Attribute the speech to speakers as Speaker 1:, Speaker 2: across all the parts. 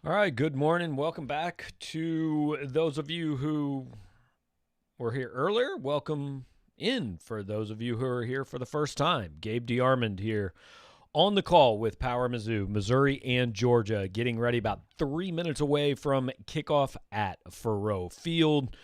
Speaker 1: All right, good morning. Welcome back to those of you who were here earlier. Welcome in for those of you who are here for the first time. Gabe DeArmond here on the call with Power Mizzou, Missouri and Georgia, getting ready about 3 minutes away from kickoff at Faurot Field.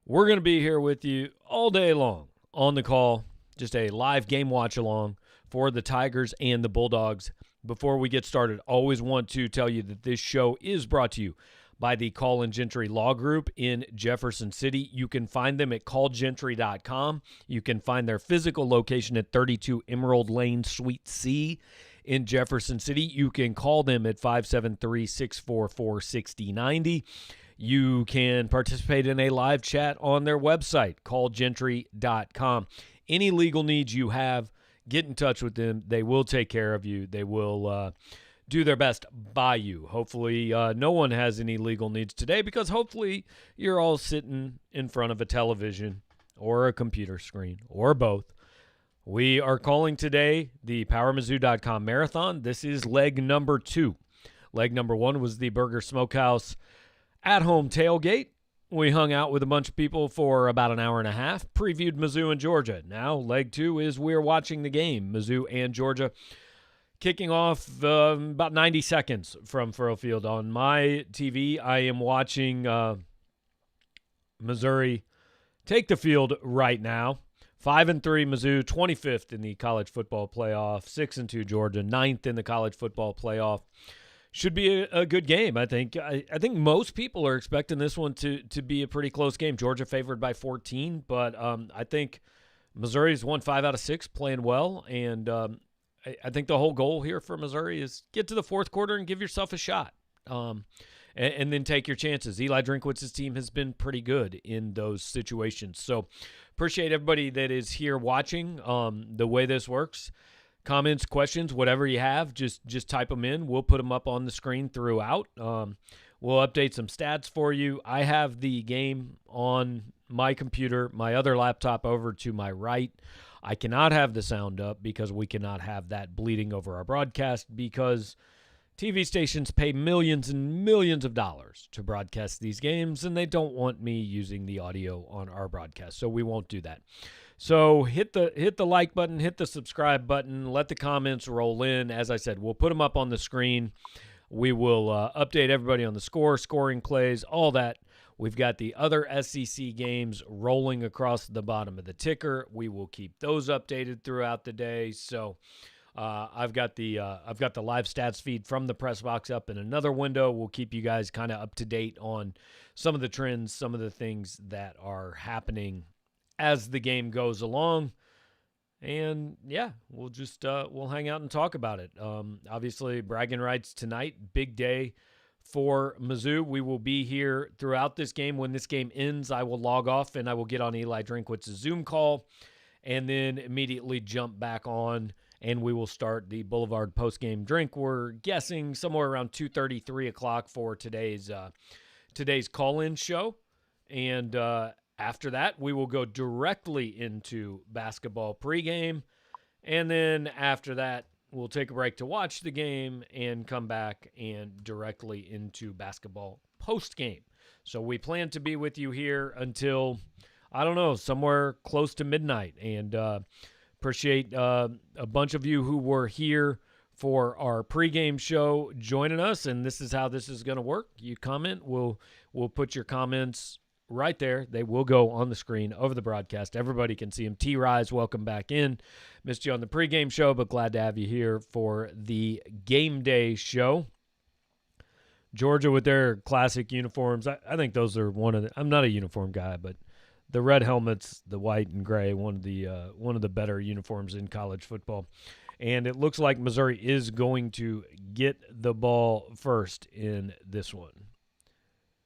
Speaker 1: We're going to be here with you all day long on the call, just a live game watch along for the Tigers and the Bulldogs. Before we get started, always want to tell you that this show is brought to you by the Call and Gentry Law Group in Jefferson City. You can find them at callgentry.com. You can find their physical location at 32 Emerald Lane, Suite C in Jefferson City. You can call them at 573-644-6090. You can participate in a live chat on their website, callgentry.com. Any legal needs you have, get in touch with them. They will take care of you. They will do their best by you. Hopefully, no one has any legal needs today because hopefully you're all sitting in front of a television or a computer screen or both. We are calling today the PowerMizzou.com Marathon. This is leg number 2. Leg number 1 was the Burger Smokehouse at-home tailgate. We hung out with a bunch of people for about an hour and a half, previewed Mizzou and Georgia. Now, leg 2 is we're watching the game, Mizzou and Georgia, kicking off about 90 seconds from Faurot Field. On my TV, I am watching Missouri take the field right now. 5-3 Mizzou, 25th in the college football playoff, 6-2 Georgia, 9th in the college football playoff. Should be a good game, I think. I think most people are expecting this one to be a pretty close game. Georgia favored by 14, but I think Missouri's won 5 out of 6, playing well, and I think the whole goal here for Missouri is get to the fourth quarter and give yourself a shot, and then take your chances. Eli Drinkwitz's team has been pretty good in those situations, so appreciate everybody that is here watching. The way this works, comments, questions, whatever you have, just type them in. We'll put them up on the screen throughout. We'll update some stats for you. I have the game on my computer, my other laptop over to my right. I cannot have the sound up because we cannot have that bleeding over our broadcast because TV stations pay millions and millions of dollars to broadcast these games, and they don't want me using the audio on our broadcast, so we won't do that. So hit the like button, hit the subscribe button, let the comments roll in. As I said, we'll put them up on the screen. We will update everybody on the score, scoring plays, all that. We've got the other SEC games rolling across the bottom of the ticker. We will keep those updated throughout the day. So I've got the live stats feed from the press box up in another window. We'll keep you guys kind of up to date on some of the trends, some of the things that are happening as the game goes along. And yeah, we'll just we'll hang out and talk about it. Obviously, bragging rights tonight, big day for Mizzou. We will be here throughout this game. When this game ends, I will log off and I will get on Eli Drinkwitz's Zoom call and then immediately jump back on, and we will start the Boulevard post-game drink. We're guessing somewhere around 2:30, 3 o'clock for today's call-in show. And after that, we will go directly into basketball pregame. And then after that, we'll take a break to watch the game and come back and directly into basketball postgame. So we plan to be with you here until, I don't know, somewhere close to midnight. And appreciate a bunch of you who were here for our pregame show joining us. And this is how this is going to work. You comment, we'll put your comments right there. They will go on the screen over the broadcast. Everybody can see them. T-Rise, welcome back in. Missed you on the pregame show, but glad to have you here for the game day show. Georgia with their classic uniforms. I think those are one of the – I'm not a uniform guy, but the red helmets, the white and gray, one of the better uniforms in college football. And it looks like Missouri is going to get the ball first in this one.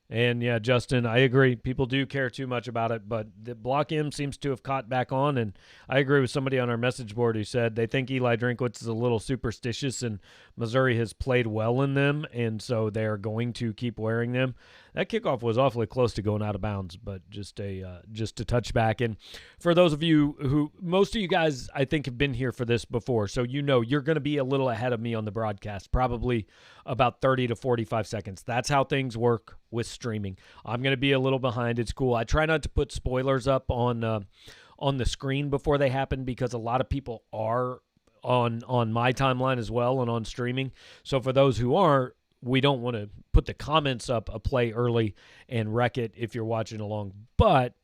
Speaker 1: And, yeah, Justin, I agree. People do care too much about it, but the block M seems to have caught back on, and I agree with somebody on our message board who said they think Eli Drinkwitz is a little superstitious, and Missouri has played well in them, and so they are going to keep wearing them. That kickoff was awfully close to going out of bounds, but just a touchback. And for those of you who, most of you guys, I think, have been here for this before, so you know you're going to be a little ahead of me on the broadcast, probably about 30 to 45 seconds. That's how things work with streaming. I'm going to be a little behind. It's cool. I try not to put spoilers up on the screen before they happen because a lot of people are on my timeline as well and on streaming. So for those who aren't, we don't want to put the comments up a play early and wreck it if you're watching along. But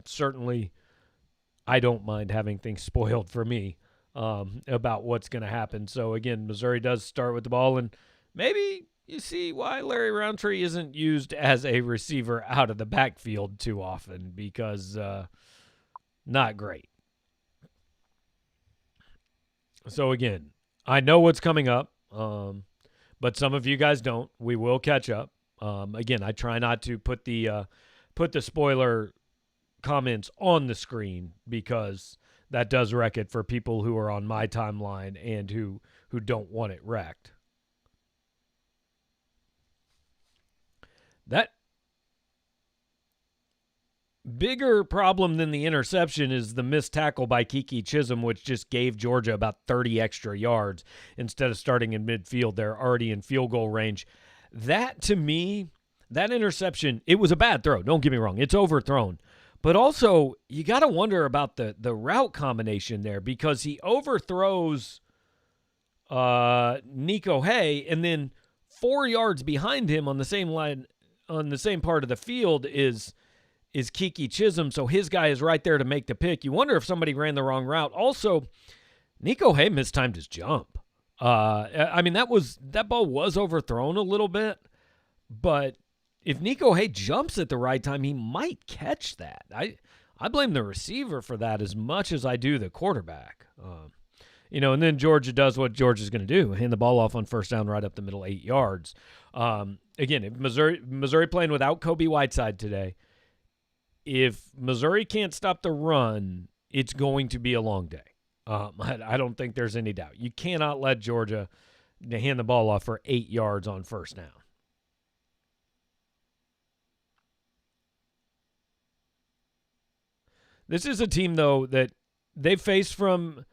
Speaker 1: certainly I don't mind having things spoiled for me about what's going to happen. So, again, Missouri does start with the ball, and maybe you see why Larry Roundtree isn't used as a receiver out of the backfield too often because not great. So, again, I know what's coming up. But some of you guys don't. We will catch up. Again, I try not to put the spoiler comments on the screen because that does wreck it for people who are on my timeline and who don't want it wrecked. That bigger problem than the interception is the missed tackle by Kiki Chisholm, which just gave Georgia about 30 extra yards instead of starting in midfield. They're already in field goal range. That, to me, that interception, it was a bad throw. Don't get me wrong. It's overthrown. But also, you got to wonder about the route combination there because he overthrows Nico Hay, and then 4 yards behind him on the same line, on the same part of the field is Kiki Chisholm, so his guy is right there to make the pick. You wonder if somebody ran the wrong route. Also, Nico Hay mistimed his jump. I mean, that ball was overthrown a little bit, but if Nico Hay jumps at the right time, he might catch that. I blame the receiver for that as much as I do the quarterback. And then Georgia does what Georgia's going to do, hand the ball off on first down right up the middle, 8 yards. Again, if Missouri playing without Kobe Whiteside today, if Missouri can't stop the run, it's going to be a long day. I don't think there's any doubt. You cannot let Georgia hand the ball off for 8 yards on first down. This is a team, though, that they've faced some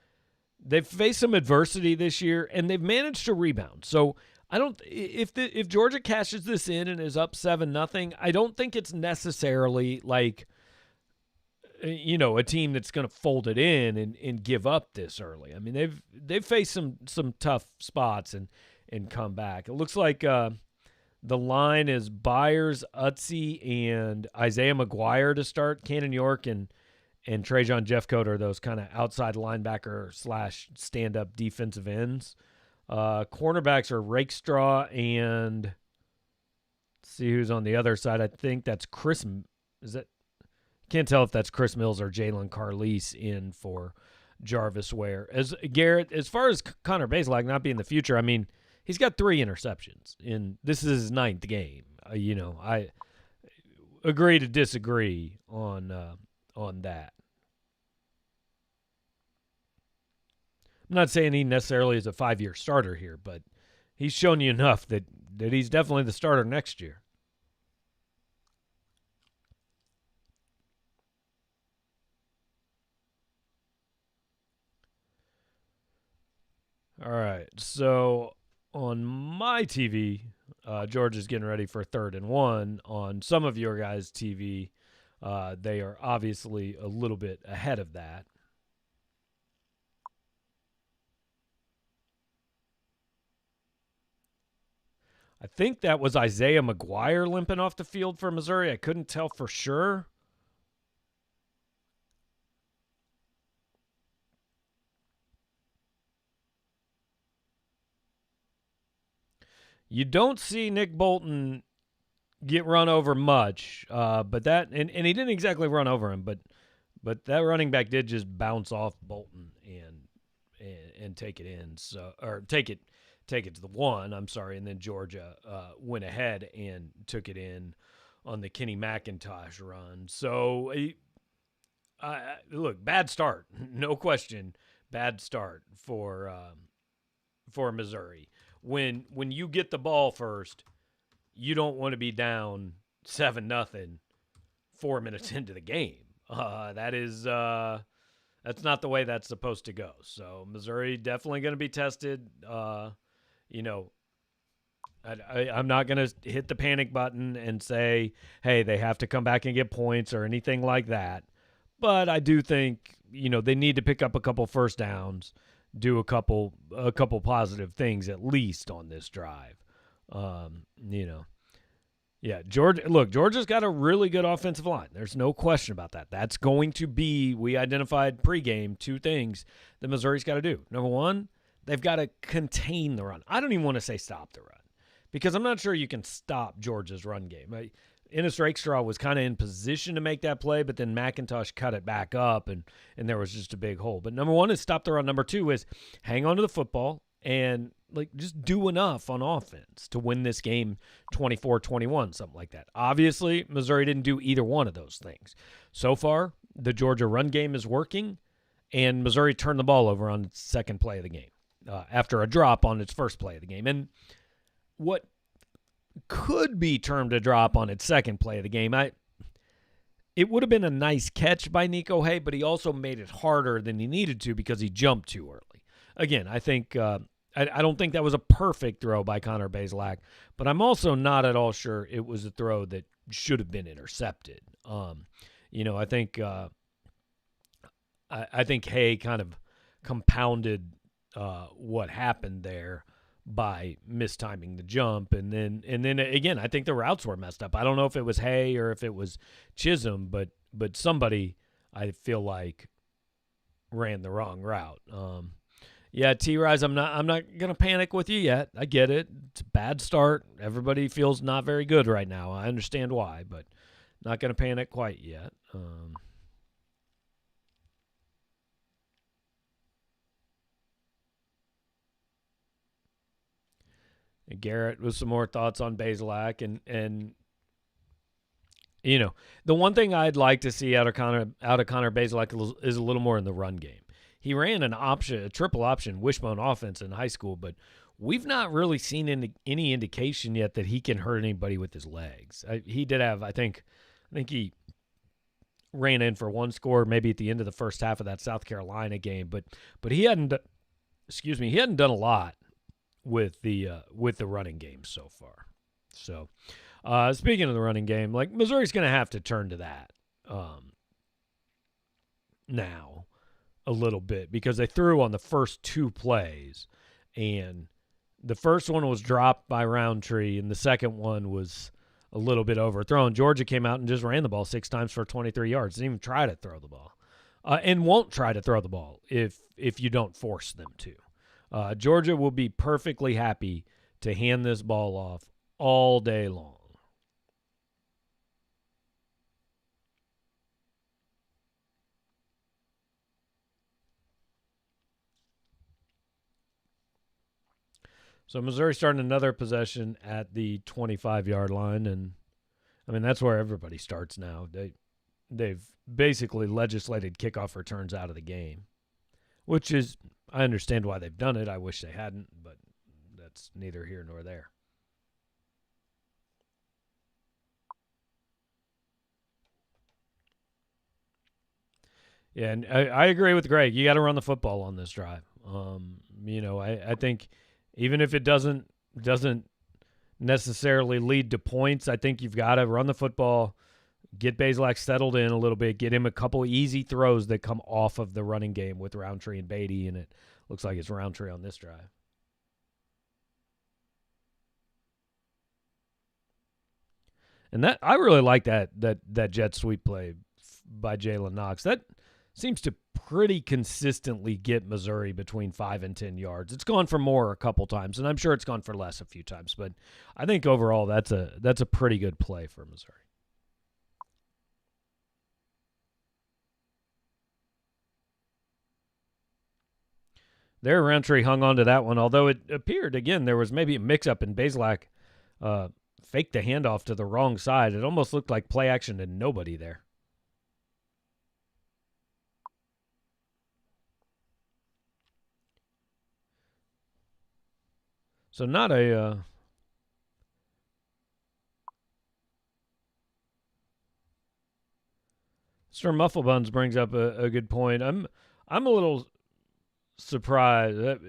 Speaker 1: adversity this year, and they've managed to rebound. So if Georgia cashes this in and is up 7-0, I don't think it's necessarily like a team that's going to fold it in and give up this early. I mean, they've faced some tough spots and come back. It looks like the line is Byers, Utzi, and Isaiah McGuire to start. Cannon York and Trajan Jeffcoat are those kind of outside linebacker / stand-up defensive ends. Cornerbacks are Rakestraw and let's see who's on the other side. I think that's Chris. Can't tell if that's Chris Mills or Jalen Carlise in for Jarvis Ware. As Garrett, as far as Connor Bazelak not being the future, I mean, he's got 3 interceptions, and this is his 9th game. I agree to disagree on that. I'm not saying he necessarily is a 5-year starter here, but he's shown you enough that he's definitely the starter next year. All right, so on my TV, Georgia's getting ready for 3rd and 1. On some of your guys' TV, they are obviously a little bit ahead of that. I think that was Isaiah McGuire limping off the field for Missouri. I couldn't tell for sure. You don't see Nick Bolton get run over much, but that and he didn't exactly run over him, but that running back did just bounce off Bolton and take it in, take it to the 1. I'm sorry, and then Georgia went ahead and took it in on the Kenny McIntosh run. So, look, bad start, no question, bad start for Missouri. When you get the ball first, you don't want to be down 7-0 4 minutes into the game. That's not the way that's supposed to go. So Missouri definitely going to be tested. You know, I'm not going to hit the panic button and say, hey, they have to come back and get points or anything like that. But I do think, they need to pick up a couple first downs, do a couple positive things at least on this drive. Yeah, Georgia's got a really good offensive line. There's no question about that. That's going to be, we identified pregame, two things that Missouri's got to do. Number one, they've got to contain the run. I don't even want to say stop the run because I'm not sure you can stop Georgia's run game. Ennis Rakestraw was kind of in position to make that play, but then McIntosh cut it back up, and there was just a big hole. But number one is stop the run. Number two is hang on to the football and just do enough on offense to win this game 24-21, something like that. Obviously, Missouri didn't do either one of those things. So far, the Georgia run game is working, and Missouri turned the ball over on its second play of the game after a drop on its first play of the game. And what could be termed a drop on its second play of the game, it would have been a nice catch by Nico Hay, but he also made it harder than he needed to because he jumped too early. Again, I think I don't think that was a perfect throw by Connor Bazelak, but I'm also not at all sure it was a throw that should have been intercepted. I think I think Hay kind of compounded what happened there by mistiming the jump, and then again, I think the routes were messed up. I don't know if it was Hay or if it was Chisholm, but somebody I feel like ran the wrong route. Yeah, T-Rise, I'm not gonna panic with you yet. I get it. It's a bad start. Everybody feels not very good right now. I understand why, but not gonna panic quite yet. And Garrett with some more thoughts on Bazelak, and the one thing I'd like to see out of Connor Bazelak is a little more in the run game. He ran a triple option wishbone offense in high school, but we've not really seen any indication yet that he can hurt anybody with his legs. He did have, I think he ran in for one score maybe at the end of the first half of that South Carolina game, but he hadn't done a lot with the running game so far. So, speaking of the running game, Missouri's going to have to turn to that now a little bit because they threw on the first two plays, and the first one was dropped by Roundtree, and the second one was a little bit overthrown. Georgia came out and just ran the ball 6 times for 23 yards. Didn't even try to throw the ball, and won't try to throw the ball if you don't force them to. Georgia will be perfectly happy to hand this ball off all day long. So Missouri starting another possession at the 25-yard line, and that's where everybody starts now. They've basically legislated kickoff returns out of the game, which is, I understand why they've done it. I wish they hadn't, but that's neither here nor there. Yeah, and I agree with Greg. You got to run the football on this drive. I think even if it doesn't necessarily lead to points, I think you've got to run the football, get Bazelak settled in a little bit, get him a couple easy throws that come off of the running game with Roundtree and Beatty, and it looks like it's Roundtree on this drive. And that I really like that jet sweep play by Jalen Knox. That seems to pretty consistently get Missouri between 5 and 10 yards. It's gone for more a couple times, and I'm sure it's gone for less a few times. But I think overall that's a pretty good play for Missouri. There, Roundtree hung on to that one, although it appeared, again, there was maybe a mix-up in Bazelak faked the handoff to the wrong side. It almost looked like play action and nobody there. So not a Sir Mufflebuns brings up a good point. I'm a little surprised.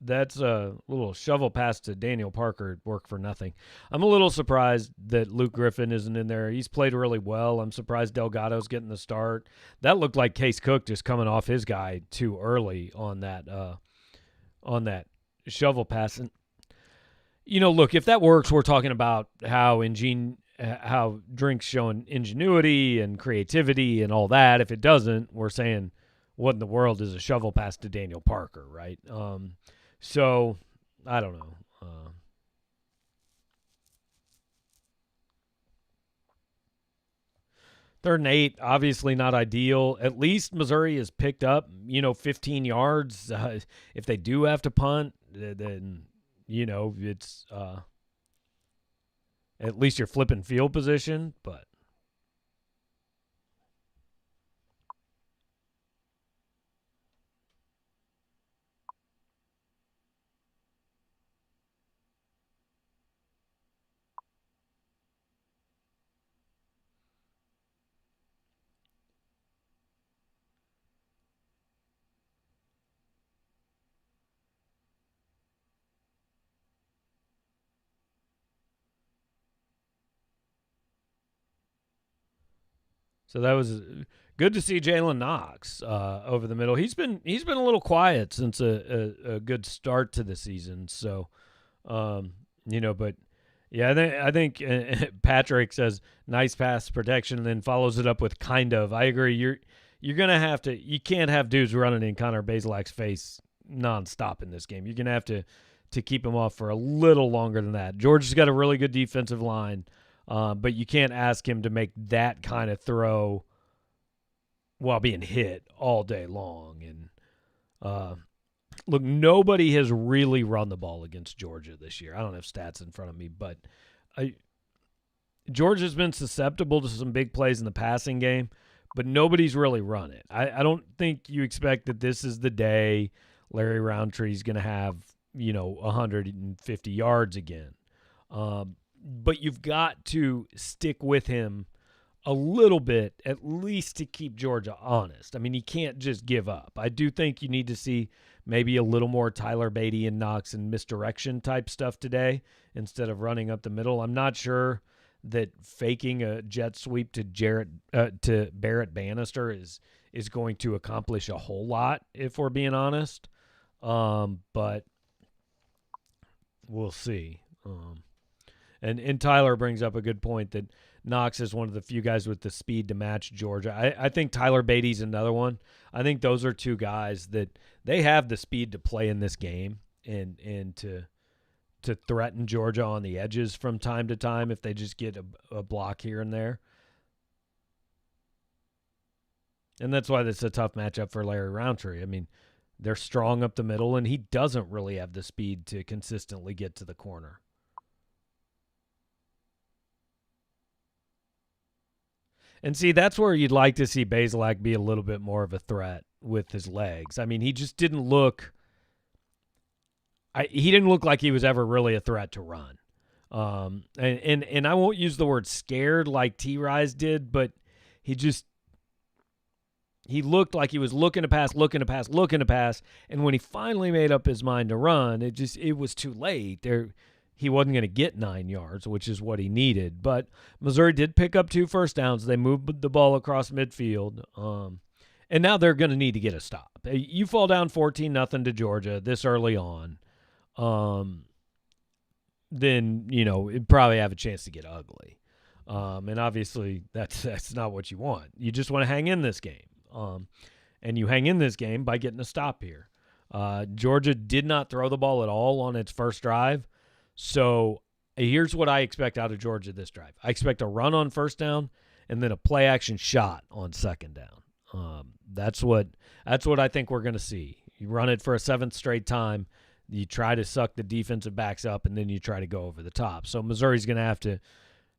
Speaker 1: That's a little shovel pass to Daniel Parker work for nothing. I'm a little surprised that Luke Griffin isn't in there. He's played really well. I'm surprised Delgado's getting the start. That looked like Case Cook just coming off his guy too early on that shovel pass. And look, if that works, we're talking about how Drink's showing ingenuity and creativity and all that. If it doesn't, we're saying what in the world is a shovel pass to Daniel Parker, right? So I don't know. 3rd and 8, obviously not ideal. At least Missouri has picked up, 15 yards. If they do have to punt, then it's at least you're flipping field position. But so that was good to see Jalen Knox over the middle. He's been a little quiet since a good start to the season. So, but yeah, I think Patrick says nice pass protection, and then follows it up with kind of. I agree. You're gonna have to. You can't have dudes running in Connor Bazelak's face nonstop in this game. You're gonna have to keep him off for a little longer than that. Georgia's got a really good defensive line. But you can't ask him to make that kind of throw while being hit all day long. And look, nobody has really run the ball against Georgia this year. I don't have stats in front of me, but Georgia's been susceptible to some big plays in the passing game, but nobody's really run it. I don't think you expect that this is the day Larry Roundtree's going to have 150 yards again. But you've got to stick with him a little bit, at least to keep Georgia honest. I mean, you can't just give up. I do think you need to see maybe a little more Tyler Beatty and Knox and misdirection type stuff today instead of running up the middle. I'm not sure that faking a jet sweep to Barrett Bannister is going to accomplish a whole lot, if we're being honest. But we'll see. And Tyler brings up a good point that Knox is one of the few guys with the speed to match Georgia. I think Tyler Beatty's another one. I think those are two guys that they have the speed to play in this game and to threaten Georgia on the edges from time to time if they just get a block here and there. And that's why it's a tough matchup for Larry Roundtree. I mean, they're strong up the middle, and he doesn't really have the speed to consistently get to the corner. And see, that's where you'd like to see Bazelak be a little bit more of a threat with his legs. I mean, he just didn't look he didn't look like he was ever really a threat to run. And I won't use the word scared like T-Rise did, but he looked like he was looking to pass, and when he finally made up his mind to run, it was too late. He wasn't going to get 9 yards, which is what he needed. But Missouri did pick up 2 first downs. They moved the ball across midfield. And now they're going to need to get a stop. You fall down 14-0 to Georgia this early on, then, it'd probably have a chance to get ugly. And obviously that's not what you want. You just want to hang in this game. And you hang in this game by getting a stop here. Georgia did not throw the ball at all on its first drive. So here's what I expect out of Georgia this drive. I expect a run on first down and then a play action shot on second down. That's what I think we're going to see. You run it for a 7th straight time. You try to suck the defensive backs up, and then you try to go over the top. So Missouri's going to have to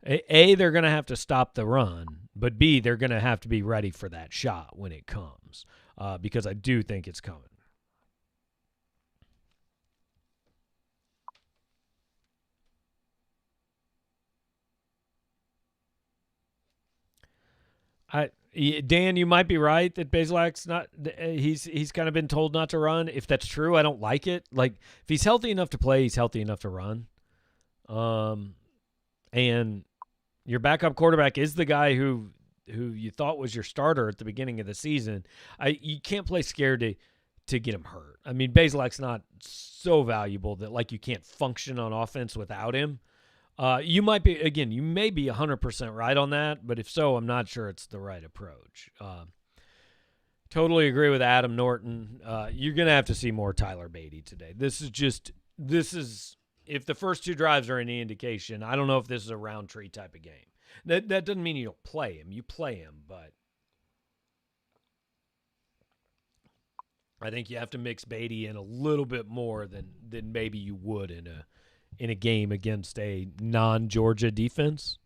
Speaker 1: A, they're going to have to stop the run, but B, they're going to have to be ready for that shot when it comes, because I do think it's coming. Dan, you might be right that Bazelak's not. He's kind of been told not to run. If that's true, I don't like it. Like if he's healthy enough to play, he's healthy enough to run. And your backup quarterback is the guy who you thought was your starter at the beginning of the season. You can't play scared to get him hurt. I mean, Bazelak's not so valuable that like you can't function on offense without him. You may be 100% right on that, but if so, I'm not sure it's the right approach. Totally agree with Adam Norton. You're going to have to see more Tyler Beatty today. This is if the first two drives are any indication, I don't know if this is a Roundtree type of game. That doesn't mean you don't play him. You play him, but I think you have to mix Beatty in a little bit more than maybe you would in a game against a non-Georgia defense.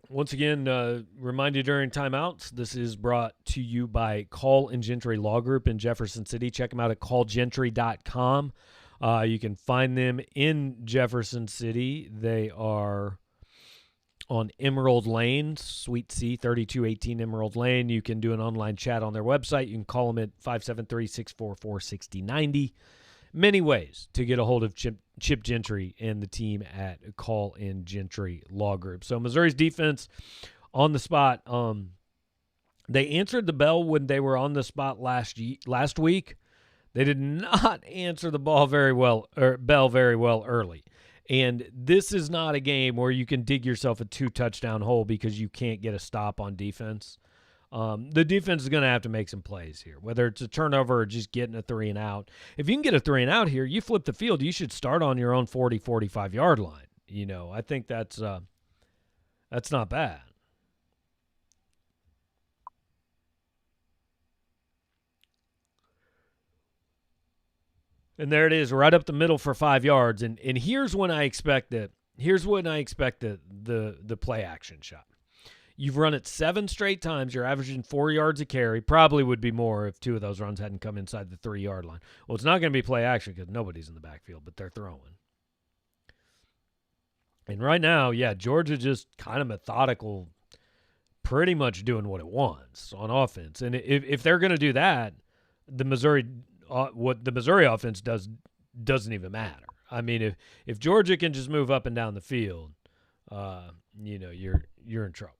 Speaker 1: Once again, remind you during timeouts, this is brought to you by Call and Gentry Law Group in Jefferson City. Check them out at callgentry.com. You can find them in Jefferson City. They are on Emerald Lane, Suite C, 3218 Emerald Lane. You can do an online chat on their website. You can call them at 573-644-6090. Many ways to get a hold of Chip Gentry and the team at Call and Gentry Law Group. So Missouri's defense on the spot. They answered the bell when they were on the spot last week. They did not answer the bell very well early. And this is not a game where you can dig yourself a 2-touchdown hole because you can't get a stop on defense. The defense is going to have to make some plays here, whether it's a turnover or just getting a 3-and-out. If you can get a 3-and-out here, you flip the field, you should start on your own 40, 45-yard line. I think that's not bad. And there it is, right up the middle for 5 yards. And here's when I expect the play action shot. You've run it 7 straight times. You're averaging 4 yards a carry. Probably would be more if 2 of those runs hadn't come inside the 3-yard line. Well, it's not going to be play action because nobody's in the backfield, but they're throwing. And right now, Georgia just kind of methodical, pretty much doing what it wants on offense. And if they're going to do that, what the Missouri offense doesn't even matter. I mean, if Georgia can just move up and down the field, you're in trouble.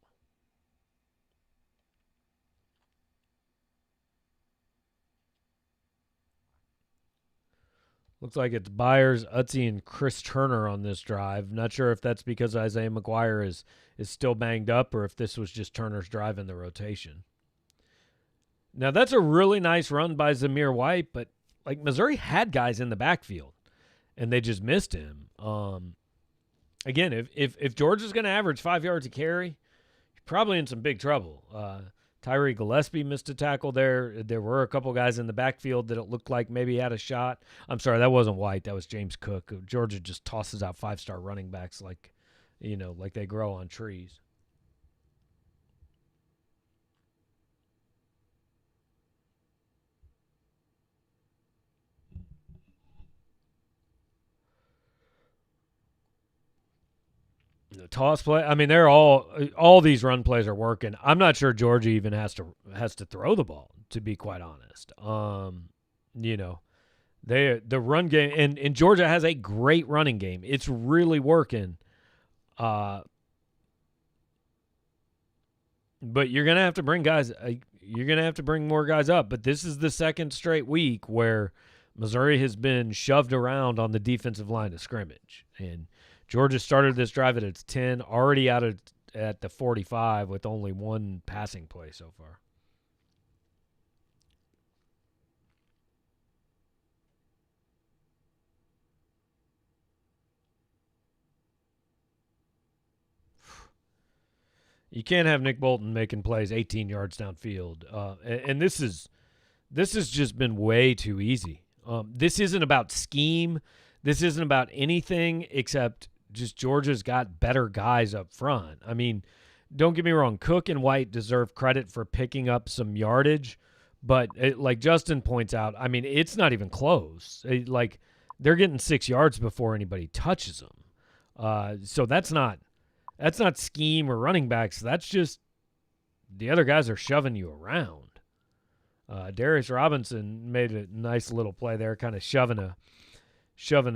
Speaker 1: Looks like it's Byers, Utzi, and Chris Turner on this drive. Not sure if that's because Isaiah McGuire is still banged up or if this was just Turner's drive in the rotation. Now, that's a really nice run by Zamir White, but like Missouri had guys in the backfield, and they just missed him. Again, if Georgia's going to average 5 yards a carry, you're probably in some big trouble. Tyree Gillespie missed a tackle there. There were a couple guys in the backfield that it looked like maybe had a shot. I'm sorry, that wasn't White. That was James Cook. Georgia just tosses out 5-star running backs like they grow on trees. The toss play. I mean, they're all these run plays are working. I'm not sure Georgia even has to throw the ball, to be quite honest. The run game and Georgia has a great running game. It's really working. But you're gonna have to bring guys. You're gonna have to bring more guys up. But this is the second straight week where Missouri has been shoved around on the defensive line of scrimmage, and Georgia started this drive at its 10, already out at the 45 with only one passing play so far. You can't have Nick Bolton making plays 18 yards downfield, and this has just been way too easy. This isn't about scheme. This isn't about anything except just Georgia's got better guys up front. I mean, don't get me wrong. Cook and White deserve credit for picking up some yardage, But like Justin points out, I mean, it's not even close. Like they're getting 6 yards before anybody touches them. So that's not scheme or running backs. That's just the other guys are shoving you around. Darius Robinson made a nice little play there, kind of shoving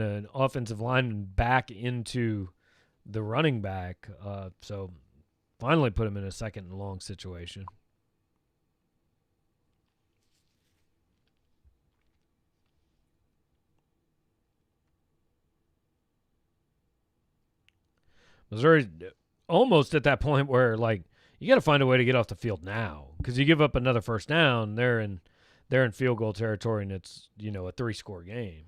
Speaker 1: an offensive lineman back into the running back. So finally put him in a second and long situation. Missouri almost at that point where, like, you got to find a way to get off the field now, because you give up another first down, they're in field goal territory, and it's, a 3-score game.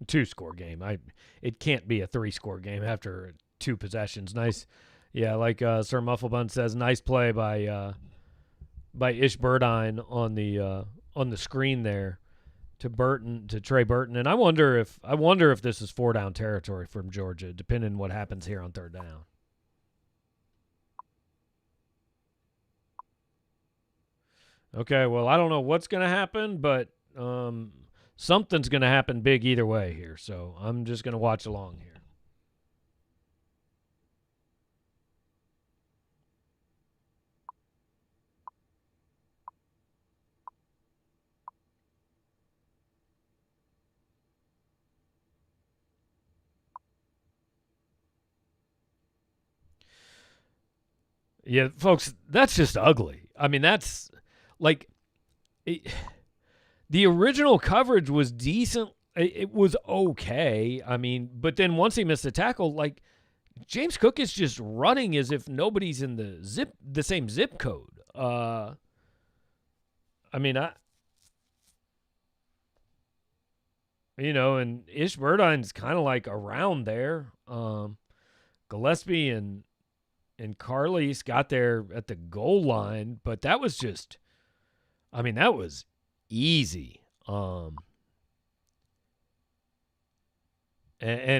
Speaker 1: Two-score game. It can't be a 3-score game after 2 possessions. Nice, yeah. Like Sir Mufflebun says, nice play by Ish Burdine on the screen there to Trey Burton, and I wonder if this is 4-down territory from Georgia, depending on what happens here on 3rd down. Okay, well, I don't know what's going to happen, but something's going to happen big either way here, so I'm just going to watch along here. Yeah, folks, that's just ugly. I mean, that's like the original coverage was decent. It was okay. I mean, but then once he missed the tackle, like James Cook is just running as if nobody's in the same zip code. I mean, and Ish Burdine's kind of like around there. Gillespie and Carlis got there at the goal line, but that was just, I mean, that was easy. And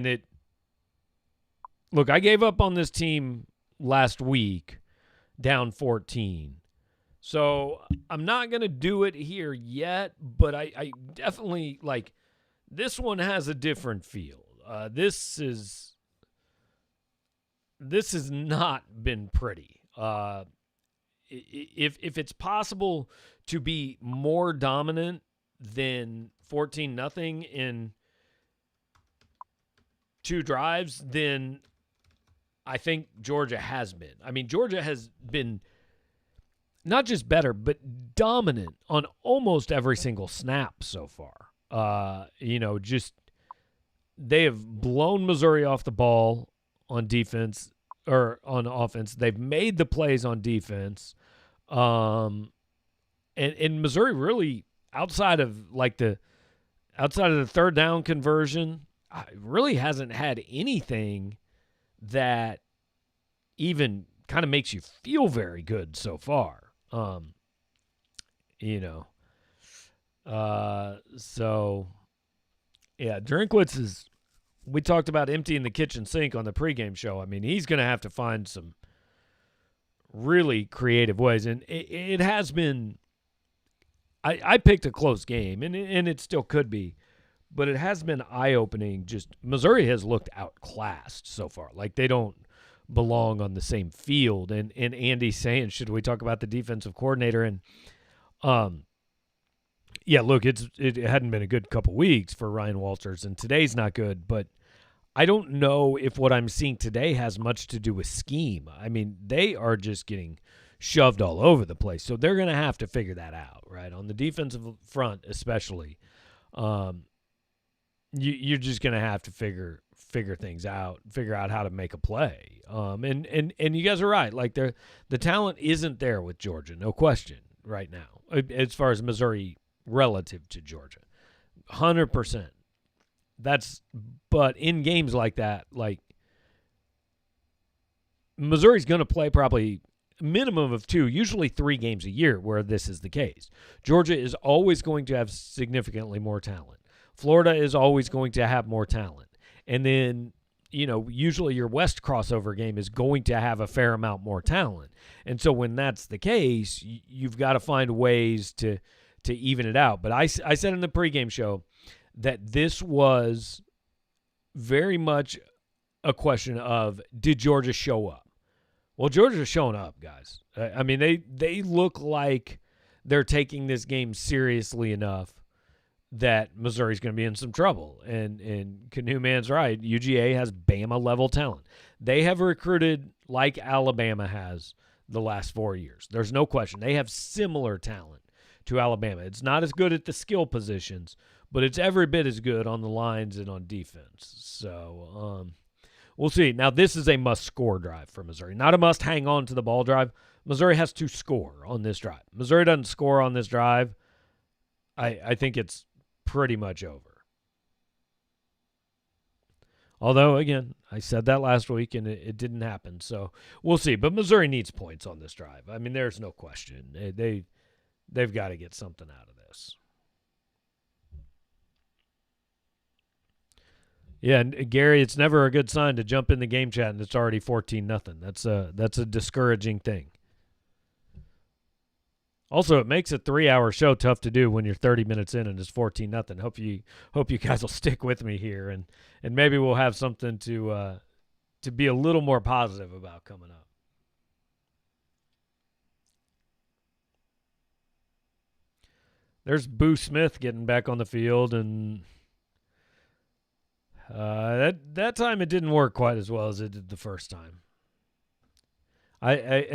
Speaker 1: it, look, I gave up on this team last week, down 14. So I'm not going to do it here yet, but I definitely, like, this one has a different feel. This has not been pretty. If it's possible to be more dominant than 14-0 in 2 drives, then I think Georgia has been. I mean, Georgia has been not just better, but dominant on almost every single snap so far. Just they have blown Missouri off the ball on defense or on offense. They've made the plays on defense. And Missouri really, outside of the 3rd down conversion, really hasn't had anything that even kind of makes you feel very good so far. So yeah, Drinkwitz is, we talked about emptying the kitchen sink on the pregame show. I mean, he's going to have to find some really creative ways. And it has been, I picked a close game, and it still could be, but it has been eye-opening. Just Missouri has looked outclassed so far. Like, they don't belong on the same field. And Andy's saying, should we talk about the defensive coordinator? And yeah, look, it hadn't been a good couple weeks for Ryan Walters, and today's not good, but I don't know if what I'm seeing today has much to do with scheme. I mean, they are just getting shoved all over the place, so they're going to have to figure that out, right? On the defensive front especially, you're just going to have to figure things out, figure out how to make a play. And you guys are right. Like, the talent isn't there with Georgia, no question, right now, as far as Missouri relative to Georgia. 100%. But in games like that, like, Missouri's going to play probably a minimum of 2, usually 3 games a year where this is the case. Georgia is always going to have significantly more talent. Florida is always going to have more talent. And then usually your West crossover game is going to have a fair amount more talent. And so when that's the case, you've got to find ways to even it out. But I said in the pregame show that this was very much a question of, did Georgia show up? Well, Georgia's showing up, guys. I mean, they look like they're taking this game seriously enough that Missouri's going to be in some trouble. And Canoe Man's right. UGA has Bama-level talent. They have recruited like Alabama has the last 4 years. There's no question. They have similar talent to Alabama. It's not as good at the skill positions, but it's every bit as good on the lines and on defense. So we'll see. Now, this is a must-score drive for Missouri, not a must-hang-on-to-the-ball drive. Missouri has to score on this drive. Missouri doesn't score on this drive, I think it's pretty much over. Although, again, I said that last week, and it didn't happen. So we'll see. But Missouri needs points on this drive. I mean, there's no question. They've got to get something out of this. Yeah, and Gary, it's never a good sign to jump in the game chat and it's already 14-0. That's a discouraging thing. Also, it makes a 3-hour show tough to do when you're 30 minutes in and it's 14-0. Hope you guys will stick with me here, and maybe we'll have something to be a little more positive about coming up. There's Boo Smith getting back on the field, and that time it didn't work quite as well as it did the first time. I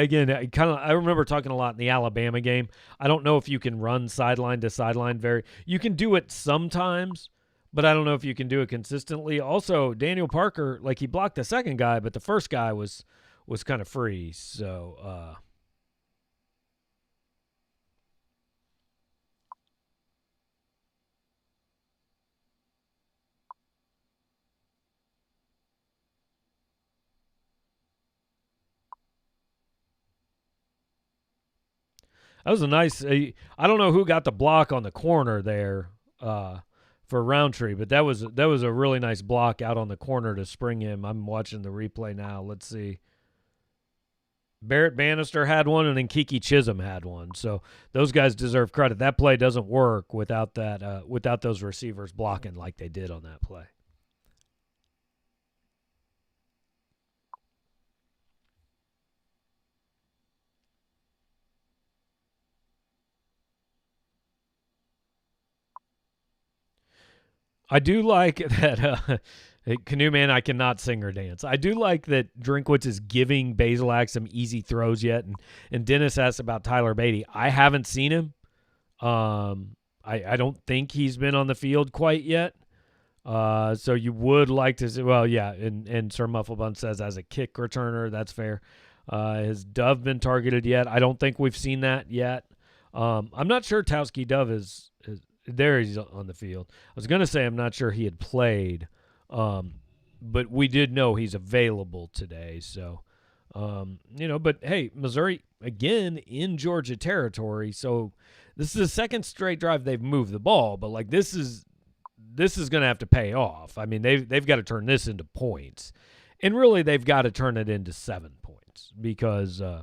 Speaker 1: remember talking a lot in the Alabama game. I don't know if you can run sideline to sideline you can do it sometimes, but I don't know if you can do it consistently. Also, Daniel Parker, like, he blocked the second guy, but the first guy was kind of free. So that was a nice. I don't know who got the block on the corner there for Roundtree, but that was a really nice block out on the corner to spring him. I'm watching the replay now. Let's see. Barrett Bannister had one, and then Kiki Chisholm had one. So those guys deserve credit. That play doesn't work without that without those receivers blocking like they did on that play. I do like that Canoe Man, I cannot sing or dance. I do like that Drinkwitz is giving Basilak some easy throws yet. And Dennis asked about Tyler Beatty. I haven't seen him. I don't think he's been on the field quite yet. So you would like to see, well, yeah, and Sir Mufflebun says as a kick returner, that's fair. Has Dove been targeted yet? I don't think we've seen that yet. I'm not sure Towski Dove is there. He's on the field. I was going to say I'm not sure he had played, but we did know he's available today. So, but hey, Missouri, again, in Georgia territory. So this is the second straight drive they've moved the ball, but like this is going to have to pay off. I mean, they've got to turn this into points, and really they've got to turn it into 7 points because, and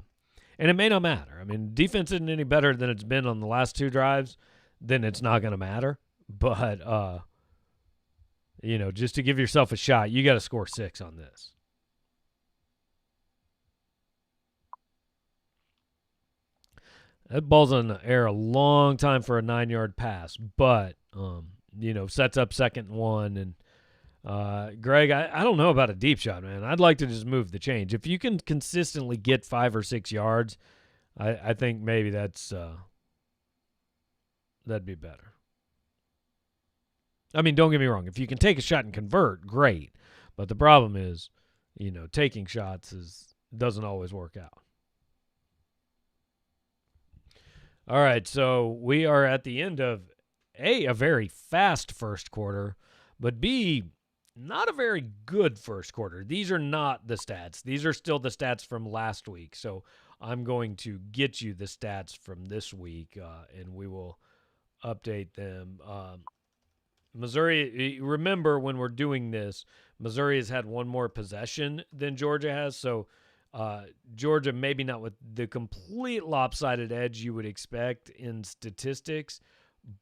Speaker 1: it may not matter. I mean, defense isn't any better than it's been on the last two drives. Then it's not going to matter. But, just to give yourself a shot, you got to score 6 on this. That ball's in the air a long time for a 9-yard pass, but, sets up 2nd and 1. And, Greg, I don't know about a deep shot, man. I'd like to just move the chains. If you can consistently get 5 or 6 yards, I think maybe that'd be better. I mean, don't get me wrong. If you can take a shot and convert, great. But the problem is, taking shots doesn't always work out. All right, so we are at the end of a very fast first quarter, but B, not a very good first quarter. These are not the stats. These are still the stats from last week. So I'm going to get you the stats from this week, and we will update them. Missouri, remember when we're doing this, Missouri has had one more possession than Georgia has. So Georgia, maybe not with the complete lopsided edge you would expect in statistics,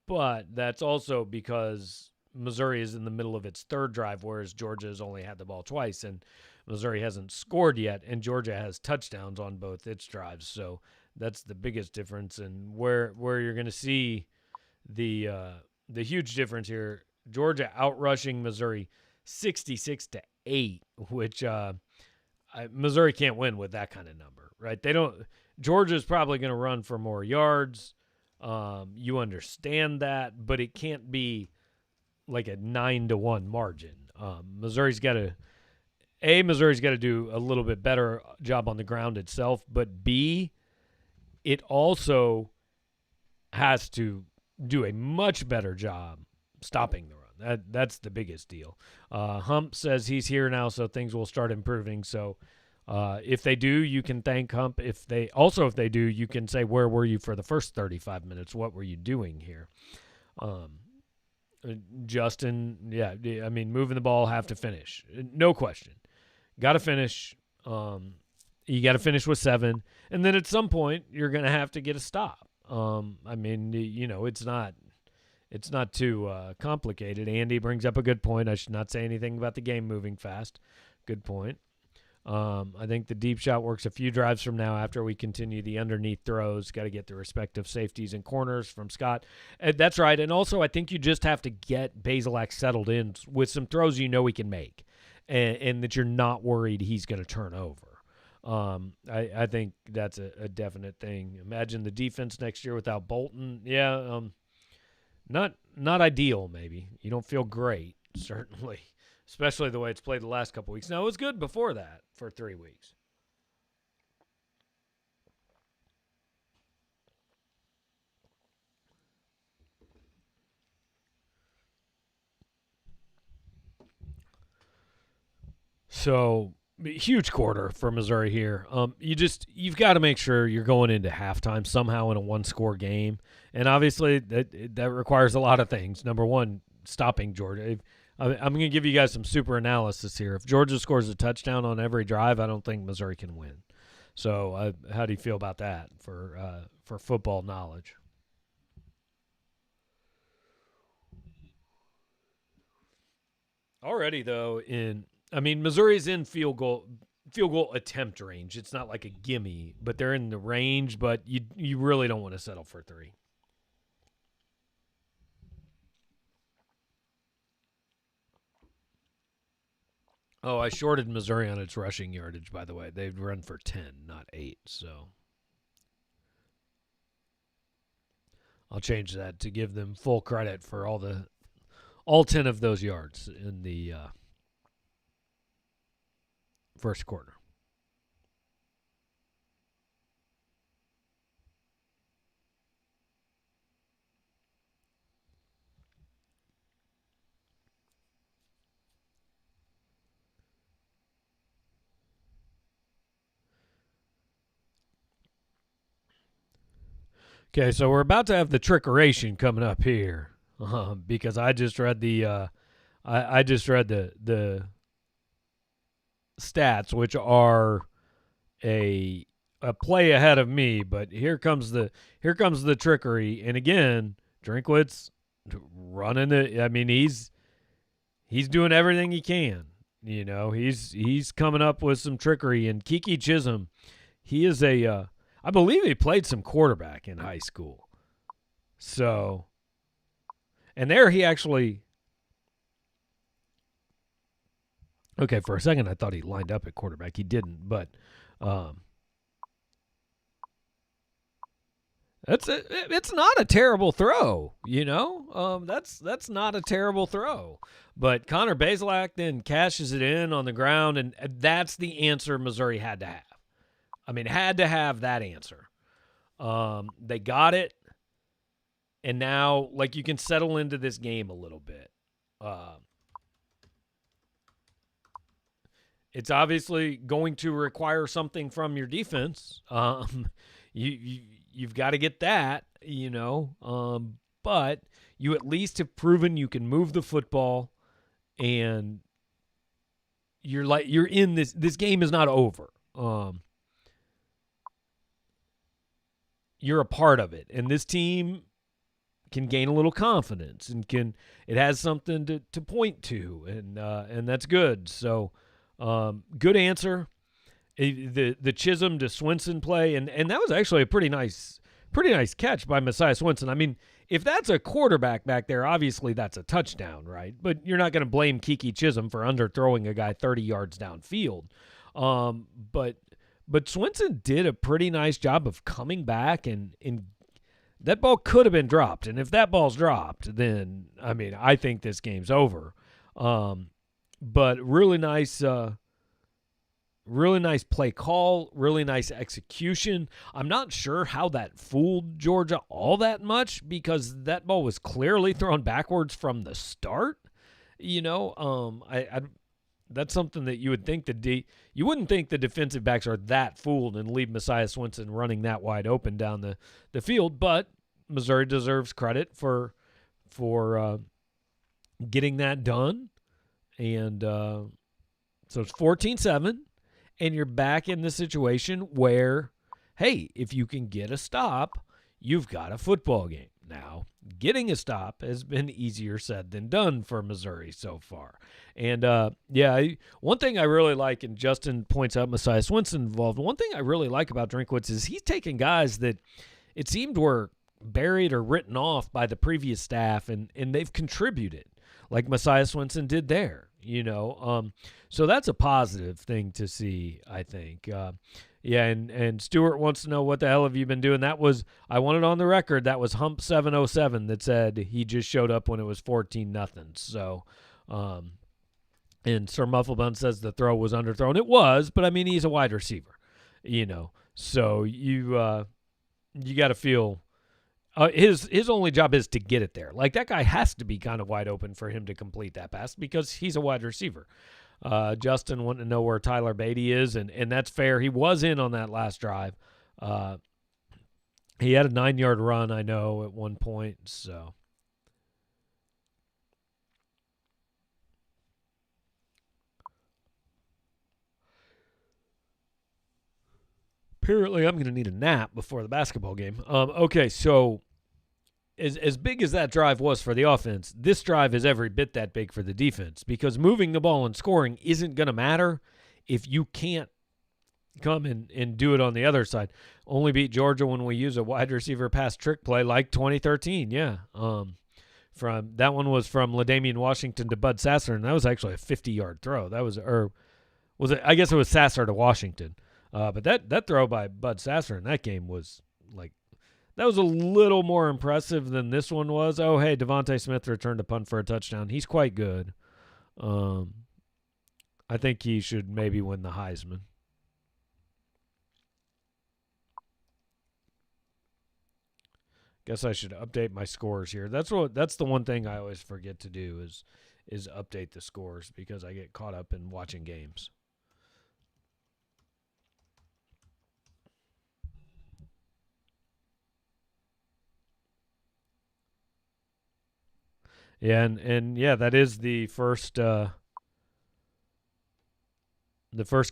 Speaker 1: but that's also because Missouri is in the middle of its third drive, whereas Georgia has only had the ball twice, and Missouri hasn't scored yet, and Georgia has touchdowns on both its drives. So that's the biggest difference, and where you're going to see the huge difference here. Georgia outrushing Missouri 66-8, which Missouri can't win with that kind of number, right? They don't. Georgia's probably going to run for more yards. You understand that, but it can't be like a 9-1 margin. Missouri's got to do a little bit better job on the ground itself, but B, it also has to do a much better job stopping the run. That's the biggest deal. Hump says he's here now, so things will start improving. So if they do, you can thank Hump. If they do, you can say, where were you for the first 35 minutes? What were you doing here? Justin, yeah, I mean, moving the ball, have to finish. No question. Got to finish. You got to finish with 7. And then at some point, you're going to have to get a stop. I mean, it's not too complicated. Andy brings up a good point. I should not say anything about the game moving fast. Good point. I think the deep shot works a few drives from now after we continue the underneath throws. Got to get the respective safeties and corners from Scott. That's right. And also, I think you just have to get Bazelak settled in with some throws he can make and that you're not worried he's going to turn over. I think that's a definite thing. Imagine the defense next year without Bolton. Yeah, not ideal, maybe. You don't feel great, certainly. Especially the way it's played the last couple weeks. Now, it was good before that for 3 weeks. So, huge quarter for Missouri here. You've got to make sure you're going into halftime somehow in a one-score game. And obviously, that requires a lot of things. Number one, stopping Georgia. I'm going to give you guys some super analysis here. If Georgia scores a touchdown on every drive, I don't think Missouri can win. So how do you feel about that for football knowledge? Already, though, Missouri's in field goal attempt range. It's not like a gimme, but they're in the range, but you really don't want to settle for 3. Oh, I shorted Missouri on its rushing yardage, by the way. They've run for 10, not 8, so I'll change that to give them full credit for all 10 of those yards in the first quarter. Okay, so we're about to have the trickeration coming up here because I just read the stats, which are a play ahead of me. But here comes the trickery, and again, Drinkwitz running it. I mean, he's doing everything he can. He's coming up with some trickery, and Kiki Chisholm, he is I believe he played some quarterback in high school. So, and there he actually, okay, for a second I thought he lined up at quarterback. He didn't, but it's not a terrible throw, that's not a terrible throw. But Connor Bazelak then cashes it in on the ground, and that's the answer Missouri had to have. Had to have that answer. They got it, and now, you can settle into this game a little bit. It's obviously going to require something from your defense. You've got to get that, but you at least have proven you can move the football, and you're in this. This game is not over. You're a part of it, and this team can gain a little confidence and it has something to point to, and that's good. So, good answer. The Chisholm to Swinson play, and that was actually a pretty nice catch by Messiah Swinson. I mean, if that's a quarterback back there, obviously that's a touchdown, right? But you're not going to blame Kiki Chisholm for underthrowing a guy 30 yards downfield. But Swinson did a pretty nice job of coming back, and that ball could have been dropped. And if that ball's dropped, then, I mean, I think this game's over. But really nice play call, really nice execution. I'm not sure how that fooled Georgia all that much, because that ball was clearly thrown backwards from the start. That's something that you would think you wouldn't think the defensive backs are that fooled and leave Messiah Swinson running that wide open down the field. But Missouri deserves credit for getting that done. And so it's 14-7. And you're back in the situation where, hey, if you can get a stop, you've got a football game. Now, getting a stop has been easier said than done for Missouri so far. And, one thing I really like, and Justin points out Messiah Swinson involved, one thing I really like about Drinkwitz is he's taking guys that it seemed were buried or written off by the previous staff, and they've contributed, like Messiah Swinson did there. So that's a positive thing to see, I think. And Stuart wants to know, what the hell have you been doing? That was, I want it on the record, that was Hump 707 that said he just showed up when it was 14-0. So, and Sir Mufflebun says the throw was underthrown. It was, but I mean, he's a wide receiver, so you got to feel his only job is to get it there. Like, that guy has to be kind of wide open for him to complete that pass because he's a wide receiver. Justin wanted to know where Tyler Beatty is, and that's fair. He was in on that last drive. He had a 9-yard run, I know, at one point. So apparently I'm going to need a nap before the basketball game. Okay, so as big as that drive was for the offense, this drive is every bit that big for the defense, because moving the ball and scoring isn't going to matter if you can't come and do it on the other side. Only beat Georgia when we use a wide receiver pass trick play like 2013, yeah. From that one was from LaDamian Washington to Bud Sasser, and that was actually a 50-yard throw. That was, or was it? I guess it was Sasser to Washington. But that throw by Bud Sasser in that game was like, that was a little more impressive than this one was. Oh, hey, Devontae Smith returned a punt for a touchdown. He's quite good. I think he should maybe win the Heisman. Guess I should update my scores here. That's the one thing I always forget to do is update the scores, because I get caught up in watching games. Yeah, and yeah, that is the first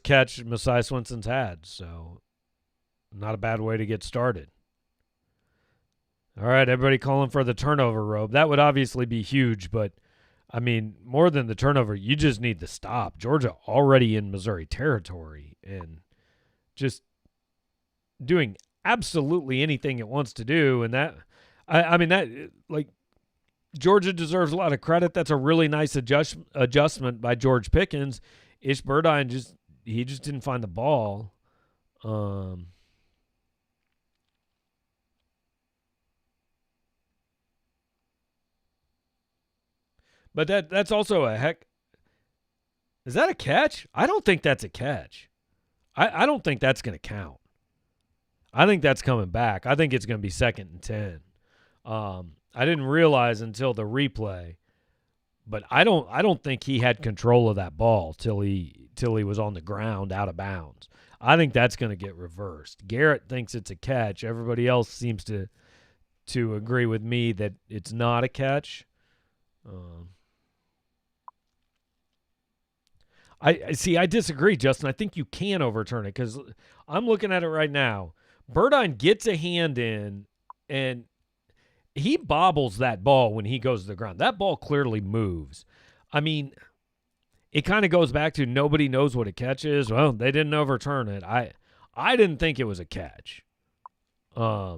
Speaker 1: catch Messiah Swinson's had, so not a bad way to get started. All right, everybody calling for the turnover robe. That would obviously be huge, but I mean, more than the turnover, you just need the stop. Georgia already in Missouri territory and just doing absolutely anything it wants to do, and that I mean that, like, Georgia deserves a lot of credit. That's a really nice adjustment by George Pickens. Ish Burdine just didn't find the ball. But that's also a heck. Is that a catch? I don't think that's a catch. I don't think that's going to count. I think that's coming back. I think it's going to be 2nd and 10. I didn't realize until the replay, but I don't think he had control of that ball till he was on the ground out of bounds. I think that's going to get reversed. Garrett thinks it's a catch. Everybody else seems to to agree with me that it's not a catch. I see. I disagree, Justin. I think you can overturn it because I'm looking at it right now. Burdine gets a hand in, and he bobbles that ball when he goes to the ground. That ball clearly moves. I mean, it kind of goes back to nobody knows what a catch is. Well, they didn't overturn it. I didn't think it was a catch. I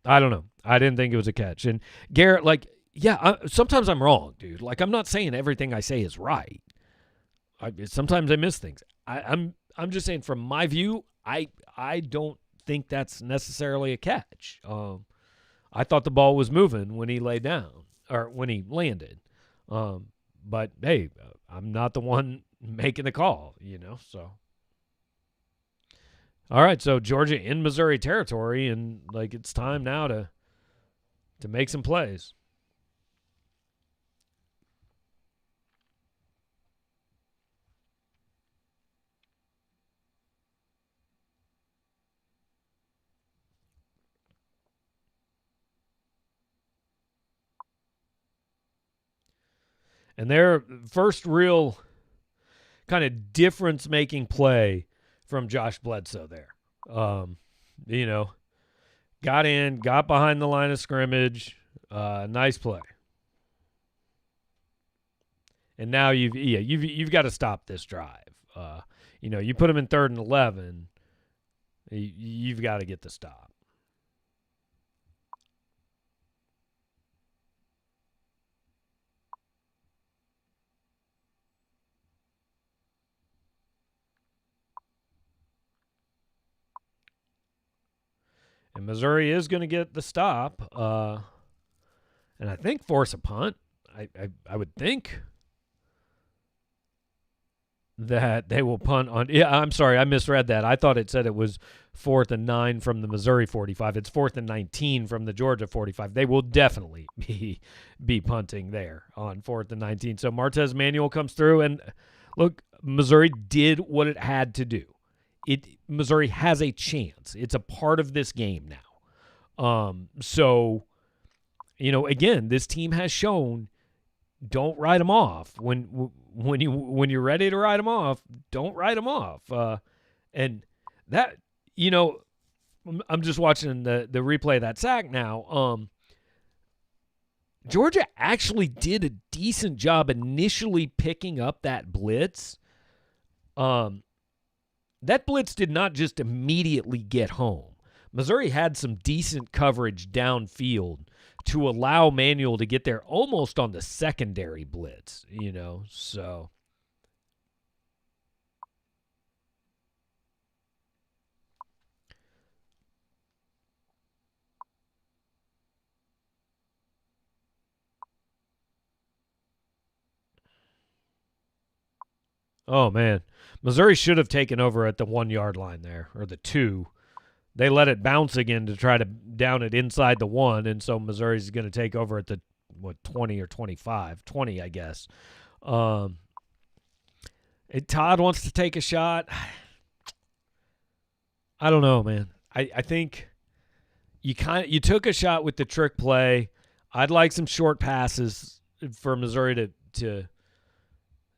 Speaker 1: don't know. I didn't think it was a catch. And Garrett, like, yeah, sometimes I'm wrong, dude. Like, I'm not saying everything I say is right. Sometimes I miss things. I'm just saying from my view, I don't think that's necessarily a catch. I thought the ball was moving when he laid down or when he landed. But hey, I'm not the one making the call, so. All right, so Georgia in Missouri territory, and like it's time now to make some plays. And their first real kind of difference-making play from Josh Bledsoe there. Got in, got behind the line of scrimmage. Nice play. And now you've got to stop this drive. You put them in 3rd and 11. You've got to get the stop. And Missouri is going to get the stop, and I think force a punt. I would think that they will punt on. Yeah, I'm sorry, I misread that. I thought it said it was 4th and 9 from the Missouri 45. It's 4th and 19 from the Georgia 45. They will definitely be punting there on 4th and 19. So Martez Manuel comes through, and look, Missouri did what it had to do. Missouri has a chance. It's a part of this game now. So, again, this team has shown don't write them off. When you're ready to write them off, don't write them off. And that, I'm just watching the replay of that sack now. Georgia actually did a decent job initially picking up that blitz. That blitz did not just immediately get home. Missouri had some decent coverage downfield to allow Manuel to get there almost on the secondary blitz, so. Oh, man. Missouri should have taken over at the 1-yard line there, or the 2. They let it bounce again to try to down it inside the 1, and so Missouri's going to take over at the, 20 or 25? 20, I guess. Todd wants to take a shot. I don't know, man. I think you took a shot with the trick play. I'd like some short passes for Missouri to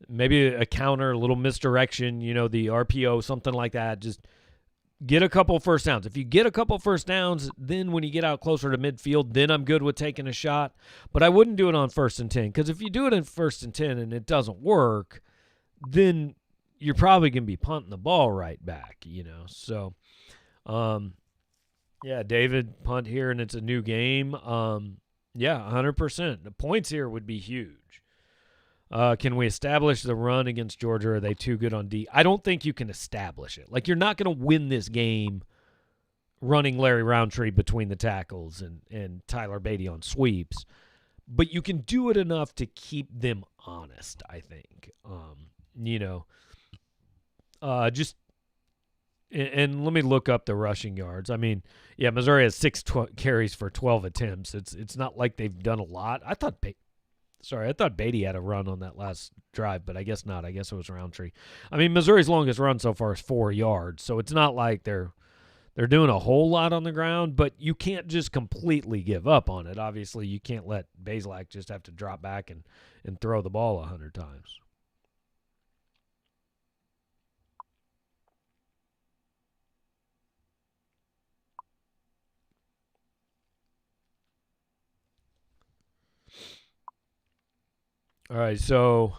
Speaker 1: maybe a counter, a little misdirection, the RPO, something like that. Just get a couple first downs. If you get a couple first downs, then when you get out closer to midfield, then I'm good with taking a shot. But I wouldn't do it on 1st and 10, because if you do it in 1st and 10 and it doesn't work, then you're probably going to be punting the ball right back, So, yeah, David, punt here, and it's a new game. Yeah, 100%. The points here would be huge. Can we establish the run against Georgia? Are they too good on D? I don't think you can establish it. Like, you're not going to win this game running Larry Roundtree between the tackles and Tyler Beatty on sweeps, but you can do it enough to keep them honest, I think. And let me look up the rushing yards. I mean, yeah, Missouri has 6 carries for 12 attempts. It's not like they've done a lot. I thought Beatty had a run on that last drive, but I guess not. I guess it was Roundtree. I mean, Missouri's longest run so far is 4 yards, so it's not like they're They're doing a whole lot on the ground, but you can't just completely give up on it. Obviously, you can't let Bazelak just have to drop back and throw the ball 100 times. All right, so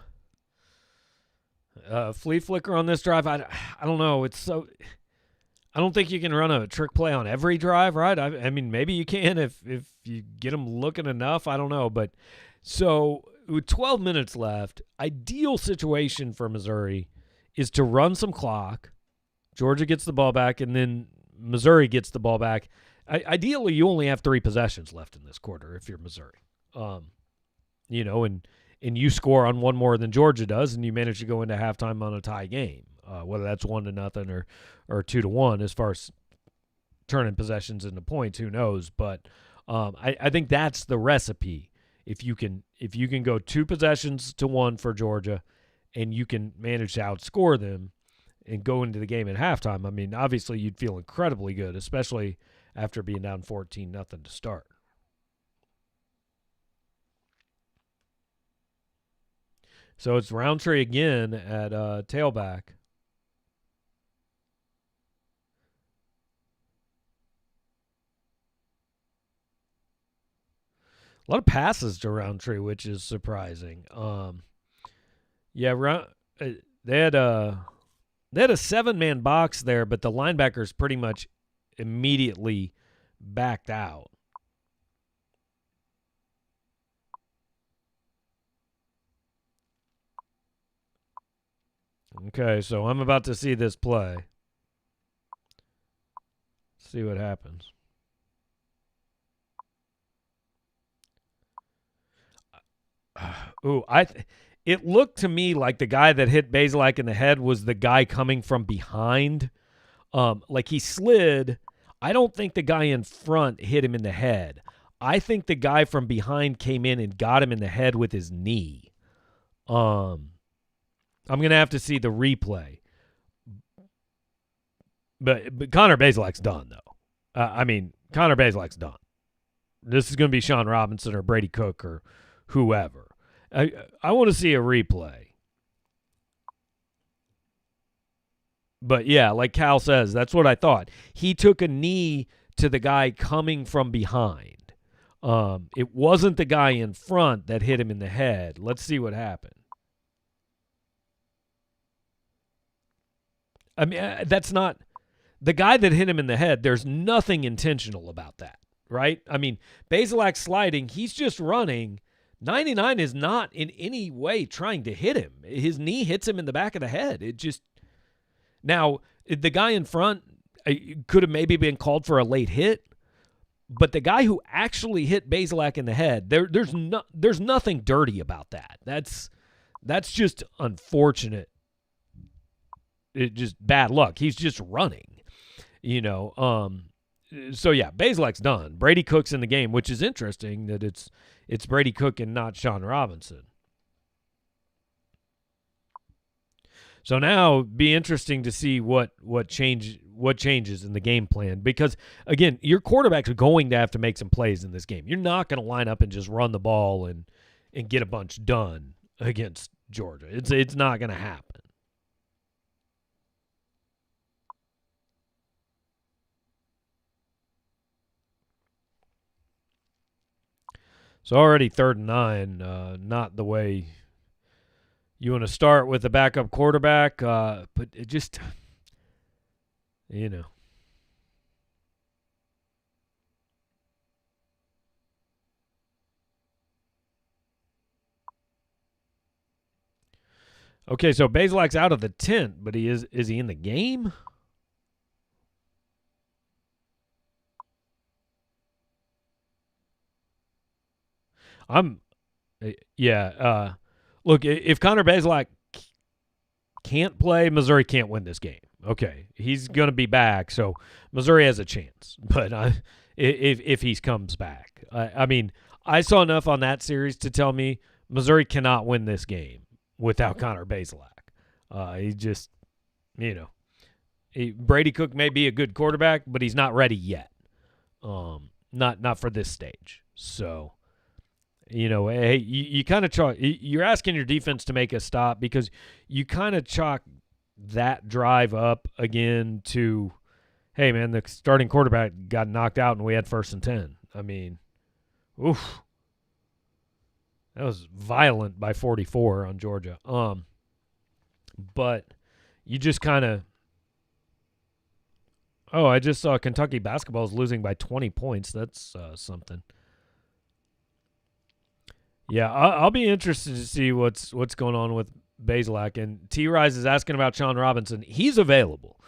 Speaker 1: flea flicker on this drive. I don't know. I don't think you can run a trick play on every drive, right? I mean, maybe you can if you get them looking enough. I don't know. But so with 12 minutes left, ideal situation for Missouri is to run some clock. Georgia gets the ball back, and then Missouri gets the ball back. Ideally, you only have 3 possessions left in this quarter if you're Missouri. And you score on one more than Georgia does, and you manage to go into halftime on a tie game, whether that's 1-0 or 2-1. As far as turning possessions into points, who knows? But I think that's the recipe. If you can go 2 possessions to 1 for Georgia, and you can manage to outscore them and go into the game at halftime, I mean, obviously you'd feel incredibly good, especially after being down 14-0 to start. So it's Roundtree again at tailback. A lot of passes to Roundtree, which is surprising. They had a 7-man box there, but the linebackers pretty much immediately backed out. Okay, so I'm about to see this play. See what happens. It looked to me like the guy that hit Bazelak in the head was the guy coming from behind. Like he slid. I don't think the guy in front hit him in the head. I think the guy from behind came in and got him in the head with his knee. I'm going to have to see the replay. But Connor Bazelak's done, though. Connor Bazelak's done. This is going to be Sean Robinson or Brady Cook or whoever. I want to see a replay. But, yeah, like Cal says, that's what I thought. He took a knee to the guy coming from behind. It wasn't the guy in front that hit him in the head. Let's see what happened. I mean, that's not the guy that hit him in the head. There's nothing intentional about that, right? I mean, Bazelak sliding, he's just running. 99 is not in any way trying to hit him. His knee hits him in the back of the head. Now, the guy in front could have maybe been called for a late hit, but the guy who actually hit Bazelak in the head, there's nothing dirty about that. That's just unfortunate. It just bad luck. He's just running, So yeah, Bazelak's done. Brady Cook's in the game, which is interesting that it's Brady Cook and not Sean Robinson. So now be interesting to see what changes in the game plan, because again, your quarterback's going to have to make some plays in this game. You're not going to line up and just run the ball and get a bunch done against Georgia. It's not going to happen. So already 3rd and 9, not the way you want to start with a backup quarterback, but it just, Okay, so Bazelak's out of the tent, but is he in the game? Look, if Connor Bazelak can't play, Missouri can't win this game. Okay, he's going to be back, so Missouri has a chance. But if he comes back, I saw enough on that series to tell me Missouri cannot win this game without Connor Bazelak. He just, Brady Cook may be a good quarterback, but he's not ready yet. Not for this stage. So, hey, you kind of chalk. You're asking your defense to make a stop because you kind of chalk that drive up again to, hey man, the starting quarterback got knocked out and we had 1st and 10. I mean, oof, that was violent by 44 on Georgia. But you just kind of. Oh, I just saw Kentucky basketball is losing by 20 points. That's something. Yeah, I'll be interested to see what's going on with Bazelak. And T-Rise is asking about Sean Robinson. He's available.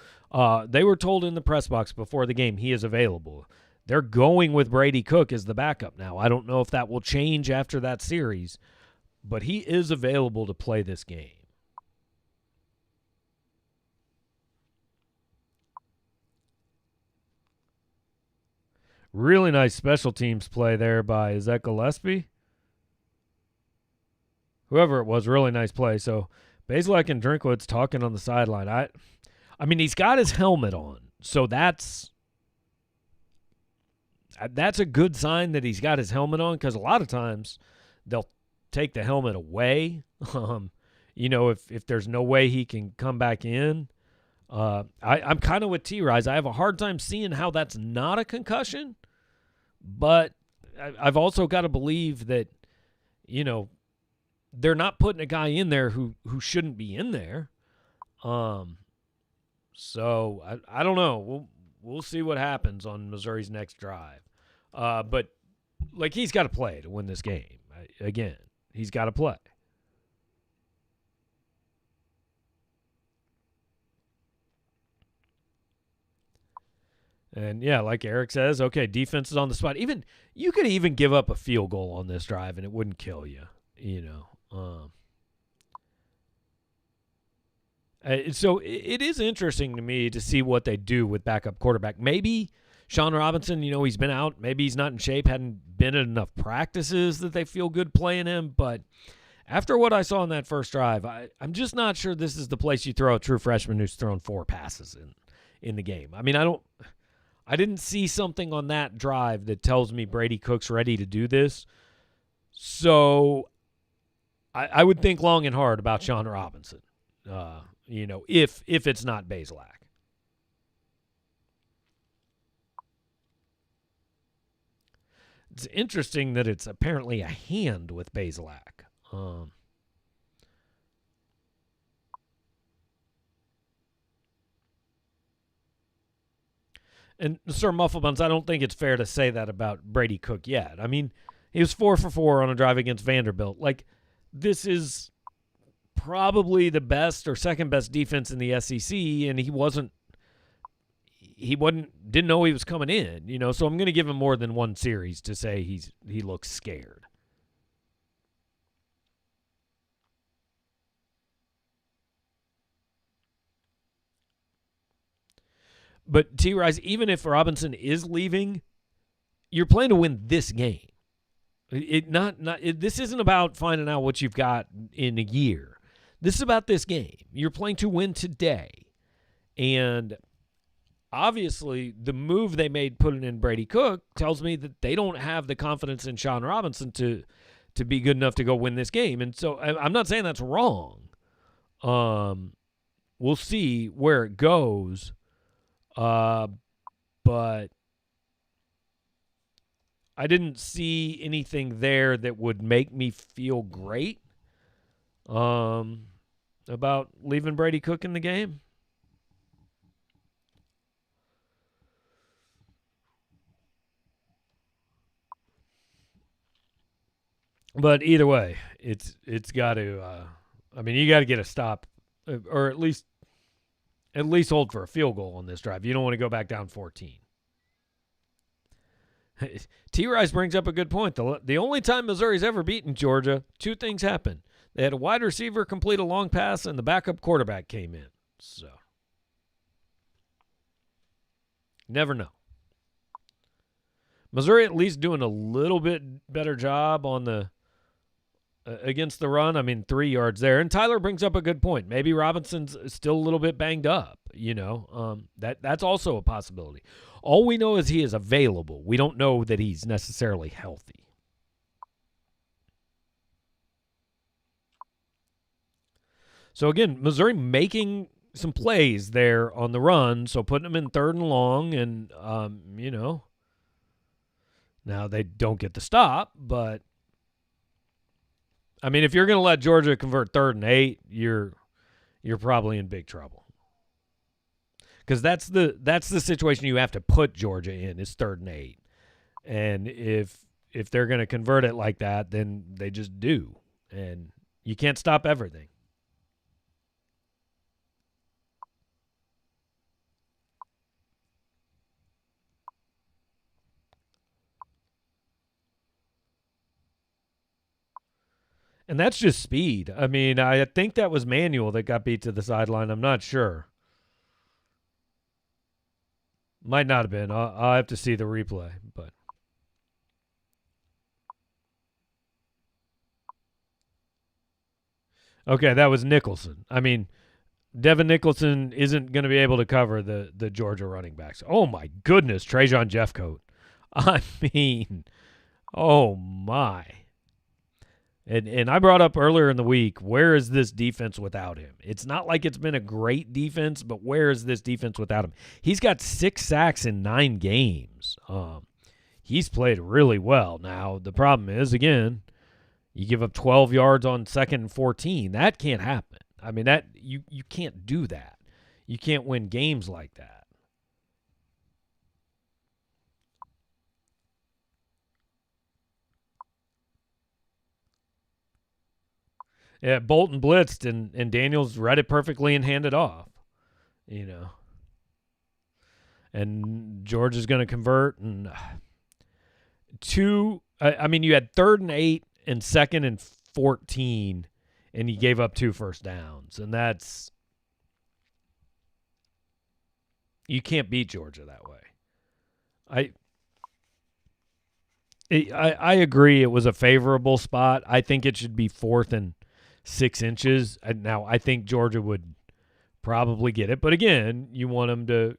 Speaker 1: They were told in the press box before the game he is available. They're going with Brady Cook as the backup now. I don't know if that will change after that series, but he is available to play this game. Really nice special teams play there by, is that Gillespie? Whoever it was, really nice play. So Bazelak and Drinkwitz talking on the sideline. I mean, he's got his helmet on, so that's a good sign that he's got his helmet on because a lot of times they'll take the helmet away. If there's no way he can come back in. I'm kind of with T-Rise. I have a hard time seeing how that's not a concussion, but I've also got to believe that, they're not putting a guy in there who shouldn't be in there. So I don't know. We'll see what happens on Missouri's next drive. But he's got to play to win this game. Again, he's got to play. And, yeah, like Eric says, okay, defense is on the spot. You could even give up a field goal on this drive, and it wouldn't kill you, So it is interesting to me to see what they do with backup quarterback. Maybe Sean Robinson, he's been out. Maybe he's not in shape, hadn't been in enough practices that they feel good playing him. But after what I saw in that first drive, I'm just not sure this is the place you throw a true freshman who's thrown 4 passes in the game. I mean, I didn't see something on that drive that tells me Brady Cook's ready to do this. So I would think long and hard about Sean Robinson, if it's not Bazelak. It's interesting that it's apparently a hand with Bazelak. And Sir Mufflebuns, I don't think it's fair to say that about Brady Cook yet. I mean, he was 4 for 4 on a drive against Vanderbilt. This is probably the best or second best defense in the SEC, and didn't know he was coming in, so I'm going to give him more than one series to say he looks scared. But T-Rise, even if Robinson is leaving, you're playing to win this game. This isn't about finding out what you've got in a year. This is about this game. You're playing to win today. And obviously, the move they made putting in Brady Cook tells me that they don't have the confidence in Sean Robinson to be good enough to go win this game. And so I'm not saying that's wrong. We'll see where it goes. But I didn't see anything there that would make me feel great about leaving Brady Cook in the game. But either way, it's got to. You got to get a stop, or at least hold for a field goal on this drive. You don't want to go back down 14. T-Rise brings up a good point. The only time Missouri's ever beaten Georgia, 2 things happened. They had a wide receiver complete a long pass, and the backup quarterback came in. So, never know. Missouri at least doing a little bit better job on the against the run. I mean, 3 yards there. And Tyler brings up a good point. Maybe Robinson's still a little bit banged up. That's also a possibility. All we know is he is available. We don't know that he's necessarily healthy. So, again, Missouri making some plays there on the run, so putting them in 3rd and long, and, now they don't get the stop, but, I mean, if you're going to let Georgia convert 3rd and 8, you're probably in big trouble. Because that's the situation you have to put Georgia in, is 3rd and 8. And if they're going to convert it like that, then they just do. And you can't stop everything. And that's just speed. I mean, I think that was Manuel that got beat to the sideline. I'm not sure. Might not have been. I'll have to see the replay. But okay, that was Nicholson. I mean, Devin Nicholson isn't going to be able to cover the Georgia running backs. Oh, my goodness, Trajan Jeffcoat. I mean, oh, my. And I brought up earlier in the week, where is this defense without him? It's not like it's been a great defense, but where is this defense without him? He's got 6 sacks in 9 games. He's played really well. Now, the problem is, again, you give up 12 yards on 2nd and 14. That can't happen. I mean, that you can't do that. You can't win games like that. Yeah, Bolton blitzed, and Daniels read it perfectly and handed off, And Georgia's going to convert. And you had 3rd and 8 and 2nd and 14, and you gave up 2 first downs. And you can't beat Georgia that way. I agree it was a favorable spot. I think it should be 4th and 6 inches. Now, I think Georgia would probably get it, but again, you want to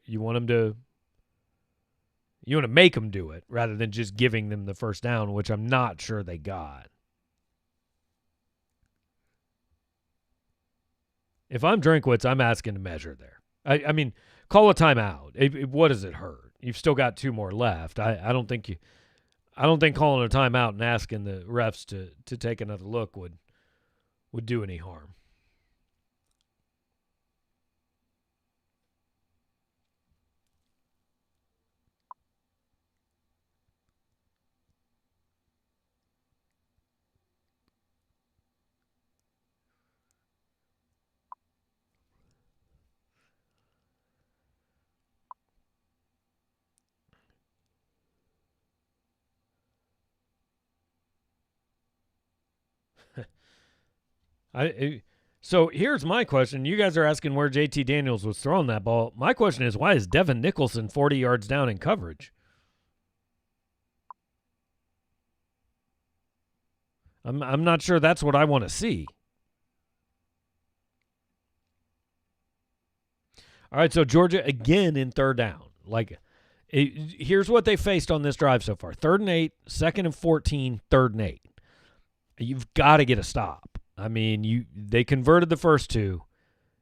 Speaker 1: make them do it rather than just giving them the first down, which I'm not sure they got. If I'm Drinkwitz, I'm asking to measure there. I mean, call a timeout. What does it hurt? You've still got 2 more left. I don't think calling a timeout and asking the refs to take another look would do any harm. So here's my question. You guys are asking where JT Daniels was throwing that ball. My question is, why is Devin Nicholson 40 yards down in coverage? I'm not sure that's what I want to see. All right, so Georgia again in 3rd down. Here's what they faced on this drive so far. 3rd and 8, 2nd and 14, 3rd and 8. You've got to get a stop. I mean, they converted the first 2.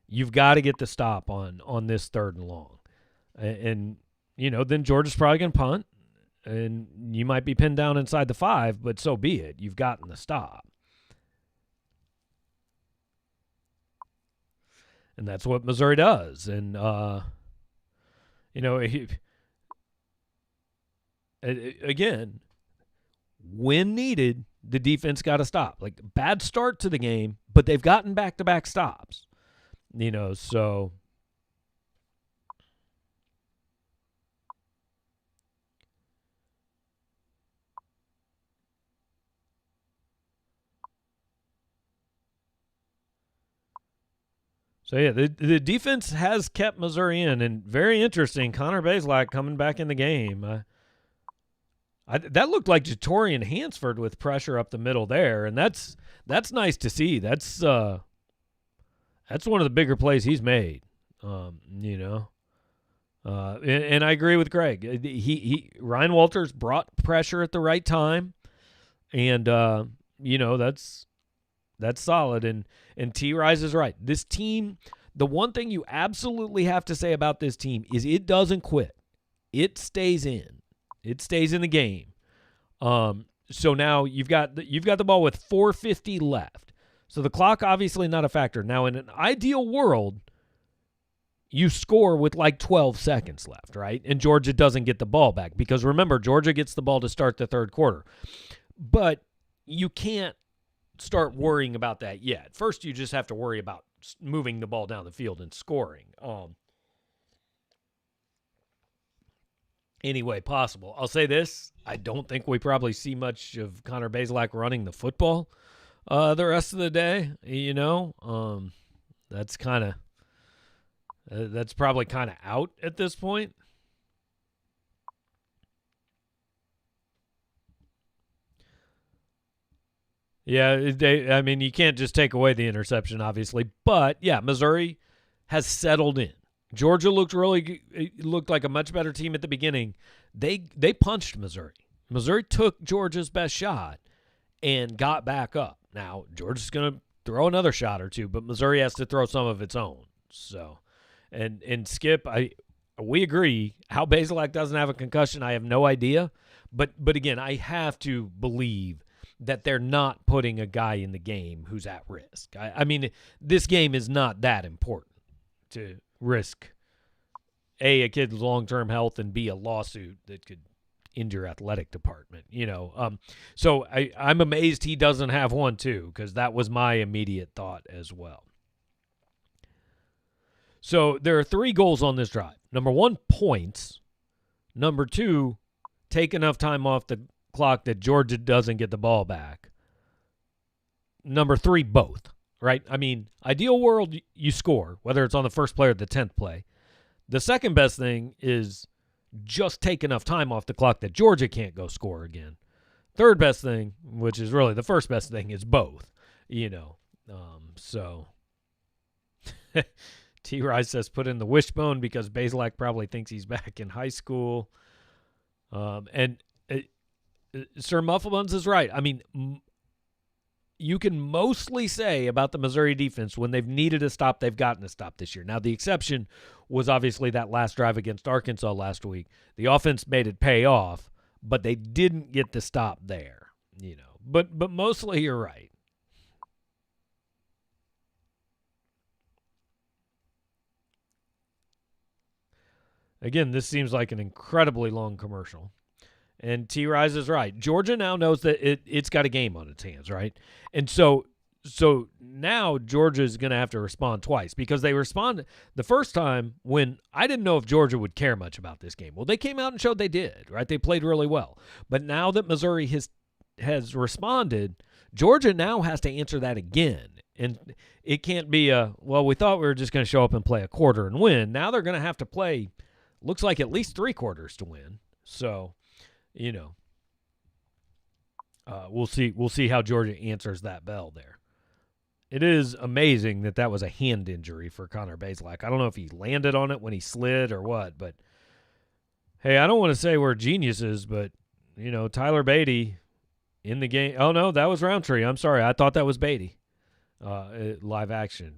Speaker 1: You've got to get the stop on this 3rd and long. And then Georgia's probably going to punt, and you might be pinned down inside the 5, but so be it. You've gotten the stop. And that's what Missouri does. And, again, when needed, the defense got to stop. Bad start to the game, but they've gotten back-to-back stops. So yeah, the defense has kept Missouri in, and very interesting, Connor Bazelak coming back in the game. That looked like Jatorian Hansford with pressure up the middle there, and that's nice to see. That's one of the bigger plays he's made. And I agree with Greg. Ryan Walters brought pressure at the right time, and that's solid. And T. Rise is right. This team, the one thing you absolutely have to say about this team is it doesn't quit. It stays in. It stays in the game. So now you've got the ball with 4:50 left. So the clock obviously not a factor. Now in an ideal world, you score with like 12 seconds left, right? And Georgia doesn't get the ball back because remember, Georgia gets the ball to start the third quarter. But you can't start worrying about that yet. First, you just have to worry about moving the ball down the field and scoring. Any way possible. I'll say this. I don't think we probably see much of Connor Bazelak running the football the rest of the day. That's kind of that's probably kind of out at this point. Yeah, you can't just take away the interception, obviously. But, yeah, Missouri has settled in. Georgia looked like a much better team at the beginning. They punched Missouri. Missouri took Georgia's best shot and got back up. Now, Georgia's going to throw another shot or two, but Missouri has to throw some of its own. So, and Skip, we agree. How Bazelak doesn't have a concussion, I have no idea. But again, I have to believe that they're not putting a guy in the game who's at risk. I mean, this game is not that important to risk, A, a kid's long-term health, and B, a lawsuit that could injure athletic department, So I'm amazed he doesn't have one too, because that was my immediate thought as well. So there are 3 goals on this drive. Number 1, points. Number 2, take enough time off the clock that Georgia doesn't get the ball back. Number 3, both, right? I mean, ideal world, you score, whether it's on the first play or the 10th play. The second best thing is just take enough time off the clock that Georgia can't go score again. Third best thing, which is really the first best thing, is both, So T. Rice says put in the wishbone because Bazelak probably thinks he's back in high school. And Sir Mufflebuns is right. I mean, you can mostly say about the Missouri defense when they've needed a stop, they've gotten a stop this year. Now, the exception was obviously that last drive against Arkansas last week. The offense made it pay off, but they didn't get the stop there, But mostly you're right. Again, this seems like an incredibly long commercial. And T-Rise is right. Georgia now knows that it's got a game on its hands, right? And so now Georgia is going to have to respond twice because they responded the first time when I didn't know if Georgia would care much about this game. Well, they came out and showed they did, right? They played really well. But now that Missouri has responded, Georgia now has to answer that again. And it can't be we thought we were just going to show up and play a quarter and win. Now they're going to have to play, looks like at least 3 quarters to win. So, we'll see how Georgia answers that bell there. It is amazing that was a hand injury for Connor Bazelak. I don't know if he landed on it when he slid or what, but hey, I don't want to say we're geniuses, but Tyler Beatty in the game. Oh no, that was Roundtree. I'm sorry, I thought that was Beatty, live action,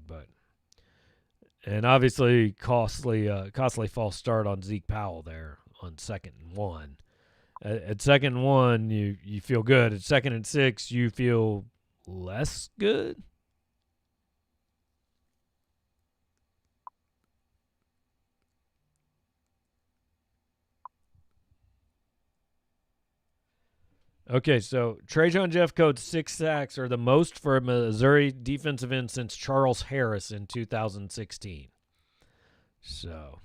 Speaker 1: and obviously costly false start on Zeke Powell there on 2nd and 1. At 2nd and 1, you feel good. At 2nd and 6, you feel less good. Okay, so Trajan Jeffcoat's 6 sacks are the most for a Missouri defensive end since Charles Harris in 2016. So,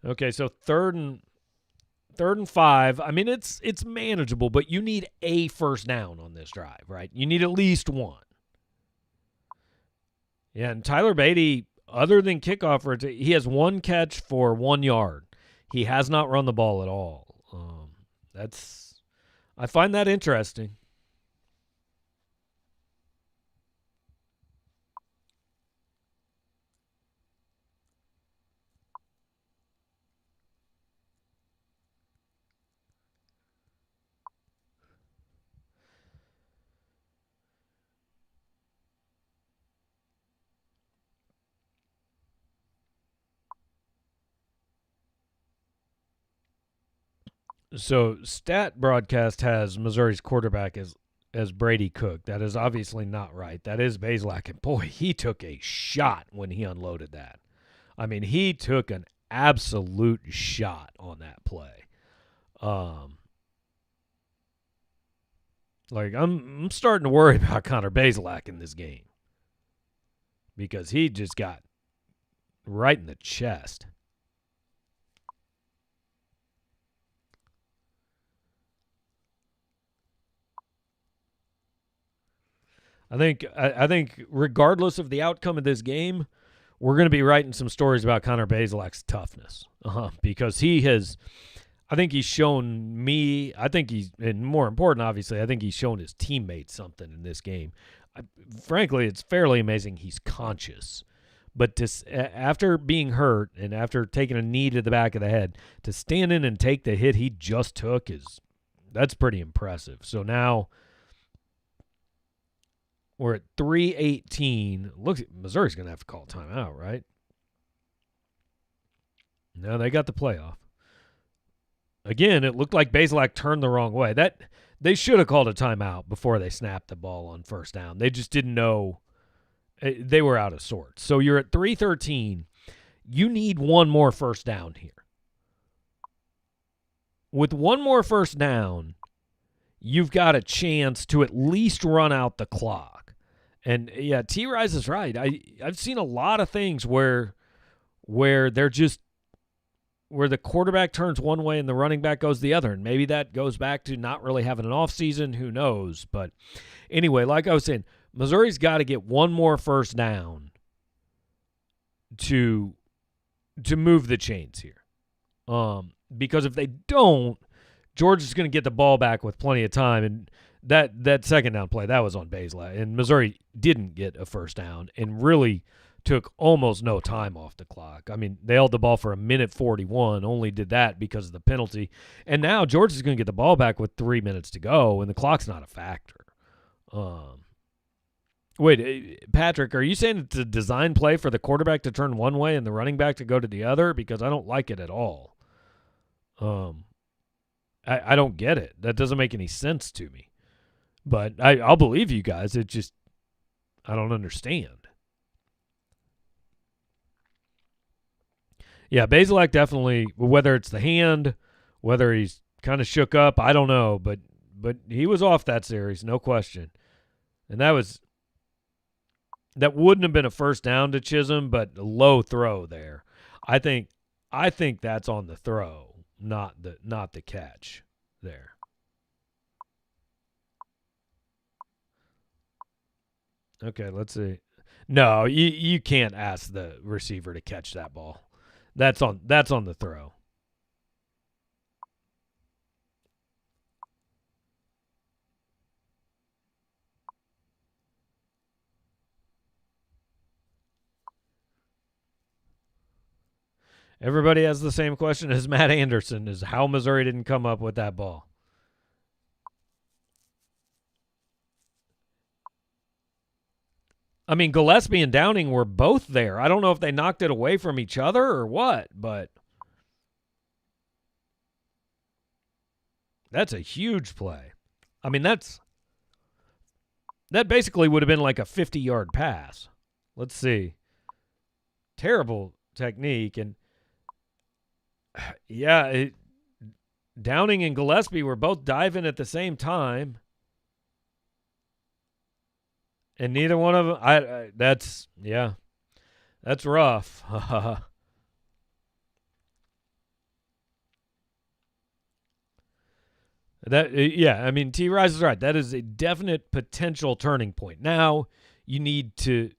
Speaker 1: okay, so third and 5. I mean, it's manageable, but you need a first down on this drive, right? You need at least one. Yeah, and Tyler Beatty, other than kickoff, he has 1 catch for 1 yard. He has not run the ball at all. I find that interesting. So Stat Broadcast has Missouri's quarterback as Brady Cook. That is obviously not right. That is Bazelak, and boy, he took a shot when he unloaded that. I mean, he took an absolute shot on that play. Like I'm starting to worry about Connor Bazelak in this game because he just got right in the chest. I think regardless of the outcome of this game, we're going to be writing some stories about Connor Bazelak's toughness because he has. I think he's shown me. I think he's, and more important, obviously, I think he's shown his teammates something in this game. Frankly, it's fairly amazing he's conscious. But after being hurt and after taking a knee to the back of the head, to stand in and take the hit he just took that's pretty impressive. So now we're at 3:18. Looks Missouri's going to have to call timeout, right? No, they got the playoff. Again, it looked like Bazelak turned the wrong way. That they should have called a timeout before they snapped the ball on first down. They just didn't know. They were out of sorts. So you're at 3:13. You need one more first down here. With one more first down, you've got a chance to at least run out the clock. And yeah, T-Rise is right. I've seen a lot of things where they're just where the quarterback turns one way and the running back goes the other. And maybe that goes back to not really having an offseason. Who knows? But anyway, like I was saying, Missouri's got to get one more first down to move the chains here. Because if they don't, Georgia's going to get the ball back with plenty of time. And that second down play, that was on Bazelak. And Missouri didn't get a first down and really took almost no time off the clock. I mean, they held the ball for 1:41, only did that because of the penalty. And now Georgia's going to get the ball back with 3 minutes to go, and the clock's not a factor. Wait, Patrick, are you saying it's a design play for the quarterback to turn one way and the running back to go to the other? Because I don't like it at all. I don't get it. That doesn't make any sense to me. But I'll believe you guys. It just, I don't understand. Yeah, Bazelak definitely, whether it's the hand, whether he's kind of shook up, I don't know. But he was off that series, no question. And that wouldn't have been a first down to Chisholm, but a low throw there. I think that's on the throw, not the catch there. Okay, let's see. No, you can't ask the receiver to catch that ball. That's on the throw. Everybody has the same question as Matt Anderson, is how Missouri didn't come up with that ball. I mean, Gillespie and Downing were both there. I don't know if they knocked it away from each other or what, but that's a huge play. I mean, that basically would have been like a 50-yard pass. Let's see. Terrible technique. And, yeah, Downing and Gillespie were both diving at the same time. And neither one of them, that's rough. I mean, T-Rise is right. That is a definite potential turning point. Now you need to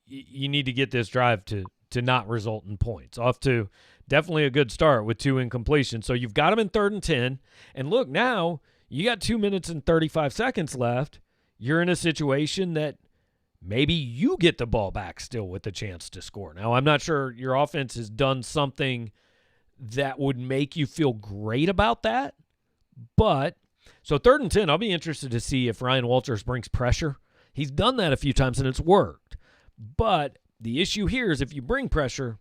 Speaker 1: get this drive to not result in points. Off to definitely a good start with 2 incompletions. So you've got them in 3rd and 10. And look, now you got 2 minutes and 35 seconds left. You're in a situation that maybe you get the ball back still with the chance to score. Now, I'm not sure your offense has done something that would make you feel great about that. But, so 3rd and 10, I'll be interested to see if Ryan Walters brings pressure. He's done that a few times and it's worked. But the issue here is if you bring pressure,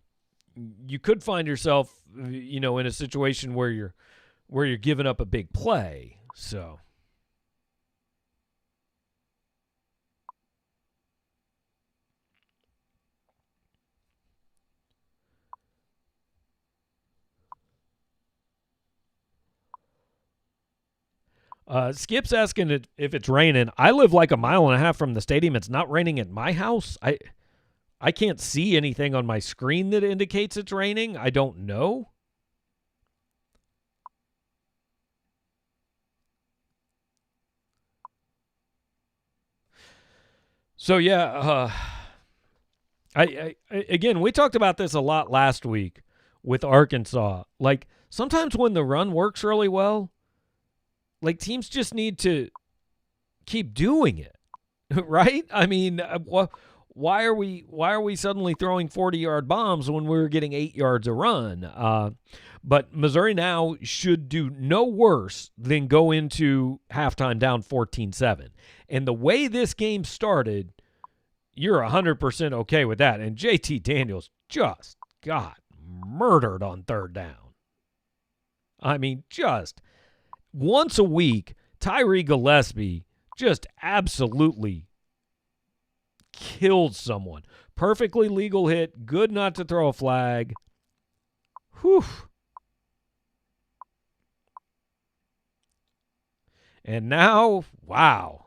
Speaker 1: you could find yourself, in a situation where you're giving up a big play. So Skip's asking if it's raining. I live like a mile and a half from the stadium. It's not raining at my house. I can't see anything on my screen that indicates it's raining. I don't know. So yeah, again, we talked about this a lot last week with Arkansas. Like sometimes when the run works really well, like teams just need to keep doing it, right? I mean, why are we suddenly throwing 40-yard bombs when we're getting 8 yards a run? But Missouri now should do no worse than go into halftime down 14-7. And the way this game started, you're 100% okay with that. And JT Daniels just got murdered on 3rd down. I mean, just once a week, Tyree Gillespie just absolutely killed someone. Perfectly legal hit, good not to throw a flag. Whew. And now, wow.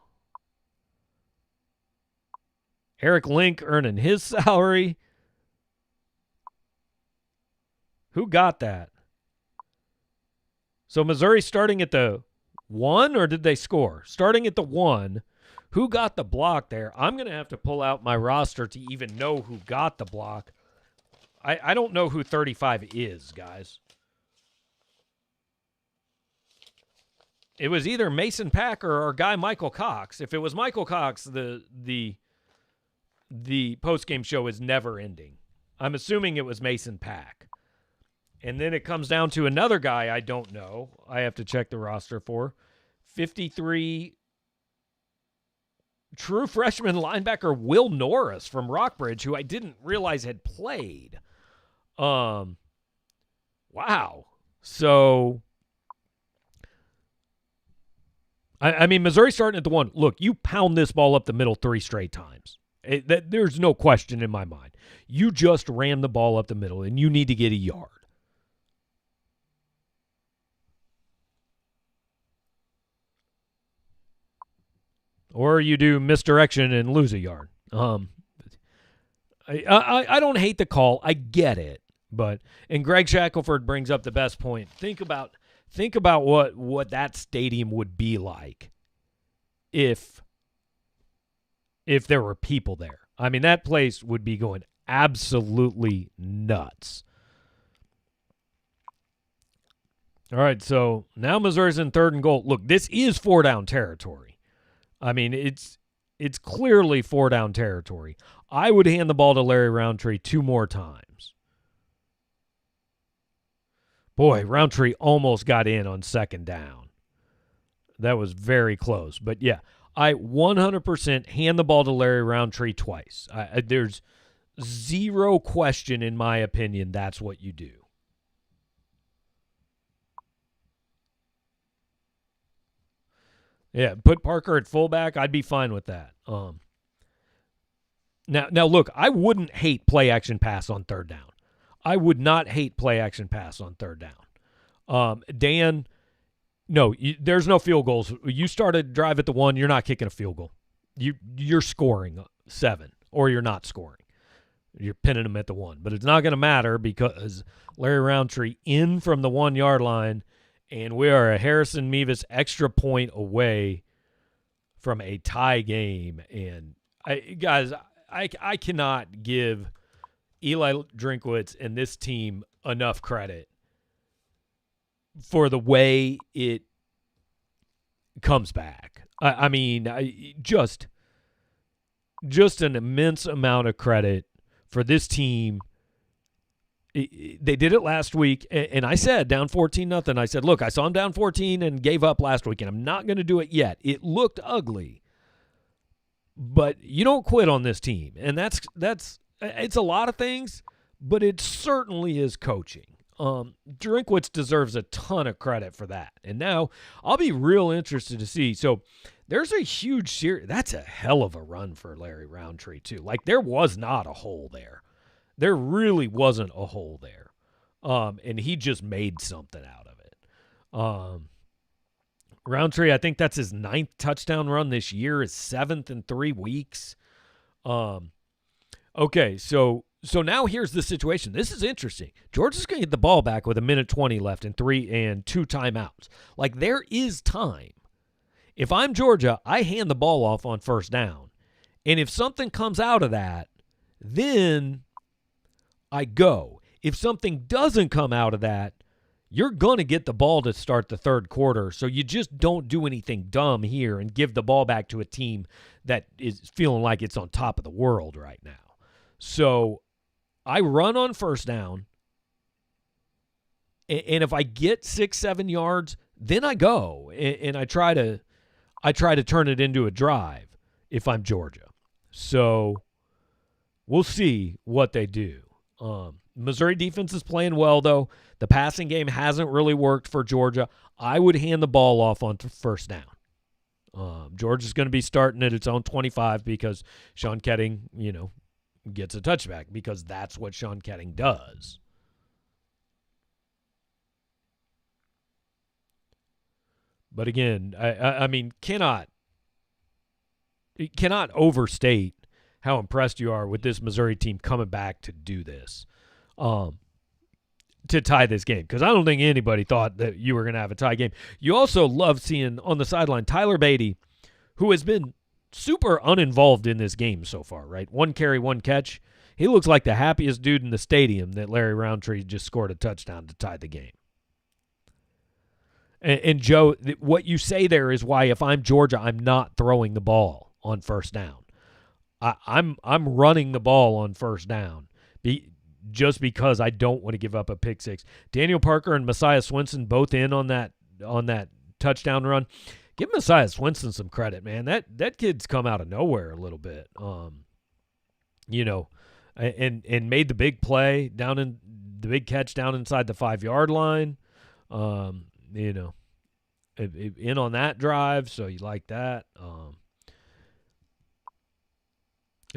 Speaker 1: Eric Link earning his salary. Who got that? So Missouri starting at the 1, or did they score? Starting at the 1. Who got the block there? I'm going to have to pull out my roster to even know who got the block. I don't know who 35 is, guys. It was either Mason Pack or our guy Michael Cox. If it was Michael Cox, the post-game show is never ending. I'm assuming it was Mason Pack. And then it comes down to another guy I don't know. I have to check the roster for. 53, true freshman linebacker Will Norris from Rockbridge, who I didn't realize had played. Wow. So, I mean, Missouri starting at the 1. Look, you pound this ball up the middle 3 straight times. There's no question in my mind. You just ran the ball up the middle, and you need to get a yard. Or you do misdirection and lose a yard. I don't hate the call. I get it. And Greg Shackelford brings up the best point. Think about what that stadium would be like if there were people there. I mean, that place would be going absolutely nuts. All right, so now Missouri's in 3rd and goal. Look, this is 4-down territory. I mean, it's clearly 4-down territory. I would hand the ball to Larry Roundtree 2 more times. Boy, Roundtree almost got in on 2nd down. That was very close. But, yeah, I 100% hand the ball to Larry Roundtree twice. There's zero question, in my opinion, that's what you do. Yeah, put Parker at fullback. I'd be fine with that. Now, look, I wouldn't hate play action pass on 3rd down. I would not hate play action pass on 3rd down. Dan, no, there's no field goals. You start a drive at the 1, you're not kicking a field goal. You're scoring 7, or you're not scoring. You're pinning them at the 1. But it's not going to matter because Larry Roundtree in from the 1-yard line, and we are a Harrison Mevis extra point away from a tie game. And, I cannot give Eli Drinkwitz and this team enough credit for the way it comes back. Just an immense amount of credit for this team. They did it last week, and I said down 14-0. I said, look, I saw them down 14 and gave up last week, and I'm not going to do it yet. It looked ugly, but you don't quit on this team, and that's it's a lot of things, but it certainly is coaching. Drinkwitz deserves a ton of credit for that, and now I'll be real interested to see. So there's a huge series. That's a hell of a run for Larry Roundtree too. Like, there was not a hole there. There really wasn't a hole there. And he just made something out of it. Roundtree, I think that's his 9th touchdown run this year, his 7th in 3 weeks. Okay, so now here's the situation. This is interesting. Georgia's going to get the ball back with 1:20 left and 2 timeouts. Like, there is time. If I'm Georgia, I hand the ball off on first down. And if something comes out of that, then I go. If something doesn't come out of that, you're going to get the ball to start the third quarter. So you just don't do anything dumb here and give the ball back to a team that is feeling like it's on top of the world right now. So I run on first down, and if I get 6-7 yards, then I go and I try to turn it into a drive if I'm Georgia. So we'll see what they do. Missouri defense is playing well, though. The passing game hasn't really worked for Georgia. I would hand the ball off on first down. Georgia's going to be starting at its own 25 because Sean Ketting, gets a touchback, because that's what Sean Ketting does. But again, I mean, cannot overstate how impressed you are with this Missouri team coming back to do this, to tie this game, because I don't think anybody thought that you were going to have a tie game. You also love seeing on the sideline Tyler Beatty, who has been super uninvolved in this game so far, right? 1 carry, 1 catch. He looks like the happiest dude in the stadium that Larry Roundtree just scored a touchdown to tie the game. And Joe, what you say there is why if I'm Georgia, I'm not throwing the ball on first down. I'm running the ball on first down just because I don't want to give up a pick six. Daniel Parker and Messiah Swinson both in on that touchdown run. Give Messiah Swinson some credit, man. That kid's come out of nowhere a little bit. And made the big play down in the big catch down inside the 5-yard line. In on that drive, so you like that.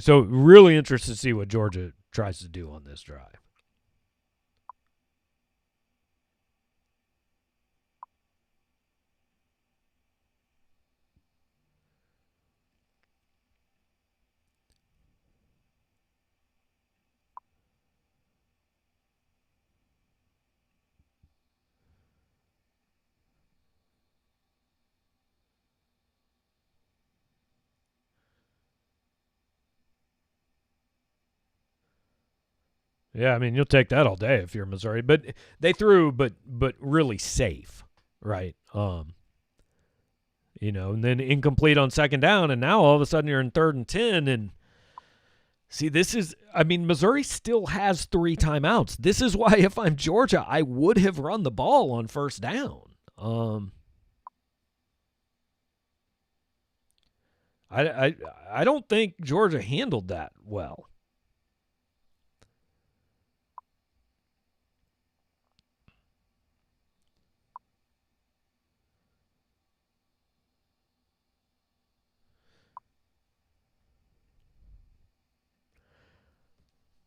Speaker 1: So really interested to see what Georgia tries to do on this drive. Yeah, I mean, you'll take that all day if you're Missouri. But they threw, but really safe, right? And then incomplete on second down, and now all of a sudden you're in 3rd and 10. And see, Missouri still has 3 timeouts. This is why if I'm Georgia, I would have run the ball on first down. I don't think Georgia handled that well.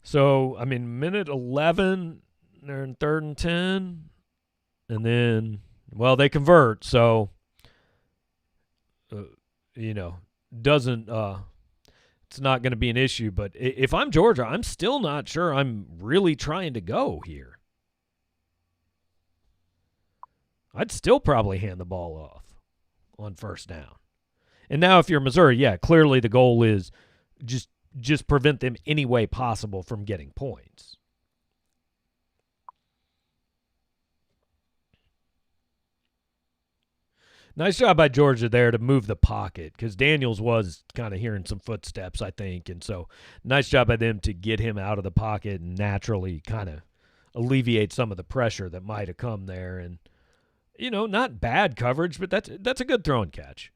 Speaker 1: So, minute 11, they're in 3rd and 10, and then, they convert, so, doesn't, it's not going to be an issue. But if I'm Georgia, I'm still not sure I'm really trying to go here. I'd still probably hand the ball off on first down. And now if you're Missouri, yeah, clearly the goal is just just prevent them any way possible from getting points. Nice job by Georgia there to move the pocket because Daniels was kind of hearing some footsteps, I think. And so nice job by them to get him out of the pocket and naturally kind of alleviate some of the pressure that might have come there. And, not bad coverage, but that's a good throw and catch,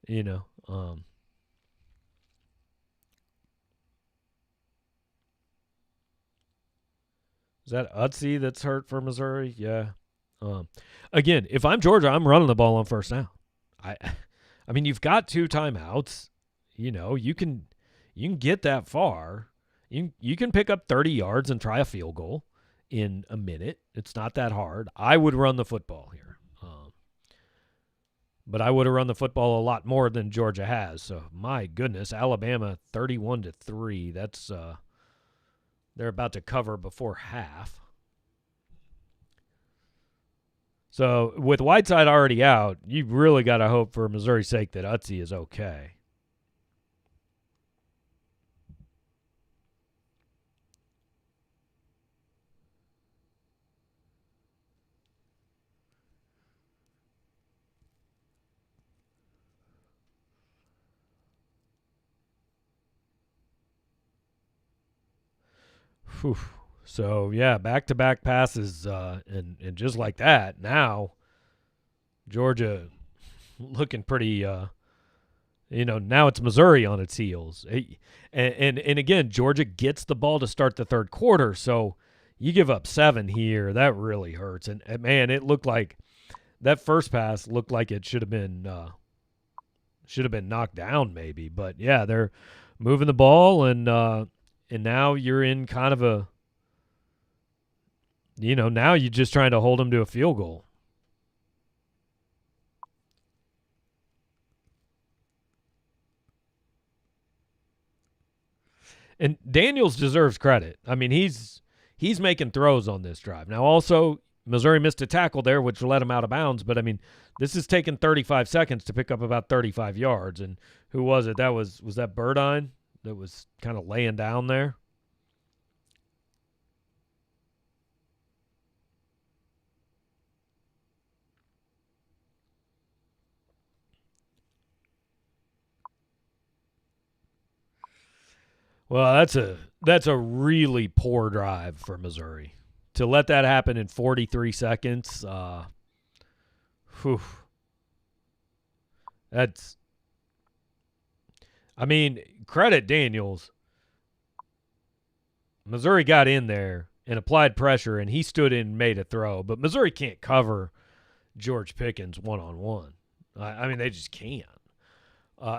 Speaker 1: Is that Utsey that's hurt for Missouri? Yeah. Again, if I'm Georgia, I'm running the ball on first down. I mean, you've got 2 timeouts. You can get that far. You can pick up 30 yards and try a field goal in a minute. It's not that hard. I would run the football here. But I would have run the football a lot more than Georgia has. So, my goodness, Alabama 31-3. That's they're about to cover before half. So, with Whiteside already out, you've really got to hope for Missouri's sake that Utsey is okay. Whew. So, yeah, back-to-back passes, and just like that, now Georgia looking pretty, now it's Missouri on its heels. And again, Georgia gets the ball to start the third quarter, so you give up 7 here. That really hurts. And man, it looked like that first pass looked like it should have been knocked down maybe. But, yeah, they're moving the ball, and now you're in kind of a, now you're just trying to hold them to a field goal. And Daniels deserves credit. I mean, he's making throws on this drive. Now, also, Missouri missed a tackle there, which let him out of bounds. But, I mean, this has taken 35 seconds to pick up about 35 yards. And who was it? Was that Burdine that was kind of laying down there? Well, that's a really poor drive for Missouri. To let that happen in 43 seconds, whew, that's, I mean, credit Daniels. Missouri got in there and applied pressure, and he stood in and made a throw. But Missouri can't cover George Pickens one-on-one. I mean, they just can't.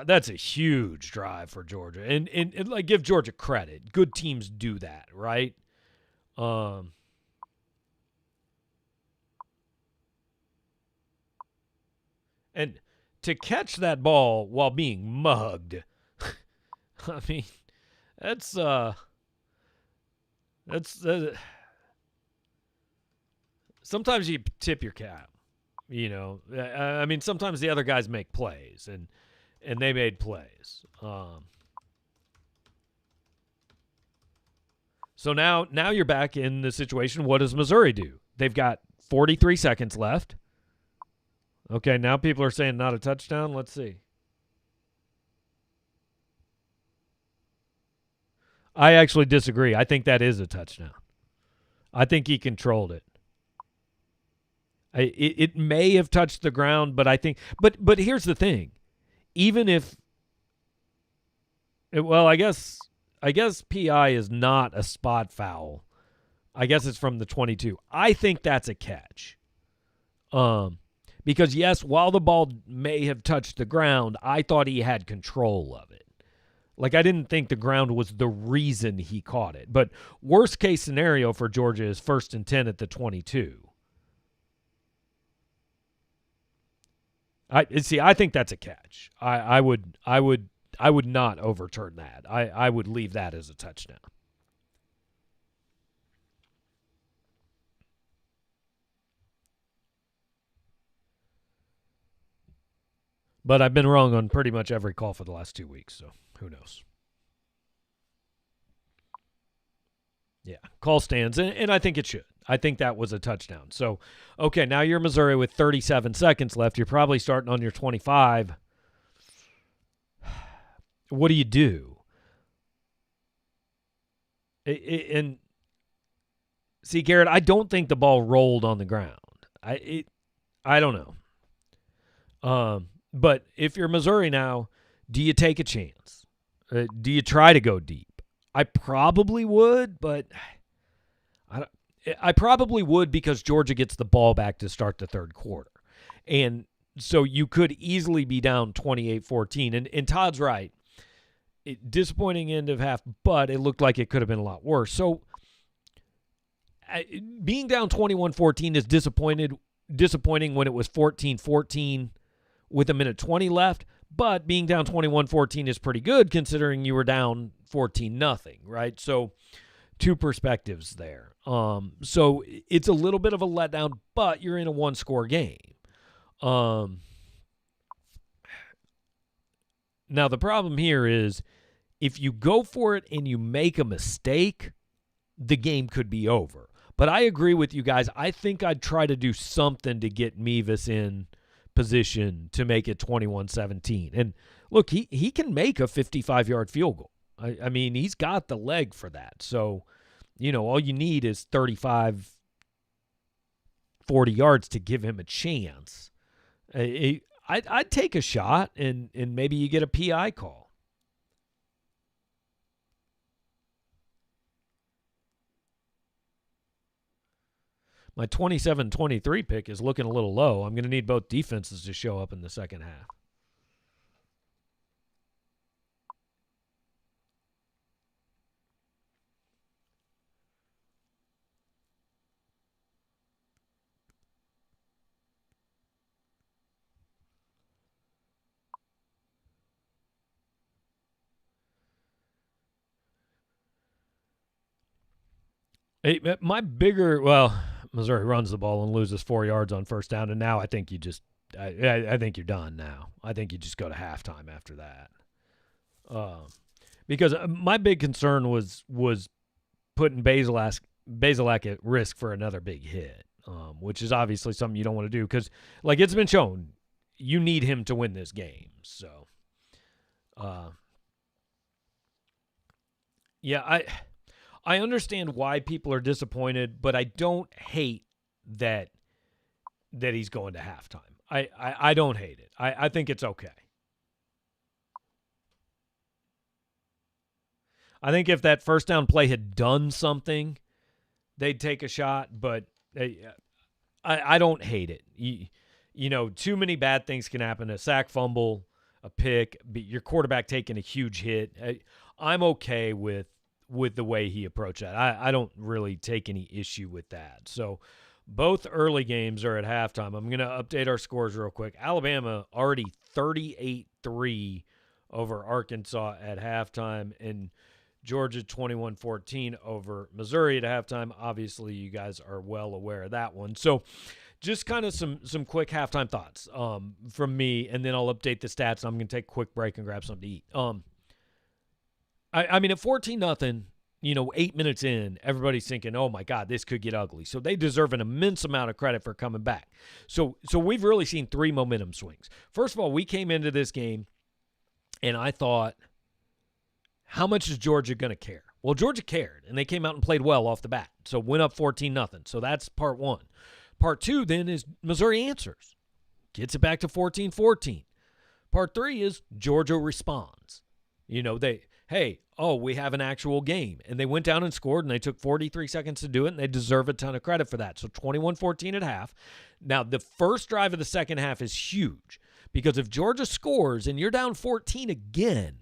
Speaker 1: That's a huge drive for Georgia, and like give Georgia credit. Good teams do that, right? And to catch that ball while being mugged, I mean, that's sometimes you tip your cap. I mean, sometimes the other guys make plays, and they made plays. So now you're back in the situation. What does Missouri do? They've got 43 seconds left. Okay, now people are saying not a touchdown. Let's see. I actually disagree. I think that is a touchdown. I think he controlled it. It may have touched the ground, but I think but here's the thing. Even if I guess PI is not a spot foul. I guess it's from the 22. I think that's a catch. Because yes, while the ball may have touched the ground, I thought he had control of it. Like, I didn't think the ground was the reason he caught it. But worst case scenario for Georgia is 1st and 10 at the 22. I think that's a catch. I would not overturn that. I would leave that as a touchdown. But I've been wrong on pretty much every call for the last 2 weeks, so who knows? Yeah, call stands, and I think it should. I think that was a touchdown. So, okay, now you're Missouri with 37 seconds left. You're probably starting on your 25. What do you do? And see, Garrett, I don't think the ball rolled on the ground. I don't know. But if you're Missouri now, do you take a chance? Do you try to go deep? I probably would, but I probably would because Georgia gets the ball back to start the third quarter. And so you could easily be down 28-14. And Todd's right. Disappointing end of half, but it looked like it could have been a lot worse. So being down 21-14 is disappointing when it was 14-14 with a minute 20 left, but being down 21-14 is pretty good considering you were down 14-0, right? So two perspectives there. So it's a little bit of a letdown, but you're in a one-score game. Now the problem here is if you go for it and you make a mistake, the game could be over. But I agree with you guys. I think I'd try to do something to get Mevis in position to make it 21-17. And look, he can make a 55-yard field goal. I mean, he's got the leg for that. So, all you need is 35, 40 yards to give him a chance. I'd take a shot, and maybe you get a PI call. My 27-23 pick is looking a little low. I'm going to need both defenses to show up in the second half. Missouri runs the ball and loses 4 yards on first down, and now I think I think you're done now. I think you just go to halftime after that. Because my big concern was putting Bazelak at risk for another big hit, which is obviously something you don't want to do because, like it's been shown, you need him to win this game. So, yeah, I understand why people are disappointed, but I don't hate that he's going to halftime. I don't hate it. I think it's okay. I think if that first down play had done something, they'd take a shot, but I don't hate it. Too many bad things can happen. A sack fumble, a pick, your quarterback taking a huge hit. I'm okay with the way he approached that. I don't really take any issue with that. So both early games are at halftime. I'm going to update our scores real quick. Alabama already 38-3 over Arkansas at halftime, and Georgia 21-14 over Missouri at halftime. Obviously, you guys are well aware of that one. So just kind of some quick halftime thoughts from me, and then I'll update the stats. I'm going to take a quick break and grab something to eat. I mean, at 14-0, 8 minutes in, everybody's thinking, oh, my God, this could get ugly. So they deserve an immense amount of credit for coming back. So we've really seen three momentum swings. First of all, we came into this game, and I thought, how much is Georgia going to care? Well, Georgia cared, and they came out and played well off the bat. So went up 14-0. So that's part one. Part two, then, is Missouri answers. Gets it back to 14-14. Part three is Georgia responds. We have an actual game. And they went down and scored, and they took 43 seconds to do it, and they deserve a ton of credit for that. So 21-14 at half. Now, the first drive of the second half is huge because if Georgia scores and you're down 14 again,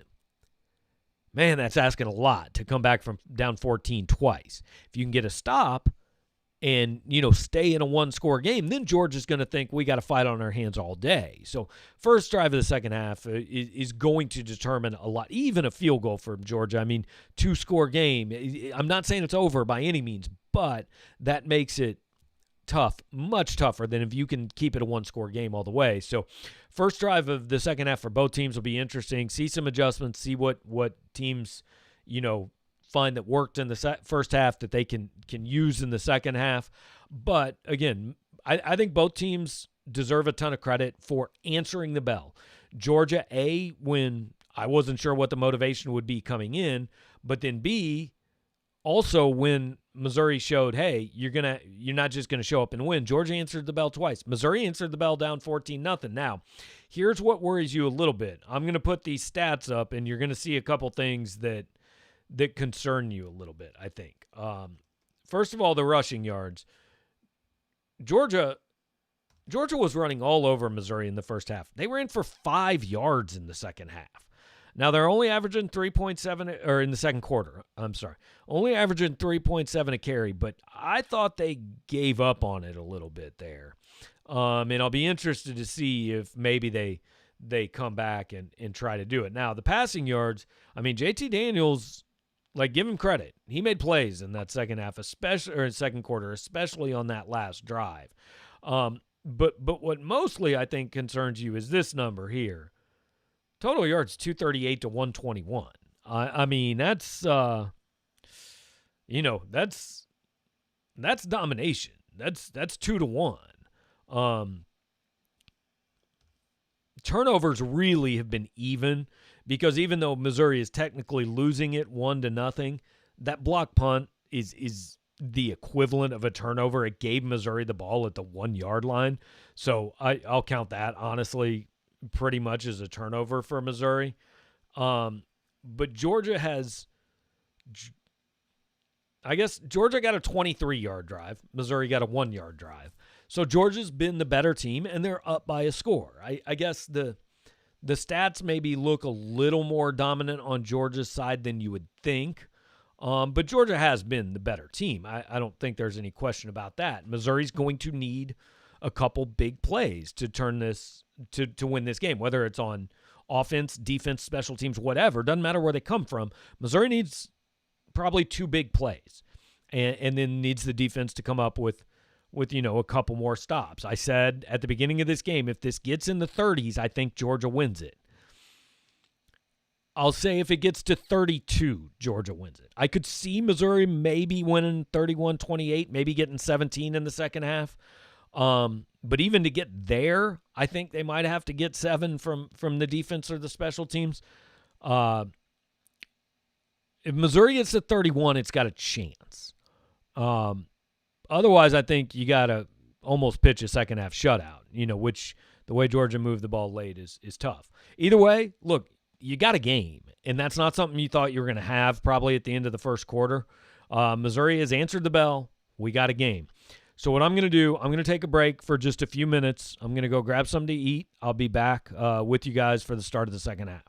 Speaker 1: man, that's asking a lot to come back from down 14 twice. If you can get a stop and, stay in a one-score game, then Georgia's going to think we got to fight on our hands all day. So first drive of the second half is going to determine a lot, even a field goal for Georgia. I mean, two-score game. I'm not saying it's over by any means, but that makes it tough, much tougher than if you can keep it a one-score game all the way. So first drive of the second half for both teams will be interesting. See some adjustments, see what teams, find that worked in the first half that they can use in the second half. But again, I think both teams deserve a ton of credit for answering the bell. Georgia, A, when I wasn't sure what the motivation would be coming in, but then B, also when Missouri showed, hey, you're not just gonna show up and win. Georgia answered the bell twice. Missouri answered the bell down 14-0. Now, here's what worries you a little bit. I'm gonna put these stats up, and you're gonna see a couple things that concern you a little bit, I think. First of all, the rushing yards. Georgia was running all over Missouri in the first half. They were in for 5 yards in the second half. Now, they're only averaging 3.7, or in the second quarter, I'm sorry, only averaging 3.7 a carry, but I thought they gave up on it a little bit there. And I'll be interested to see if maybe they come back and try to do it. Now, the passing yards, I mean, JT Daniels, like, give him credit. He made plays in that second half, especially, or in second quarter, especially on that last drive. But what mostly I think concerns you is this number here. Total yards 238 to 121. I mean, that's that's domination. That's 2-1. Turnovers really have been even, because even though Missouri is technically losing it 1-0, that block punt is the equivalent of a turnover. It gave Missouri the ball at the 1 yard line. So I'll count that, honestly, pretty much as a turnover for Missouri. But Georgia Georgia got a 23-yard drive. Missouri got a 1 yard drive. So Georgia's been the better team, and they're up by a score. I guess the stats maybe look a little more dominant on Georgia's side than you would think. But Georgia has been the better team. I don't think there's any question about that. Missouri's going to need a couple big plays to turn this to win this game, whether it's on offense, defense, special teams, whatever. Doesn't matter where they come from. Missouri needs probably 2 big plays, and then needs the defense to come up with a couple more stops. I said at the beginning of this game, if this gets in the 30s, I think Georgia wins it. I'll say if it gets to 32, Georgia wins it. I could see Missouri maybe winning 31-28, maybe getting 17 in the second half. But even to get there, I think they might have to get 7 from the defense or the special teams. If Missouri gets to 31, it's got a chance. Otherwise, I think you got to almost pitch a second half shutout, which the way Georgia moved the ball late is tough. Either way, look, you got a game, and that's not something you thought you were going to have probably at the end of the first quarter. Missouri has answered the bell. We got a game. So what I'm going to do, I'm going to take a break for just a few minutes. I'm going to go grab something to eat. I'll be back with you guys for the start of the second half.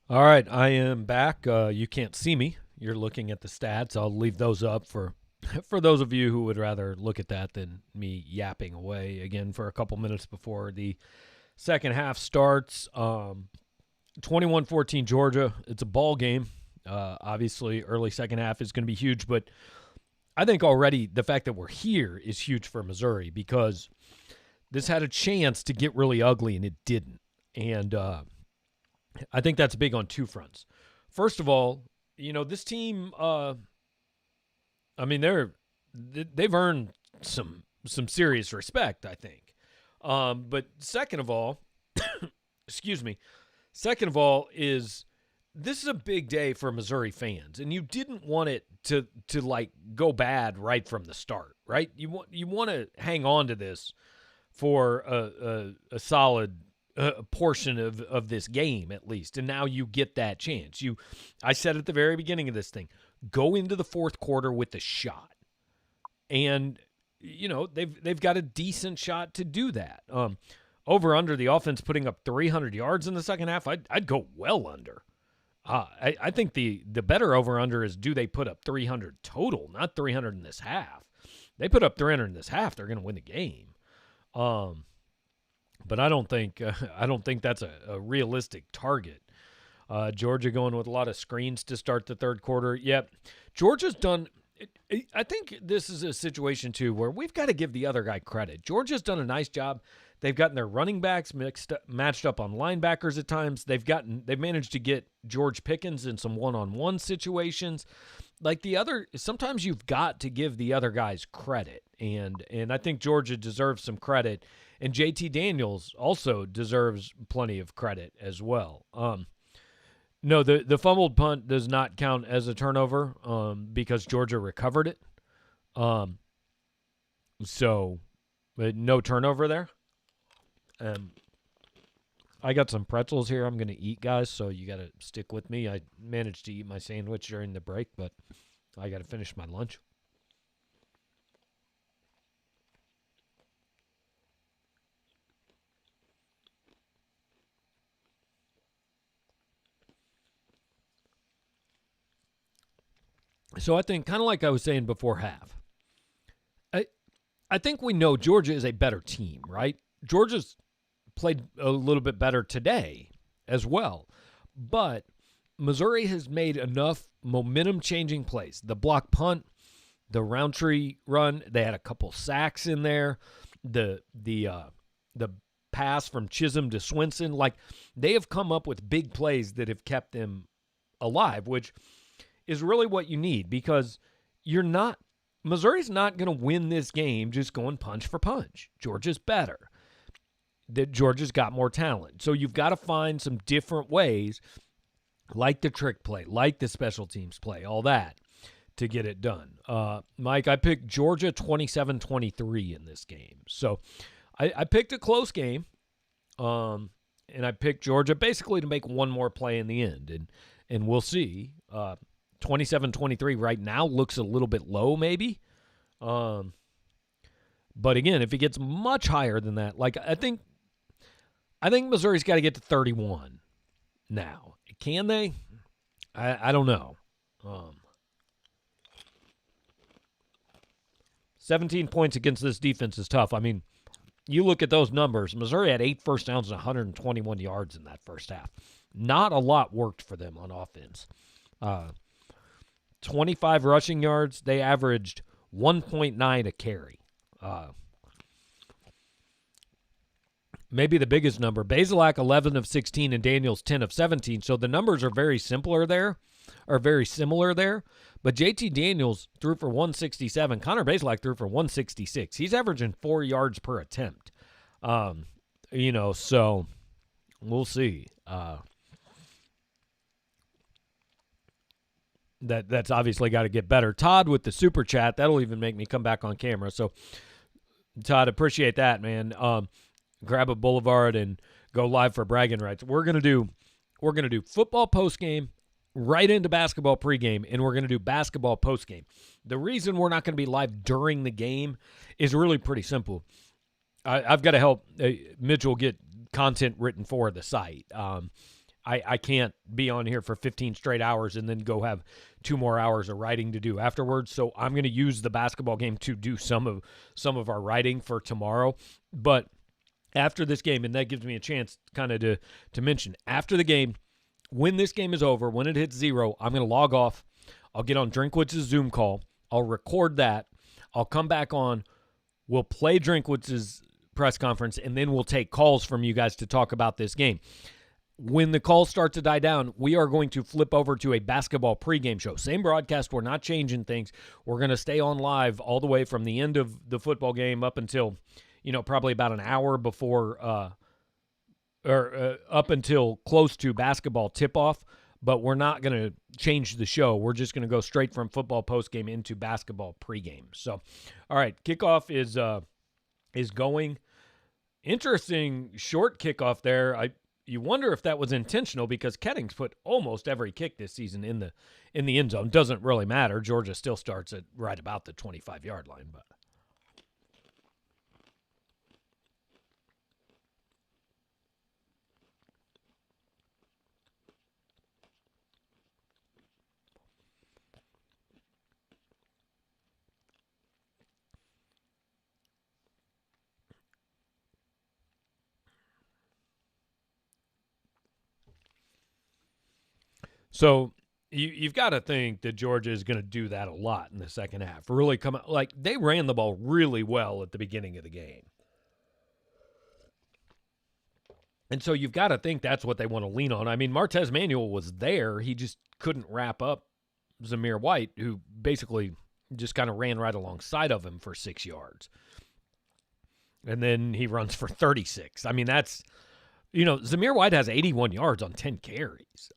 Speaker 1: All right, I am back. You can't see me. You're looking at the stats. I'll leave those up for for those of you who would rather look at that than me yapping away again for a couple minutes before the second half starts. 21-14 Georgia. It's a ball game. Obviously, early second half is going to be huge, but I think already the fact that we're here is huge for Missouri because this had a chance to get really ugly and it didn't. And I think that's big on two fronts. First of all, this team. They've earned some serious respect, I think. But second of all, excuse me. Second of all, this is a big day for Missouri fans, and you didn't want it to like go bad right from the start, right? You want to hang on to this for a solid portion of this game at least, and now you get that chance. I said at the very beginning of this thing, go into the fourth quarter with a shot, and they've got a decent shot to do that. Over under the offense putting up 300 yards in the second half, I'd go well under. I think the better over under is do they put up 300 total, not 300 in this half. They put up 300 in this half, they're going to win the game. But I don't think that's a realistic target. Georgia going with a lot of screens to start the third quarter. Yep, Georgia's done. I think this is a situation too where we've got to give the other guy credit. Georgia's done a nice job. They've gotten their running backs matched up on linebackers at times. They've managed to get George Pickens in some one-on-one situations. Sometimes you've got to give the other guys credit, and I think Georgia deserves some credit, and JT Daniels also deserves plenty of credit as well. No, the fumbled punt does not count as a turnover because Georgia recovered it. So no turnover there. I got some pretzels here I'm going to eat, guys, so you got to stick with me. I managed to eat my sandwich during the break, but I got to finish my lunch. So I think, kind of like I was saying before half, I think we know Georgia is a better team, right? Georgia's played a little bit better today as well. But Missouri has made enough momentum-changing plays. The block punt, the Roundtree run, they had a couple sacks in there. The pass from Chisholm to Swinson, they have come up with big plays that have kept them alive, which is really what you need because Missouri's not going to win this game just going punch for punch. Georgia's better. Georgia's got more talent. So you've got to find some different ways, like the trick play, like the special teams play, all that, to get it done. Mike, I picked Georgia 27-23 in this game. So I picked a close game, and I picked Georgia basically to make one more play in the end. And we'll see. 27-23 right now looks a little bit low maybe. But again, if it gets much higher than that, I think Missouri's got to get to 31 now. Can they? I don't know. 17 points against this defense is tough. I mean, you look at those numbers. Missouri had 8 first downs and 121 yards in that first half. Not a lot worked for them on offense. 25 rushing yards. They averaged 1.9 a carry. Maybe the biggest number. Bazelak 11 of 16 and Daniels 10 of 17. So the numbers are very similar there. But JT Daniels threw for 167. Connor Bazelak threw for 166. He's averaging 4 yards per attempt. So we'll see. That's obviously got to get better. Todd with the super chat. That'll even make me come back on camera. So Todd, appreciate that, man. Grab a Boulevard and go live for bragging rights. We're gonna do football postgame right into basketball pregame, and we're gonna do basketball postgame. The reason we're not gonna be live during the game is really pretty simple. I've got to help Mitchell get content written for the site. I can't be on here for 15 straight hours and then go have 2 more hours of writing to do afterwards. So I'm going to use the basketball game to do some of our writing for tomorrow. But after this game, and that gives me a chance kind of to mention, after the game, when this game is over, when it hits 0, I'm going to log off. I'll get on Drinkwitz's Zoom call. I'll record that. I'll come back on. We'll play Drinkwitz's press conference, and then we'll take calls from you guys to talk about this game. When the calls start to die down, we are going to flip over to a basketball pregame show. Same broadcast. We're not changing things. We're going to stay on live all the way from the end of the football game up until, probably about an hour before up until close to basketball tip-off. But we're not going to change the show. We're just going to go straight from football postgame into basketball pregame. So, all right, kickoff is going. Interesting short kickoff there. You wonder if that was intentional because Kettings put almost every kick this season in the end zone. Doesn't really matter. Georgia still starts at right about the 25-yard line, but. So you've got to think that Georgia is going to do that a lot in the second half. Really come out, like they ran the ball really well at the beginning of the game. And so you've got to think that's what they want to lean on. I mean, Martez Manuel was there. He just couldn't wrap up Zamir White, who basically just kind of ran right alongside of him for 6 yards. And then he runs for 36. I mean, that's, Zamir White has 81 yards on 10 carries.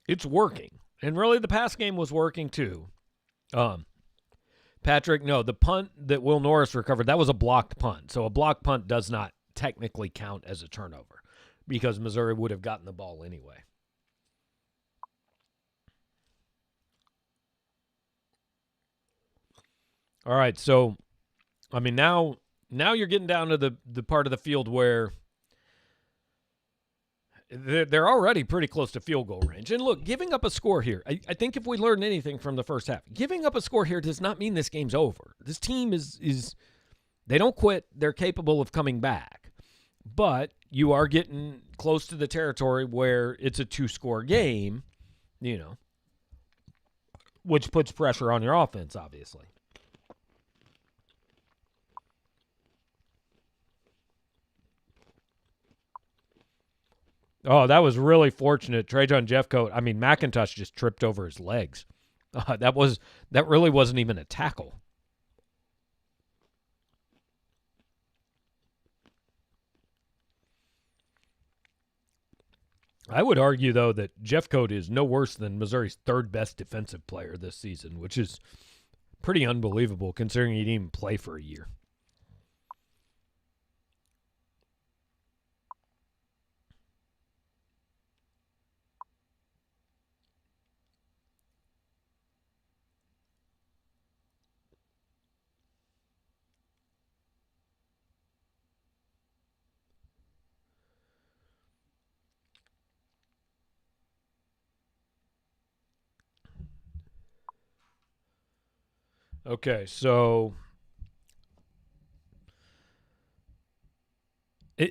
Speaker 1: It's working. And really the pass game was working too. Patrick, no, the punt that Will Norris recovered, that was a blocked punt. So a blocked punt does not technically count as a turnover because Missouri would have gotten the ball anyway. All right, so, I mean, now you're getting down to the part of the field where they're already pretty close to field goal range. And look, giving up a score here, I think if we learned anything from the first half, giving up a score here does not mean this game's over. This team is they don't quit. They're capable of coming back. But you are getting close to the territory where it's a 2-score game, which puts pressure on your offense, obviously. Oh, that was really fortunate. Trajan Jeffcoat, I mean, McIntosh just tripped over his legs. That really wasn't even a tackle. I would argue, though, that Jeffcoat is no worse than Missouri's third best defensive player this season, which is pretty unbelievable considering he didn't even play for a year. Okay, so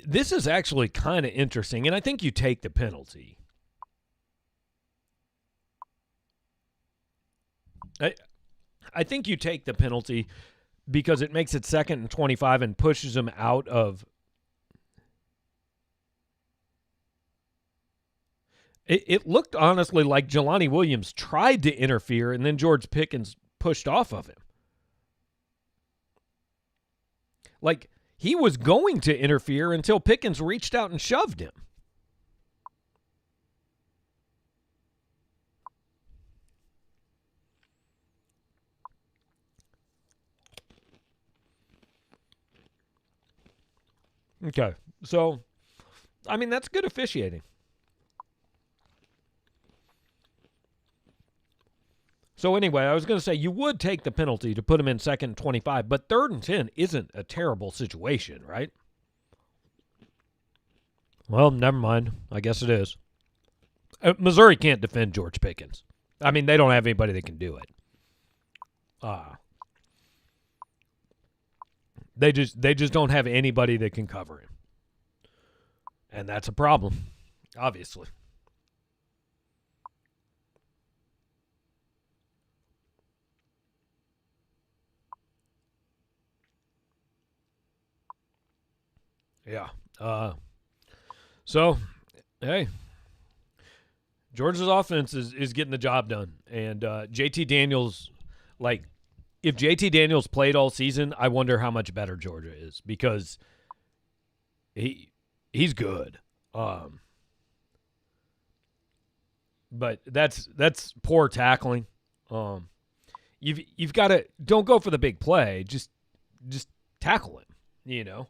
Speaker 1: this is actually kind of interesting, and I think you take the penalty. I think you take the penalty because it makes it 2nd and 25 and pushes him out of. It looked honestly like Jelani Williams tried to interfere, and then George Pickens pushed off of him. Like, he was going to interfere until Pickens reached out and shoved him. Okay, so, I mean, that's good officiating. So anyway, I was going to say you would take the penalty to put him in 2nd and 25, but 3rd and 10 isn't a terrible situation, right? Well, never mind. I guess it is. Missouri can't defend George Pickens. I mean, they don't have anybody that can do it. They just don't have anybody that can cover him. And that's a problem, obviously. Yeah. So, hey, Georgia's offense is getting the job done. And JT Daniels, like, if JT Daniels played all season, I wonder how much better Georgia is because he's good. But that's poor tackling. You've got to don't go for the big play. Just tackle him. You know.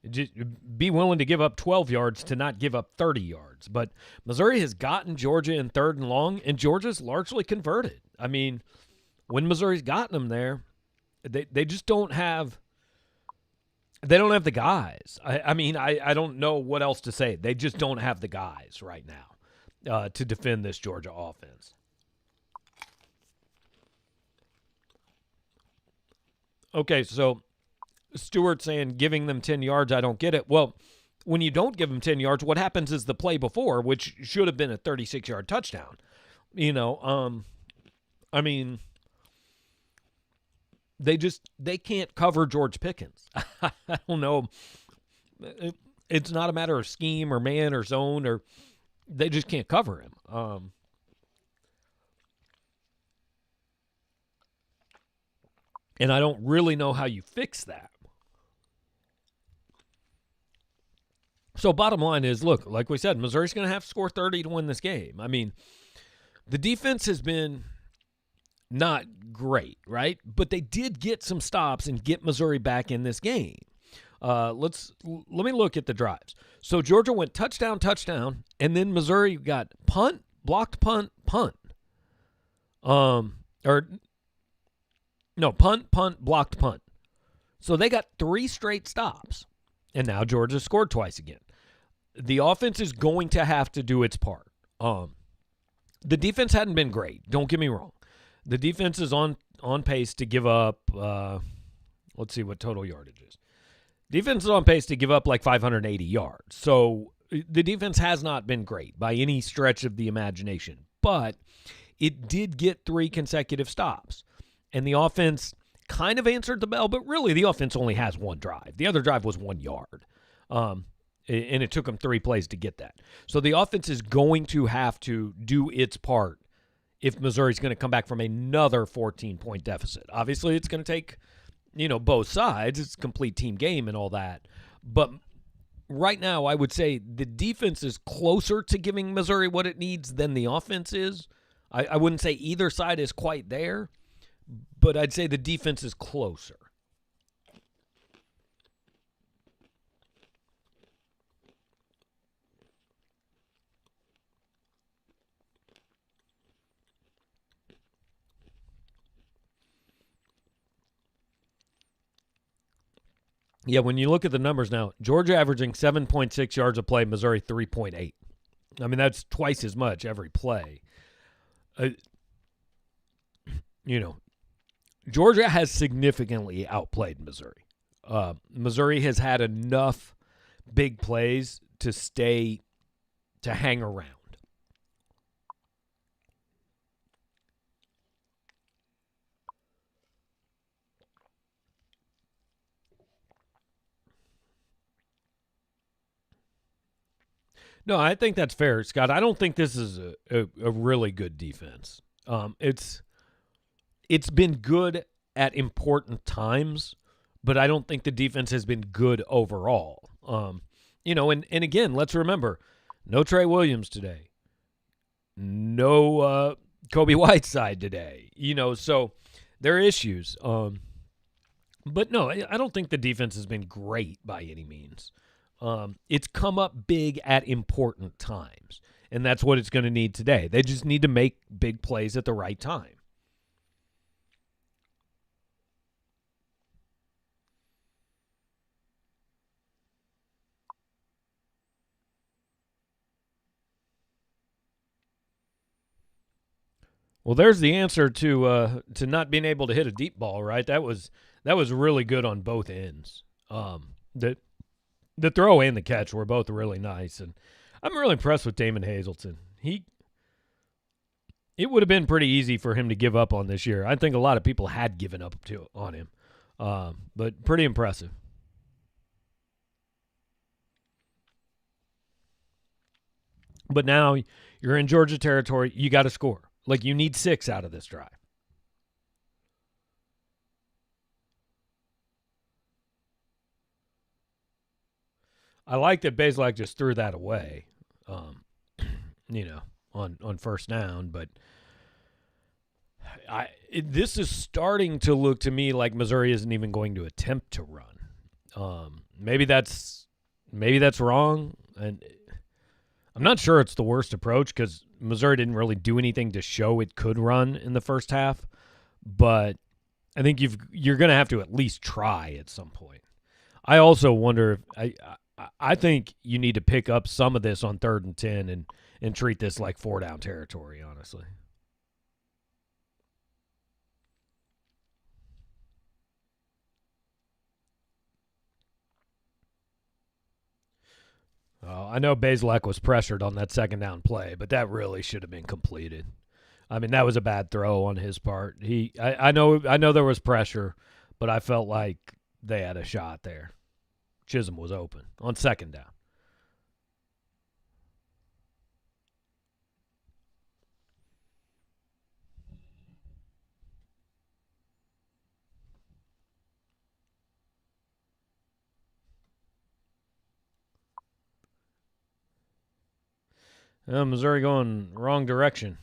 Speaker 1: Just be willing to give up 12 yards to not give up 30 yards. But Missouri has gotten Georgia in 3rd and long, and Georgia's largely converted. I mean, when Missouri's gotten them there, they just don't have – they don't have the guys. I mean, I don't know what else to say. They just don't have the guys right now to defend this Georgia offense. Okay, so – Stewart saying giving them 10 yards, I don't get it. Well, when you don't give them 10 yards, what happens is the play before, which should have been a 36-yard touchdown. You know, I mean, they can't cover George Pickens. I don't know. It's not a matter of scheme or man or zone, or they just can't cover him. And I don't really know how you fix that. So bottom line is, look, like we said, Missouri's going to have to score 30 to win this game. I mean, the defense has been not great, right? But they did get some stops and get Missouri back in this game. Let me look at the drives. So Georgia went touchdown, and then Missouri got punt, blocked punt, punt. Punt, blocked punt. So they got 3 straight stops. And now Georgia scored twice again. The offense is going to have to do its part. The defense hadn't been great. Don't get me wrong. The defense is on pace to give up, let's see what total yardage is. Defense is on pace to give up like 580 yards. So the defense has not been great by any stretch of the imagination. But it did get 3 consecutive stops. And the offense kind of answered the bell, but really the offense only has 1 drive. The other drive was 1 yard. And it took them 3 plays to get that. So the offense is going to have to do its part if Missouri's going to come back from another 14-point deficit. Obviously, it's going to take, both sides. It's a complete team game and all that. But right now, I would say the defense is closer to giving Missouri what it needs than the offense is. I wouldn't say either side is quite there, but I'd say the defense is closer. Yeah, when you look at the numbers now, Georgia averaging 7.6 yards a play, Missouri 3.8. I mean, that's twice as much every play. Georgia has significantly outplayed Missouri. Missouri has had enough big plays to hang around. No, I think that's fair, Scott. I don't think this is a really good defense. It's been good at important times, but I don't think the defense has been good overall. And again, let's remember, no Trey Williams today. No Kobe Whiteside today. So there are issues. But no, I don't think the defense has been great by any means. It's come up big at important times, and that's what it's going to need today. They just need to make big plays at the right time. Well, there's the answer to not being able to hit a deep ball, right? That was really good on both ends. The throw and the catch were both really nice, and I'm really impressed with Damon Hazelton. It would have been pretty easy for him to give up on this year. I think a lot of people had given up on him, but pretty impressive. But now you're in Georgia territory. You got to score. Like, you need 6 out of this drive. I like that Bazelak just threw that away, on first down. But this is starting to look to me like Missouri isn't even going to attempt to run. Maybe that's wrong, and I'm not sure it's the worst approach because Missouri didn't really do anything to show it could run in the first half. But I think you're going to have to at least try at some point. I also wonder if I think you need to pick up some of this on 3rd and 10 and treat this like 4-down territory, honestly. I know Bazelak was pressured on that 2nd down play, but that really should have been completed. I mean, that was a bad throw on his part. I know there was pressure, but I felt like they had a shot there. Chisholm was open on 2nd down. Missouri going wrong direction.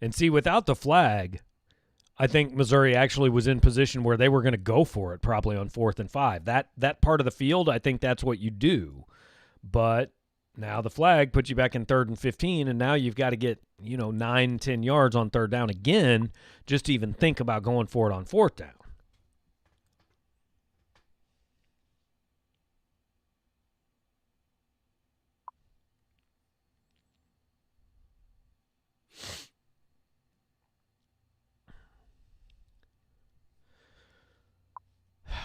Speaker 1: And see, without the flag, I think Missouri actually was in position where they were going to go for it probably on 4th and 5. That part of the field, I think that's what you do. But now the flag puts you back in 3rd and 15, and now you've got to get, 9, 10 yards on 3rd down again just to even think about going for it on 4th down.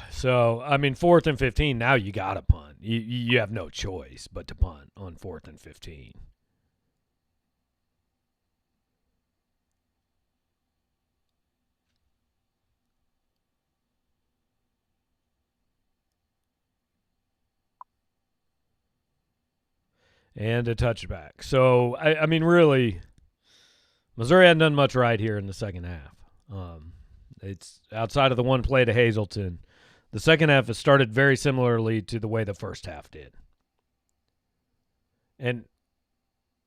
Speaker 1: So, I mean, 4th and 15, now you got to punt. You have no choice but to punt on 4th and 15. And a touchback. So, I mean, really, Missouri hadn't done much right here in the second half. It's outside of the one play to Hazelton. The second half has started very similarly to the way the first half did. And,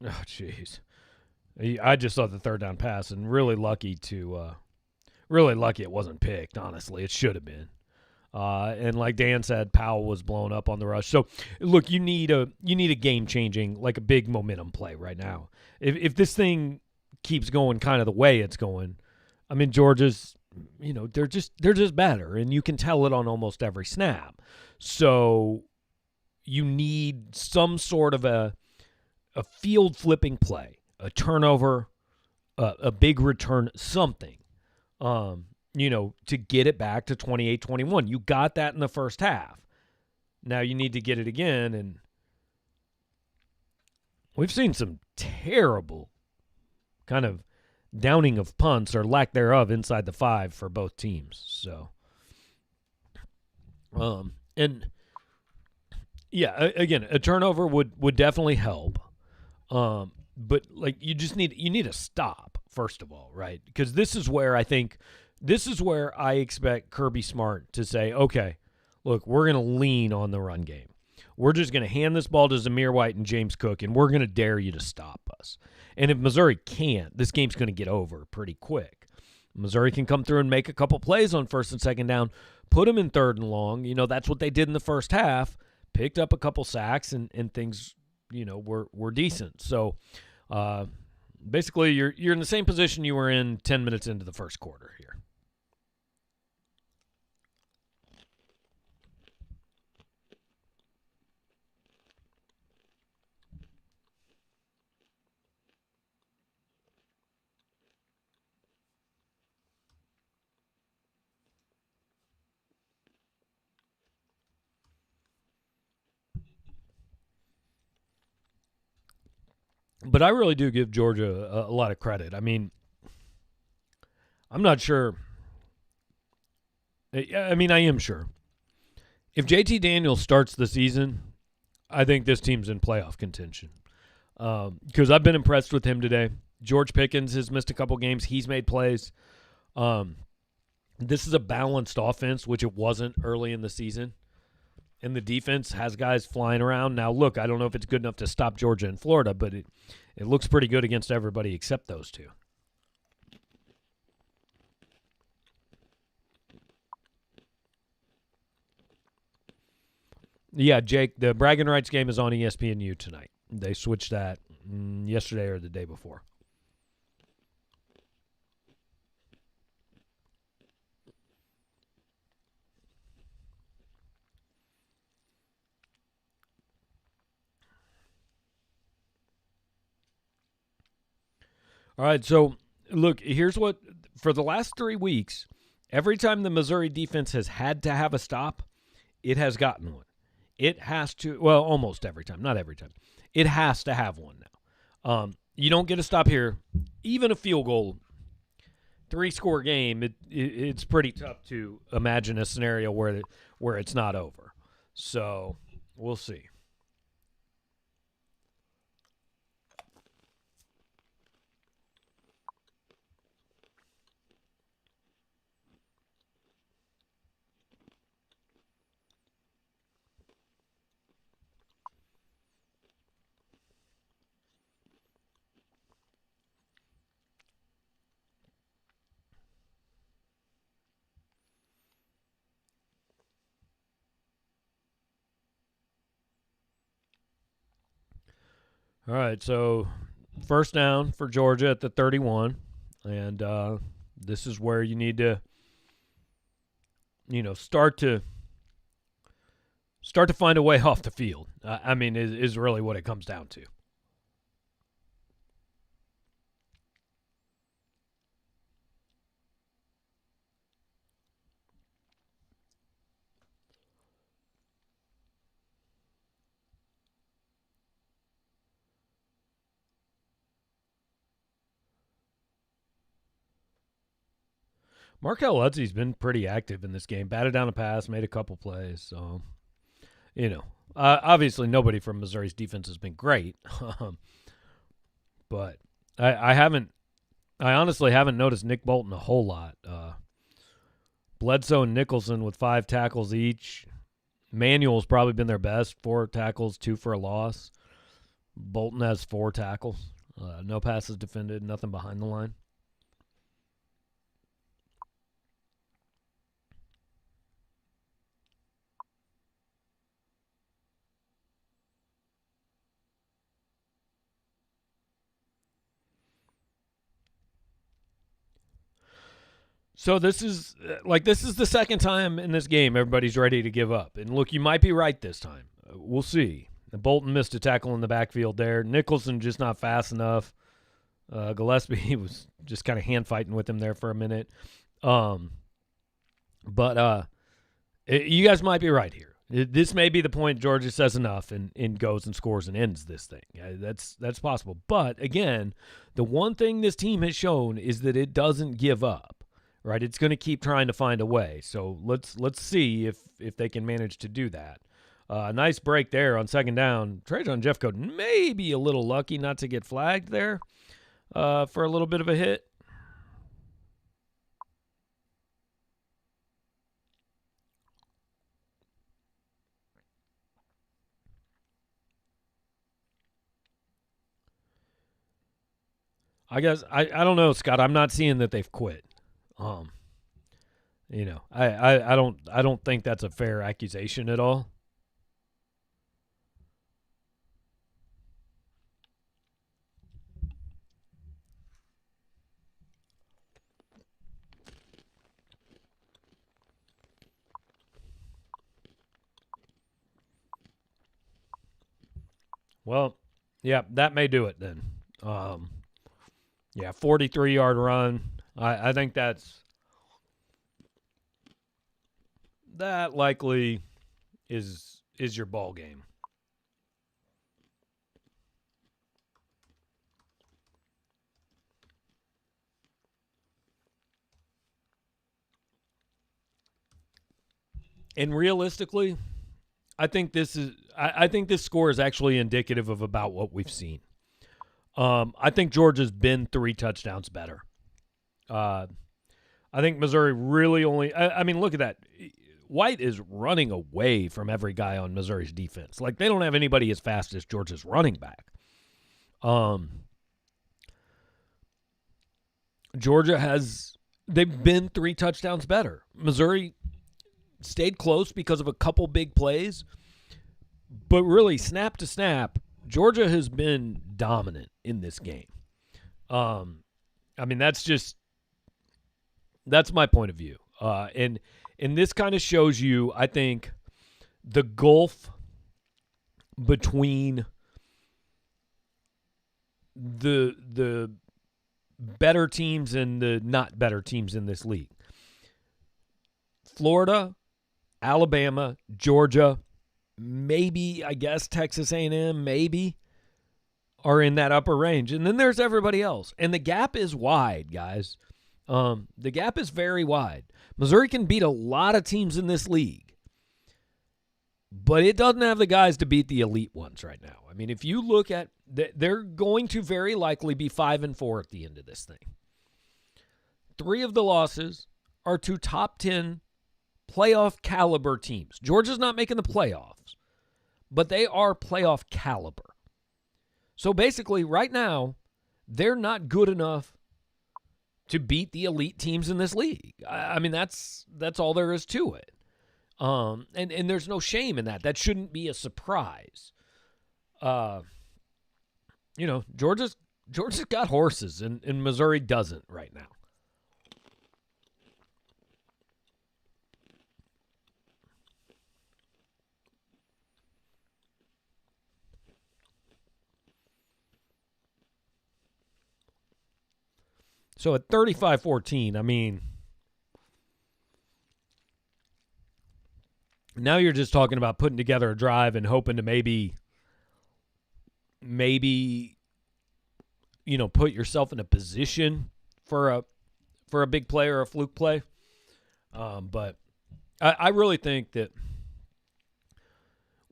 Speaker 1: oh, jeez. I just saw the 3rd down pass and really lucky it wasn't picked, honestly. It should have been. And like Dan said, Powell was blown up on the rush. So, look, you need a game-changing, like a big momentum play right now. If this thing keeps going kind of the way it's going, I mean, Georgia's, they're just better, and you can tell it on almost every snap. So you need some sort of a field-flipping play, a turnover, a big return, something, to get it back to 28-21. You got that in the first half. Now you need to get it again, and we've seen some terrible kind of downing of punts or lack thereof inside the 5 for both teams. So, and yeah, again, a turnover would definitely help. But like you need a stop first of all, right? Because this is where I expect Kirby Smart to say, okay, look, we're going to lean on the run game. We're just going to hand this ball to Zamir White and James Cook, and we're going to dare you to stop us. And if Missouri can't, this game's going to get over pretty quick. Missouri can come through and make a couple plays on 1st and 2nd down, put them in 3rd and long. That's what they did in the first half, picked up a couple sacks, and things, were decent. So Basically, you're in the same position you were in 10 minutes into the first quarter here. But I really do give Georgia a lot of credit. I mean, I'm not sure. I mean, I am sure. If JT Daniels starts the season, I think this team's in playoff contention. Because I've been impressed with him today. George Pickens has missed a couple games. He's made plays. This is a balanced offense, which it wasn't early in the season. And the defense has guys flying around. Now, look, I don't know if it's good enough to stop Georgia and Florida, but it looks pretty good against everybody except those two. Yeah, Jake, the bragging rights game is on ESPNU tonight. They switched that yesterday or the day before. All right, so look, here's what for the last 3 weeks, every time the Missouri defense has had to have a stop, it has gotten one. It has to, well, almost every time, not every time. It has to have one now. You don't get a stop here. Even a field goal, 3-score game, it's pretty tough to imagine a scenario where it's not over. So we'll see. All right, so first down for Georgia at the 31, and this is where you need to, start to find a way off the field. I mean, is really what it comes down to. Markel Lutzey's been pretty active in this game. Batted down a pass, made a couple plays. So, obviously nobody from Missouri's defense has been great. But I honestly haven't noticed Nick Bolton a whole lot. Bledsoe and Nicholson with 5 tackles each. Manuel's probably been their best, 4 tackles, 2 for a loss. Bolton has 4 tackles. No passes defended, nothing behind the line. So this is the second time in this game everybody's ready to give up. And look, you might be right this time. We'll see. Bolton missed a tackle in the backfield there. Nicholson just not fast enough. Gillespie was just kind of hand fighting with him there for a minute. But you guys might be right here. This may be the point Georgia says enough and goes and scores and ends this thing. That's possible. But again, the one thing this team has shown is that it doesn't give up. Right, it's going to keep trying to find a way. So let's see if they can manage to do that. Nice break there on second down. Trajan Jeffcoat maybe a little lucky not to get flagged there for a little bit of a hit. I guess I don't know, Scott. I'm not seeing that they've quit. I don't think that's a fair accusation at all. Well, yeah, that may do it then. 43-yard run. I think that likely is your ball game. And realistically, I think this score is actually indicative of about what we've seen. I think Georgia's been 3 touchdowns better. I think Missouri really only. I mean, look at that. White is running away from every guy on Missouri's defense. Like, they don't have anybody as fast as Georgia's running back. Georgia they've been 3 touchdowns better. Missouri stayed close because of a couple big plays, but really, snap to snap, Georgia has been dominant in this game. I mean, that's my point of view. And this kind of shows you, I think, the gulf between the better teams and the not better teams in this league. Florida, Alabama, Georgia, maybe, I guess, Texas A&M, maybe, are in that upper range. And then there's everybody else. And the gap is wide, guys. The gap is very wide. Missouri can beat a lot of teams in this league, but it doesn't have the guys to beat the elite ones right now. I mean, if you look at, they're going to very likely be 5-4 at the end of this thing. 3 of the losses are to top 10 playoff caliber teams. Georgia's not making the playoffs, but they are playoff caliber. So basically, right now, they're not good enough to beat the elite teams in this league. I mean, that's all there is to it. And there's no shame in that. That shouldn't be a surprise. Georgia's got horses, and Missouri doesn't right now. So at 35-14, I mean, now you're just talking about putting together a drive and hoping to maybe, put yourself in a position for a big play or a fluke play. But I really think that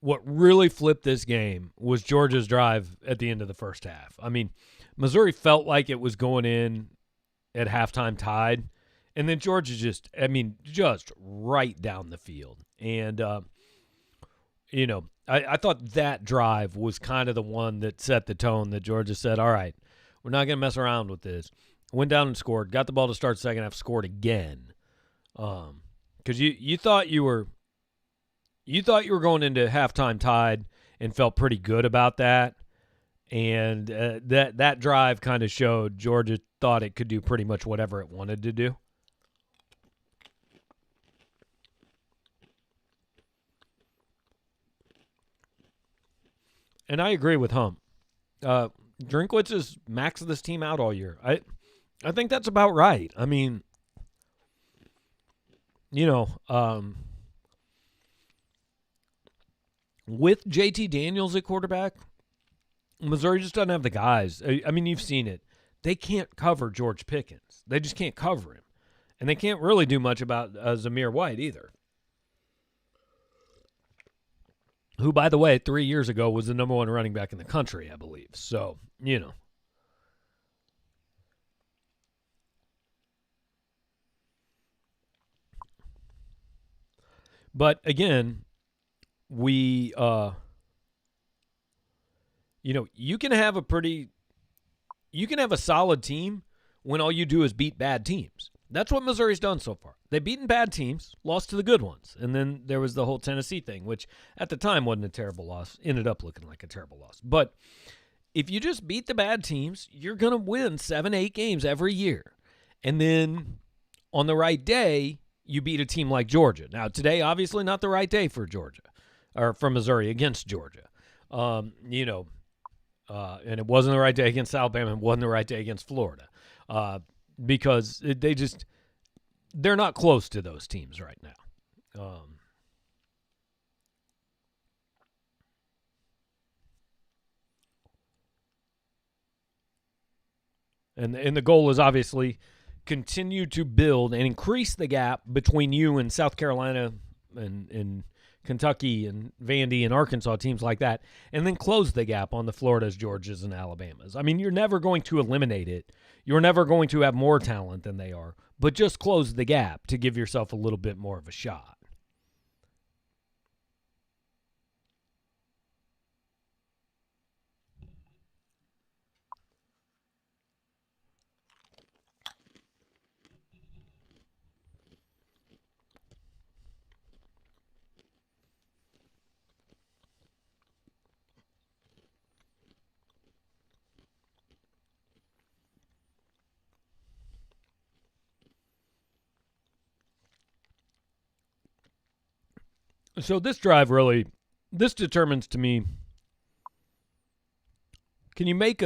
Speaker 1: what really flipped this game was Georgia's drive at the end of the first half. I mean, Missouri felt like it was going in at halftime tied, and then Georgia just right down the field. And, I thought that drive was kind of the one that set the tone that Georgia said, all right, we're not going to mess around with this. Went down and scored, got the ball to start second half, scored again. Because you thought you were going into halftime tied and felt pretty good about that. And that drive kind of showed Georgia thought it could do pretty much whatever it wanted to do. And I agree with Hump. Drinkwitz has maxed this team out all year. I think that's about right. I mean, with JT Daniels at quarterback, Missouri just doesn't have the guys. I mean, you've seen it. They can't cover George Pickens. They just can't cover him. And they can't really do much about Zamir White either, who, by the way, 3 years ago was the number 1 running back in the country, I believe. So, But, again, you can have a solid team when all you do is beat bad teams. That's what Missouri's done so far. They've beaten bad teams, lost to the good ones. And then there was the whole Tennessee thing, which at the time wasn't a terrible loss, ended up looking like a terrible loss. But if you just beat the bad teams, you're going to win 7-8 games every year. And then on the right day, you beat a team like Georgia. Now, today, obviously not the right day for Georgia, or for Missouri against Georgia. And it wasn't the right day against Alabama. It wasn't the right day against Florida because they're not close to those teams right now. And the goal is obviously continue to build and increase the gap between you and South Carolina and Kentucky and Vandy and Arkansas, teams like that, and then close the gap on the Floridas, Georgias, and Alabamas. I mean, you're never going to eliminate it. You're never going to have more talent than they are, but just close the gap to give yourself a little bit more of a shot. So this drive this determines to me, can you make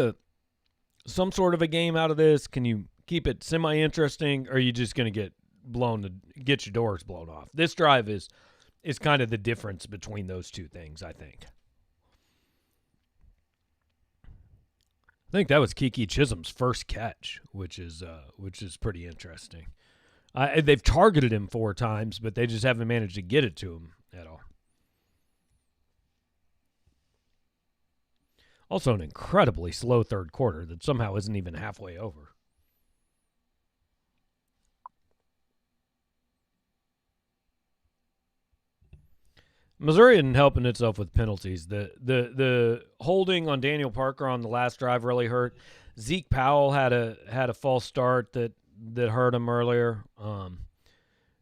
Speaker 1: some sort of a game out of this? Can you keep it semi-interesting, or are you just going to get your doors blown off? This drive is kind of the difference between those two things, I think. I think that was Kiki Chisholm's first catch, which is pretty interesting. They've targeted him 4 times, but they just haven't managed to get it to him at all. Also an incredibly slow third quarter that somehow isn't even halfway over. Missouri isn't helping itself with penalties. The holding on Daniel Parker on the last drive really hurt. Zeke Powell had a false start that hurt him earlier.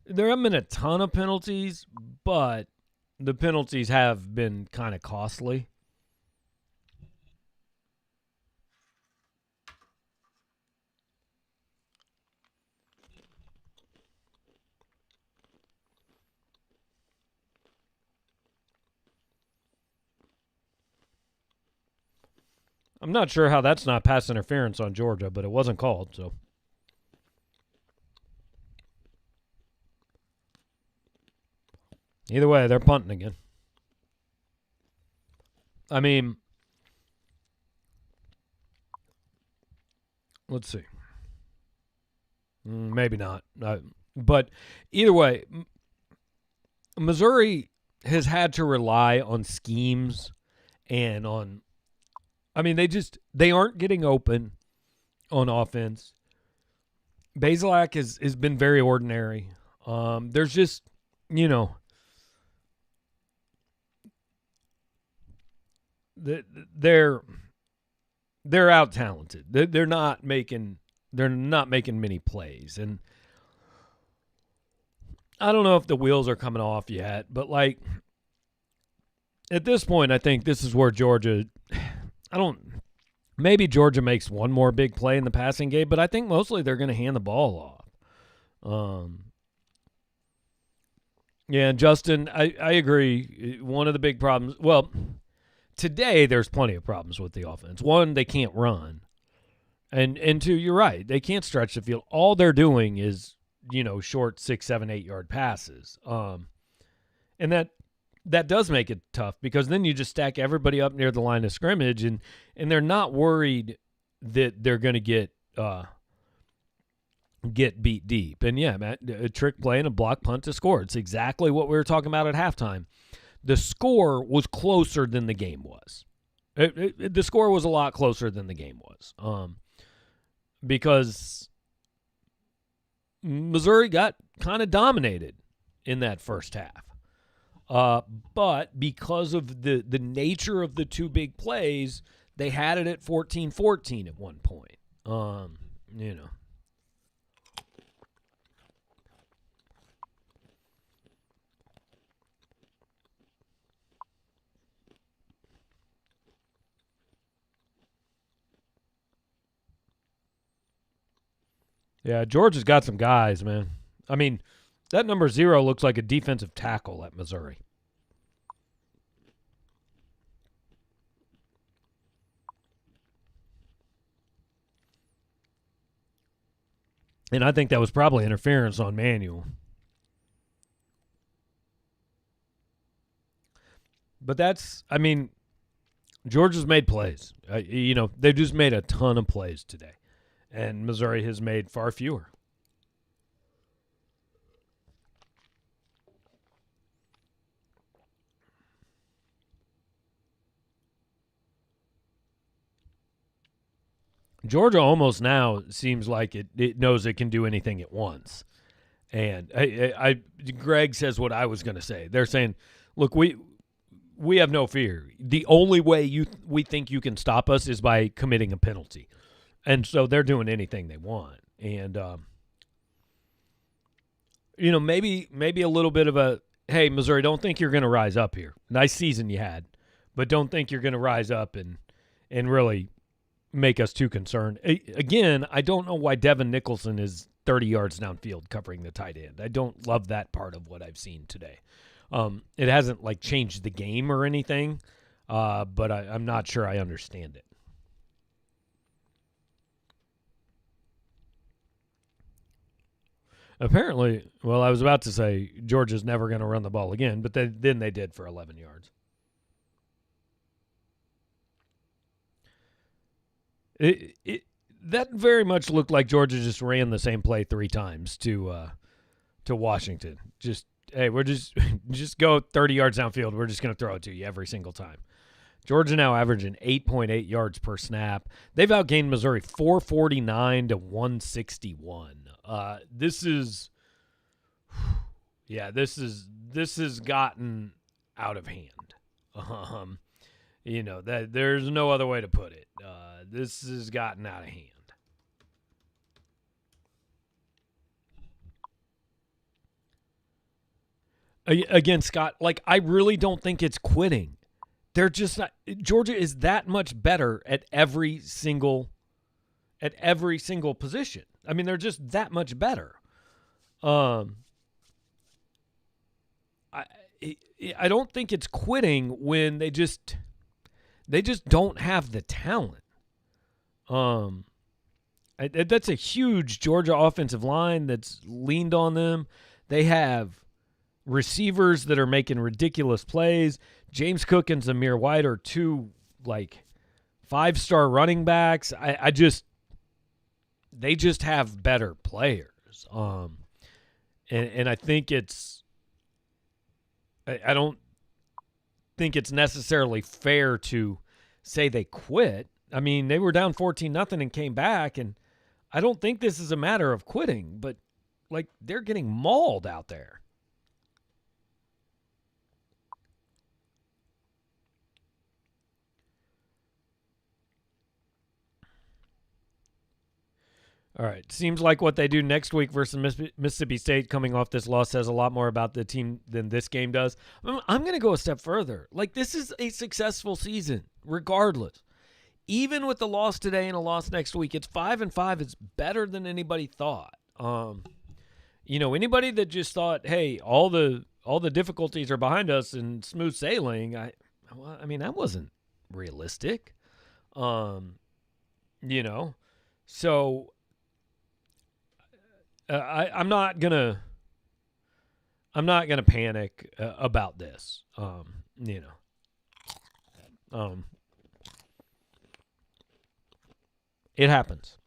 Speaker 1: There haven't been a ton of penalties, but the penalties have been kind of costly. I'm not sure how that's not pass interference on Georgia, but it wasn't called, so. Either way, they're punting again. I mean, let's see. Maybe not. But either way, Missouri has had to rely on schemes and on, I mean, they aren't getting open on offense. Bazelak has been very ordinary. There's just, they're out talented. They're not making many plays, and I don't know if the wheels are coming off yet. But like at this point, I think this is where Georgia. Maybe Georgia makes one more big play in the passing game, but I think mostly they're going to hand the ball off. Yeah, Justin, I agree. One of the big problems. Well. Today, there's plenty of problems with the offense. One, they can't run. And 2, you're right. They can't stretch the field. All they're doing is, short 6, 7, 8 yard passes. And that does make it tough because then you just stack everybody up near the line of scrimmage and they're not worried that they're going to get beat deep. And yeah, Matt, a trick play and a block punt to score. It's exactly what we were talking about at halftime. The score was closer than the game was. The score was a lot closer than the game was because Missouri got kind of dominated in that first half. But because of the nature of the 2 big plays, they had it at 14-14 at one point. Yeah, Georgia's got some guys, man. I mean, that number 0 looks like a defensive tackle at Missouri. And I think that was probably interference on Manuel. But Georgia's made plays. They've just made a ton of plays today. And Missouri has made far fewer. Georgia almost now seems like it knows it can do anything it wants. And Greg says what I was going to say. They're saying, look, we have no fear. The only way we think you can stop us is by committing a penalty. And so they're doing anything they want. And, maybe a little bit of a, hey, Missouri, don't think you're going to rise up here. Nice season you had, but don't think you're going to rise up and really make us too concerned. Again, I don't know why Devin Nicholson is 30 yards downfield covering the tight end. I don't love that part of what I've seen today. It hasn't changed the game or anything, but I'm not sure I understand it. Apparently, well, I was about to say Georgia's never going to run the ball again, but then they did for 11 yards. That very much looked like Georgia just ran the same play 3 times to Washington. Hey, we're just go 30 yards downfield. We're just going to throw it to you every single time. Georgia now averaging 8.8 yards per snap. They've outgained Missouri 449 to 161. This has gotten out of hand. That there's no other way to put it. This has gotten out of hand. Again, Scott, I really don't think it's quitting. They're just not. Georgia is that much better at every single position. I mean, they're just that much better. I don't think it's quitting when they just don't have the talent. That's a huge Georgia offensive line that's leaned on them. They have receivers that are making ridiculous plays. James Cook and Zamir White are 2 5-star running backs. They just have better players. And I think I don't think it's necessarily fair to say they quit. I mean, they were down 14-0 and came back, and I don't think this is a matter of quitting, but they're getting mauled out there. All right. Seems like what they do next week versus Mississippi State coming off this loss says a lot more about the team than this game does. I'm going to go a step further. This is a successful season, regardless. Even with the loss today and a loss next week, it's 5-5. It's better than anybody thought. Anybody that just thought, hey, all the difficulties are behind us and smooth sailing, that wasn't realistic. So I'm not gonna panic about this. It happens.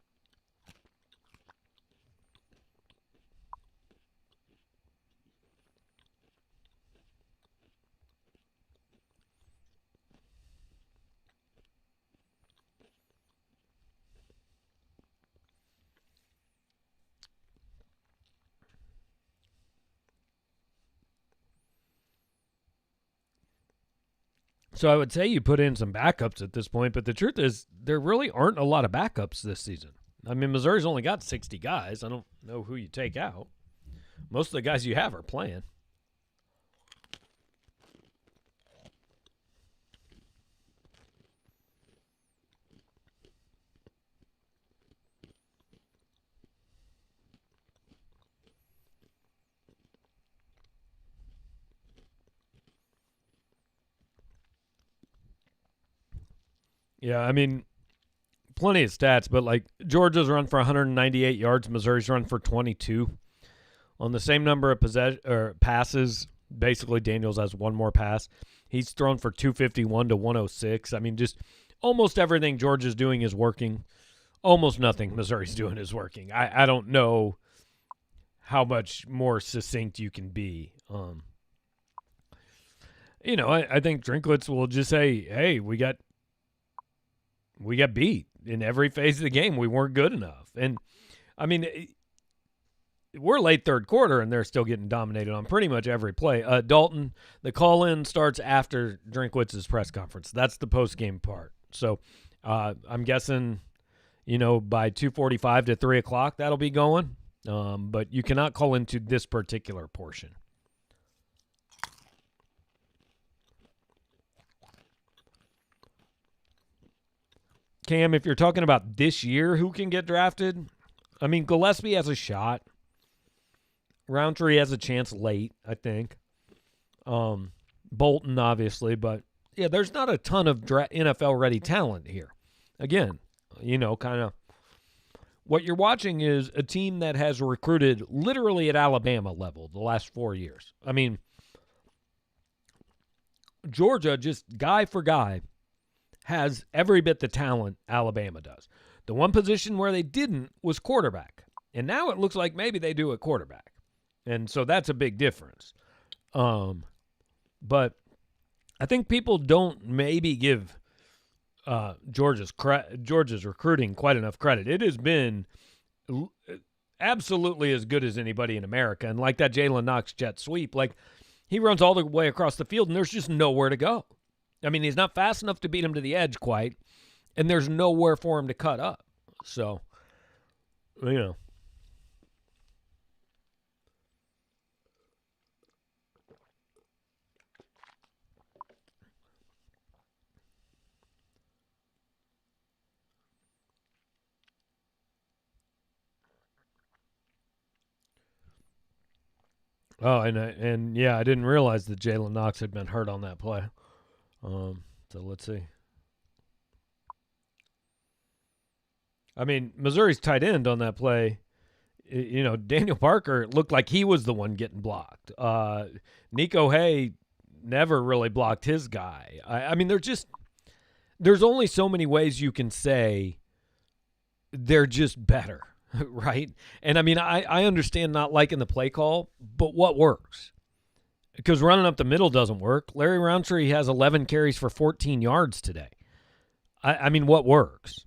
Speaker 1: So I would say you put in some backups at this point, but the truth is there really aren't a lot of backups this season. I mean, Missouri's only got 60 guys. I don't know who you take out. Most of the guys you have are playing. Yeah, I mean, plenty of stats, but like Georgia's run for 198 yards, Missouri's run for 22. On the same number of passes, basically Daniels has one more pass. He's thrown for 251 to 106. I mean, just almost everything Georgia's doing is working. Almost nothing Missouri's doing is working. I don't know how much more succinct you can be. I think Drinkwitz will just say, hey, we got beat in every phase of the game. We weren't good enough. And, I mean, we're late third quarter, and they're still getting dominated on pretty much every play. Dalton, the call-in starts after Drinkwitz's press conference. That's the post-game part. So I'm guessing, by 2:45 to 3 o'clock that'll be going. But you cannot call into this particular portion. Cam, if you're talking about this year, who can get drafted? I mean, Gillespie has a shot. Roundtree has a chance late, I think. Bolton, obviously, but yeah, there's not a ton of NFL-ready talent here. Again, kind of what you're watching is a team that has recruited literally at Alabama level the last 4 years. I mean, Georgia, just guy for guy, has every bit the talent Alabama does. The one position where they didn't was quarterback. And now it looks like maybe they do at quarterback. And so that's a big difference. But I think people don't maybe give Georgia's recruiting quite enough credit. It has been absolutely as good as anybody in America. And like that Jalen Knox jet sweep, like he runs all the way across the field and there's just nowhere to go. I mean, he's not fast enough to beat him to the edge quite, and there's nowhere for him to cut up. So, Oh, and yeah, I didn't realize that Jalen Knox had been hurt on that play. So let's see. I mean, Missouri's tight end on that play, Daniel Parker looked like he was the one getting blocked. Nico Hay never really blocked his guy. I mean, there's only so many ways you can say they're just better, right? And, I mean, I understand not liking the play call, but what works? Because running up the middle doesn't work. Larry Roundtree has 11 carries for 14 yards today. I mean, what works?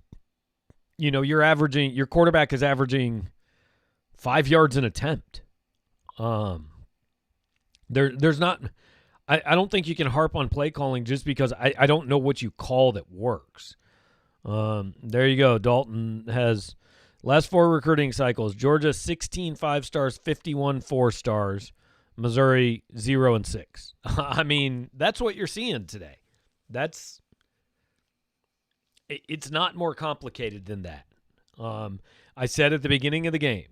Speaker 1: Your quarterback is averaging 5 yards an attempt. There's not, I don't think you can harp on play calling just because I don't know what you call that works. There you go. Dalton has last 4 recruiting cycles. Georgia 16 5-stars, 51 4-stars. Missouri 0 and 6. I mean, that's what you're seeing today. It's not more complicated than that. I said at the beginning of the game,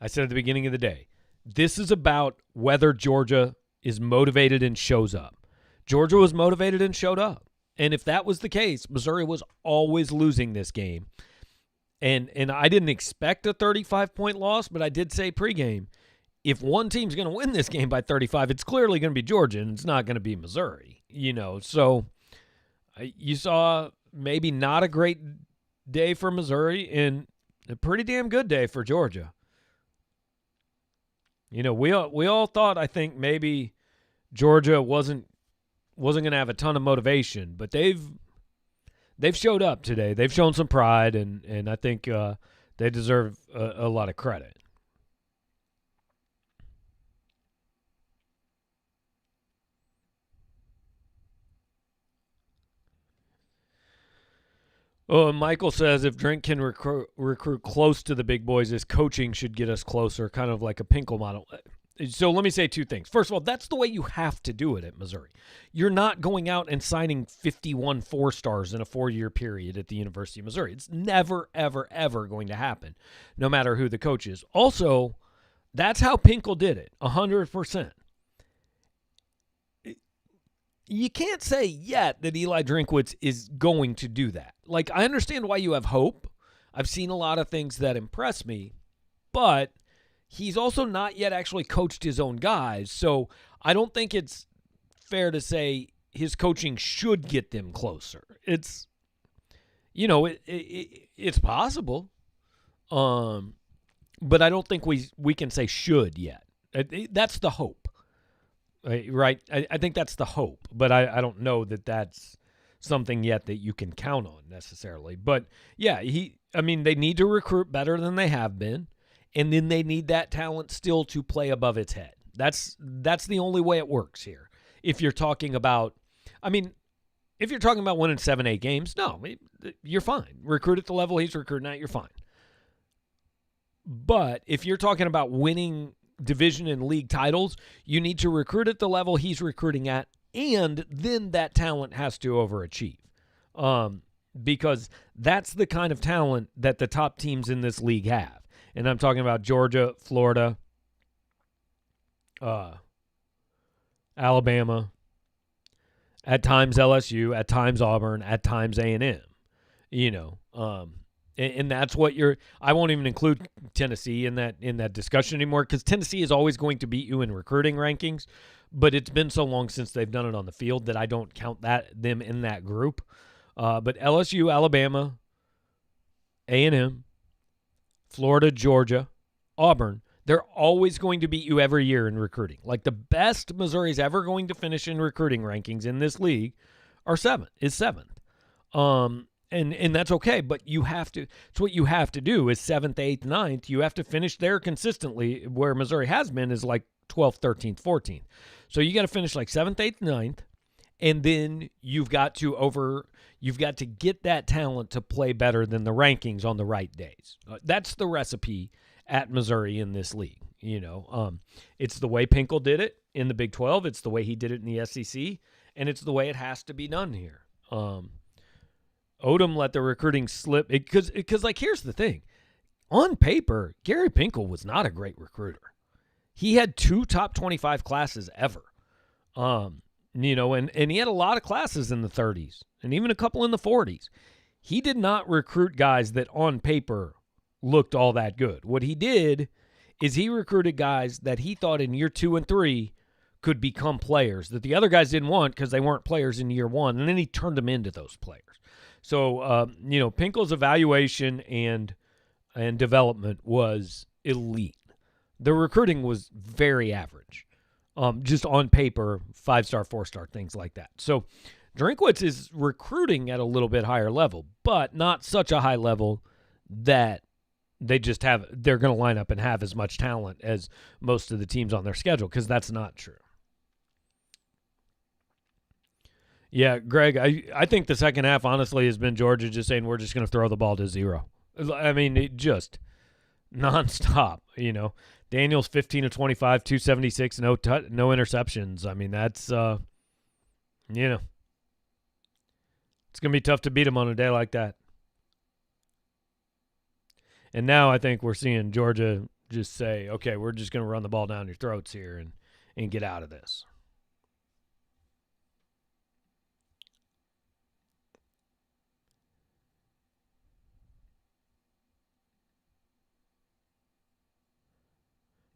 Speaker 1: I said at the beginning of the day, this is about whether Georgia is motivated and shows up. Georgia was motivated and showed up. And if that was the case, Missouri was always losing this game. And I didn't expect a 35-point loss, but I did say pregame, if one team's going to win this game by 35, it's clearly going to be Georgia, and it's not going to be Missouri. So you saw maybe not a great day for Missouri and a pretty damn good day for Georgia. We all thought, I think, maybe Georgia wasn't going to have a ton of motivation, but they've showed up today. They've shown some pride, and I think they deserve a lot of credit. Oh, Michael says if Drink can recruit close to the big boys, his coaching should get us closer, kind of like a Pinkel model. So let me say 2 things. First of all, that's the way you have to do it at Missouri. You're not going out and signing 51 4-stars in a 4-year period at the University of Missouri. It's never, ever, ever going to happen, no matter who the coach is. Also, that's how Pinkel did it, 100%. You can't say yet that Eli Drinkwitz is going to do that. like, I understand why you have hope. I've seen a lot of things that impress me, but he's also not yet actually coached his own guys. So I don't think it's fair to say his coaching should get them closer. It's, it's possible. But I don't think we can say should yet. That's the hope, right? I think that's the hope, but I don't know that that's something yet that you can count on necessarily. But yeah, they need to recruit better than they have been, and then they need that talent still to play above its head. That's the only way it works here. If you're talking about, winning 7-8 games, no, you're fine. Recruit at the level he's recruiting at, you're fine. But if you're talking about winning division and league titles, you need to recruit at the level he's recruiting at, and then that talent has to overachieve. Because that's the kind of talent that the top teams in this league have. And I'm talking about Georgia, Florida, Alabama, at times LSU, at times Auburn, at times A&M. And that's what I won't even include Tennessee in that discussion anymore, because Tennessee is always going to beat you in recruiting rankings, but it's been so long since they've done it on the field that I don't count them in that group. But LSU, Alabama, A&M, Florida, Georgia, Auburn, they're always going to beat you every year in recruiting. Like, the best Missouri's ever going to finish in recruiting rankings in this league is seventh. And that's okay, but you have to. It's what you have to do is 7th, 8th, 9th. You have to finish there consistently, where Missouri has been is like 12th, 13th, 14th. So you got to finish like 7th, 8th, 9th, and then you've got to get that talent to play better than the rankings on the right days. That's the recipe at Missouri in this league. It's the way Pinkel did it in the Big 12. It's the way he did it in the SEC, and it's the way it has to be done here. Odom let the recruiting slip because here's the thing. On paper, Gary Pinkel was not a great recruiter. He had 2 top 25 classes ever. And he had a lot of classes in the 30s and even a couple in the 40s. He did not recruit guys that on paper looked all that good. What he did is he recruited guys that he thought in year 2 and 3 could become players that the other guys didn't want because they weren't players in year 1, and then he turned them into those players. So, Pinkel's evaluation and development was elite. The recruiting was very average, just on paper, 5-star, 4-star, things like that. So, Drinkwitz is recruiting at a little bit higher level, but not such a high level that they're going to line up and have as much talent as most of the teams on their schedule, because that's not true. Yeah, Greg, I think the second half, honestly, has been Georgia just saying we're just going to throw the ball to 0. It just nonstop, Daniels 15 of 25, 276, no interceptions. That's, it's going to be tough to beat him on a day like that. And now I think we're seeing Georgia just say, okay, we're just going to run the ball down your throats here and get out of this.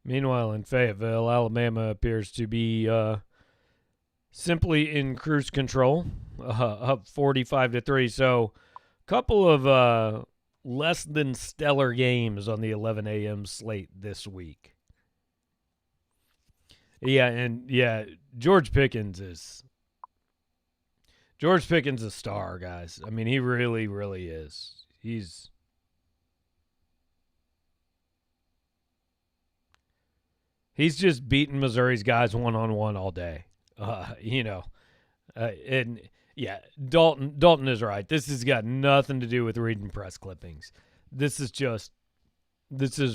Speaker 1: Meanwhile, in Fayetteville, Alabama appears to be simply in cruise control, up 45-3. So, a couple of less than stellar games on the 11 a.m. slate this week. George Pickens is a star, guys. He really, really is. He's just beating Missouri's guys one-on-one all day. Dalton is right. This has got nothing to do with reading press clippings. This is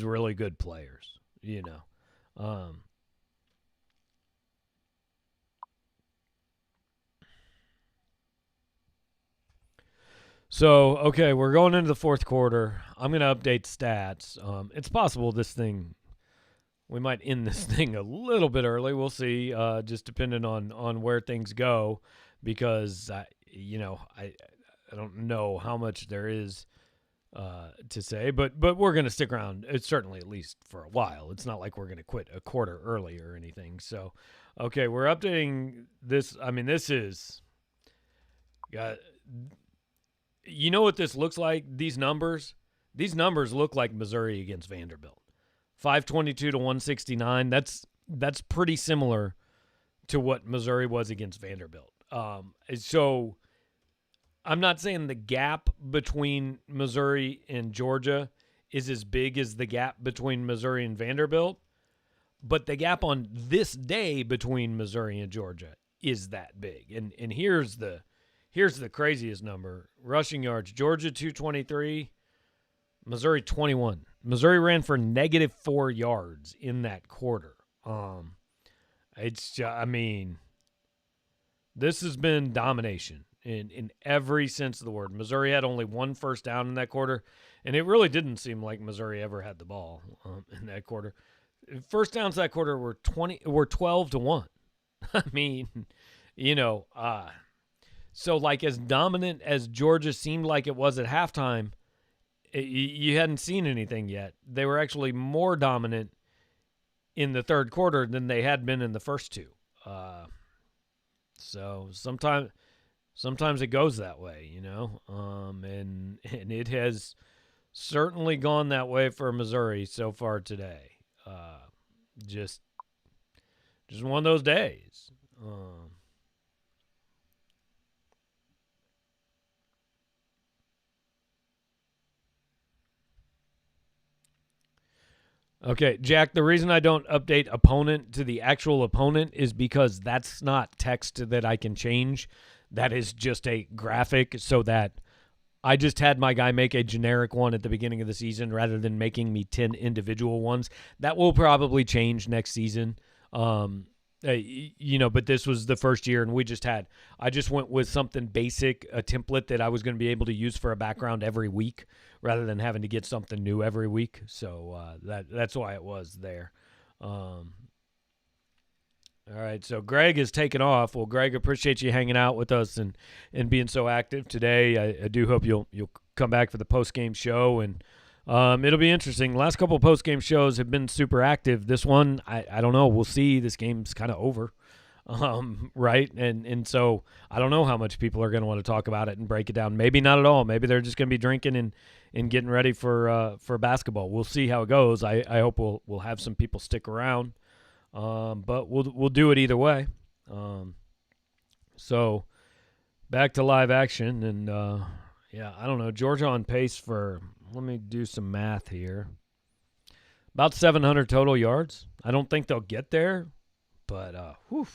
Speaker 1: really good players, So, okay, we're going into the fourth quarter. I'm going to update stats. It's possible we might end this thing a little bit early. We'll see, just depending on where things go, because I don't know how much there is to say, but we're going to stick around. It's certainly at least for a while. It's not like we're going to quit a quarter early or anything. So, okay, we're updating this. I mean, this is got. You know what this looks like? These numbers look like Missouri against Vanderbilt. 522 to 169. That's pretty similar to what Missouri was against Vanderbilt. So I'm not saying the gap between Missouri and Georgia is as big as the gap between Missouri and Vanderbilt, but the gap on this day between Missouri and Georgia is that big. And here's the craziest number. Rushing yards, Georgia 223, Missouri 21. Missouri ran for -4 yards in that quarter. This has been domination in every sense of the word. Missouri had only one first down in that quarter, and it really didn't seem like Missouri ever had the ball in that quarter. First downs that quarter were 12 to 1. I mean, so like as dominant as Georgia seemed like it was at halftime, you hadn't seen anything yet. They were actually more dominant in the third quarter than they had been in the first two. So sometimes it goes that way, and it has certainly gone that way for Missouri so far today. Just one of those days. Okay, Jack, the reason I don't update opponent to the actual opponent is because that's not text that I can change. That is just a graphic, so that I just had my guy make a generic one at the beginning of the season rather than making me 10 individual ones. That will probably change next season. But this was the first year, and I just went with something basic, a template that I was going to be able to use for a background every week rather than having to get something new every week. So that's why it was there. All right, so Greg is taking off. Well, Greg, appreciate you hanging out with us and being so active today. I do hope you'll come back for the post-game show, and it'll be interesting. The last couple of post-game shows have been super active. This one, I don't know. We'll see. This game's kind of over, right? And so I don't know how much people are going to want to talk about it and break it down. Maybe not at all. Maybe they're just going to be drinking and getting ready for basketball. We'll see how it goes. I hope we'll have some people stick around. But we'll do it either way. So back to live action, and I don't know. Georgia on pace for, let me do some math here, about 700 total yards. I don't think they'll get there, but whew.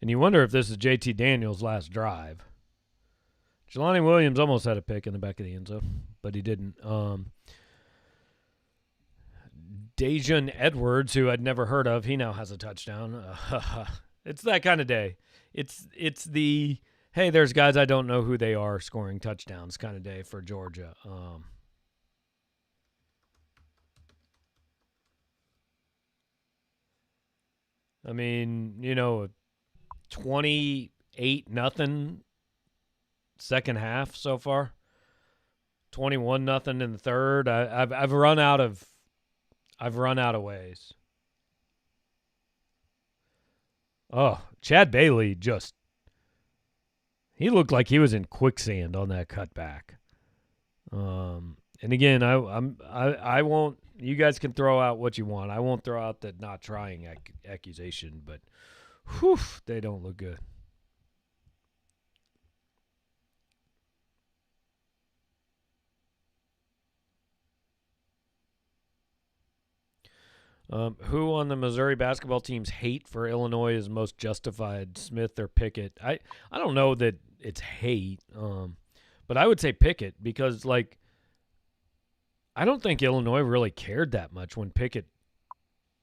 Speaker 1: And you wonder if this is JT Daniels' last drive. Jelani Williams almost had a pick in the back of the end zone, but he didn't. Dejan Edwards, who I'd never heard of, he now has a touchdown. It's that kind of day. It's the, hey, there's guys I don't know who they are scoring touchdowns kind of day for Georgia. I mean, 28-0 second half so far. 21-0 in the third. I've run out of ways. Oh, Chad Bailey he looked like he was in quicksand on that cutback. And again, I won't. You guys can throw out what you want. I won't throw out the not trying accusation, but whew, they don't look good. Who on the Missouri basketball team's hate for Illinois is most justified, Smith or Pickett? I don't know that it's hate, but I would say Pickett because, I don't think Illinois really cared that much when Pickett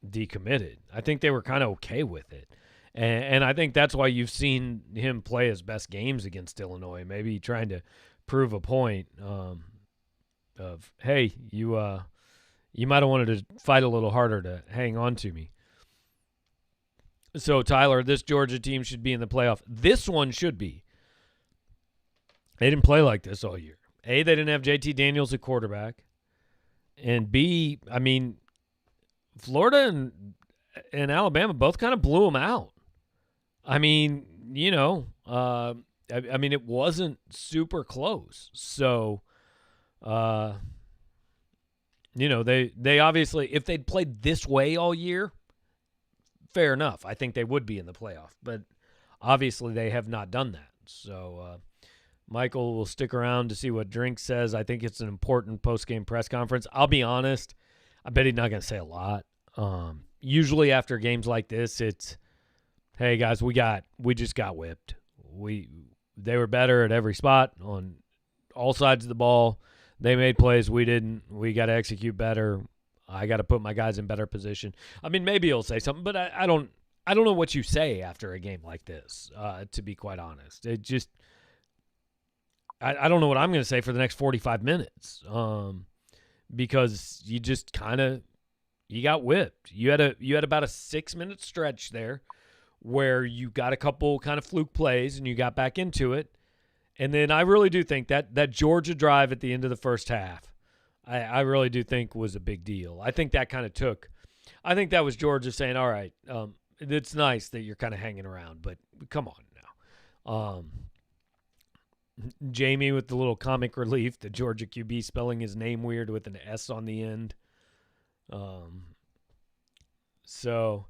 Speaker 1: decommitted. I think they were kind of okay with it. And I think that's why you've seen him play his best games against Illinois, maybe trying to prove a point of, hey, you might have wanted to fight a little harder to hang on to me. So, Tyler, this Georgia team should be in the playoff. This one should be. They didn't play like this all year. A, they didn't have JT Daniels at quarterback. And B, I mean, Florida and Alabama both kind of blew them out. I mean, I mean, it wasn't super close. So, they obviously, if they'd played this way all year, fair enough. I think they would be in the playoff. But obviously they have not done that. So, Michael will stick around to see what Drink says. I think it's an important post-game press conference. I'll be honest, I bet he's not going to say a lot. Usually after games like this, it's, hey guys, we just got whipped. They were better at every spot on all sides of the ball. They made plays, we didn't. We got to execute better. I got to put my guys in better position. I mean, maybe he'll say something, but I don't know what you say after a game like this. To be quite honest, it just. I don't know what I'm going to say for the next 45 minutes because you just you got whipped. You had about a 6-minute stretch there where you got a couple kind of fluke plays and you got back into it. And then I really do think that Georgia drive at the end of the first half, I really do think was a big deal. I think that kind of I think that was Georgia saying, all right, it's nice that you're kind of hanging around, but come on now. Jamie with the little comic relief, the Georgia QB spelling his name weird with an S on the end. So,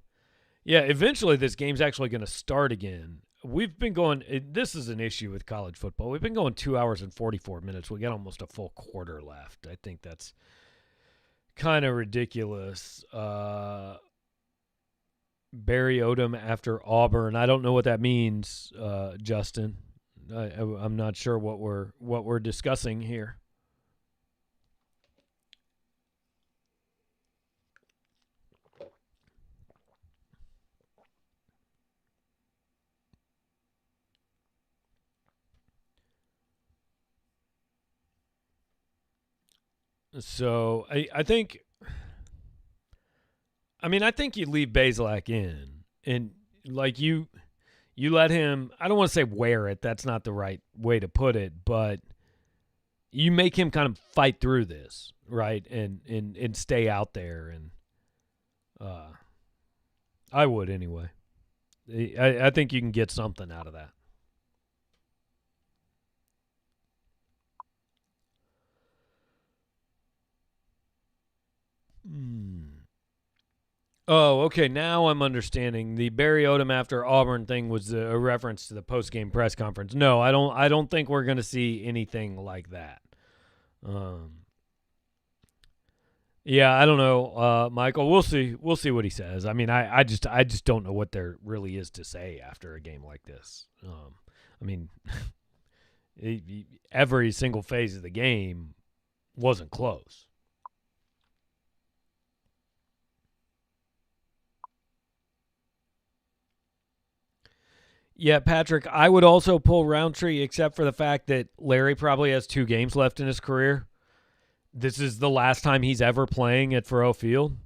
Speaker 1: yeah, eventually this game's actually going to start again. We've been going – this is an issue with college football. We've been going 2 hours and 44 minutes. We got almost a full quarter left. I think that's kind of ridiculous. Barry Odom after Auburn. I don't know what that means, Justin. I'm not sure what we're discussing here. So I think you leave Bazelak in and like you let him, I don't want to say wear it. That's not the right way to put it, but you make him kind of fight through this, right? And stay out there. And I would anyway. I think you can get something out of that. Oh, okay. Now I'm understanding. The Barry Odom after Auburn thing was a reference to the post-game press conference. No, I don't think we're going to see anything like that. Yeah, I don't know, Michael. We'll see. We'll see what he says. I mean, I just don't know what there really is to say after a game like this. I mean, every single phase of the game wasn't close. Yeah, Patrick, I would also pull Roundtree except for the fact that Larry probably has 2 games left in his career. This is the last time he's ever playing at Faurot Field.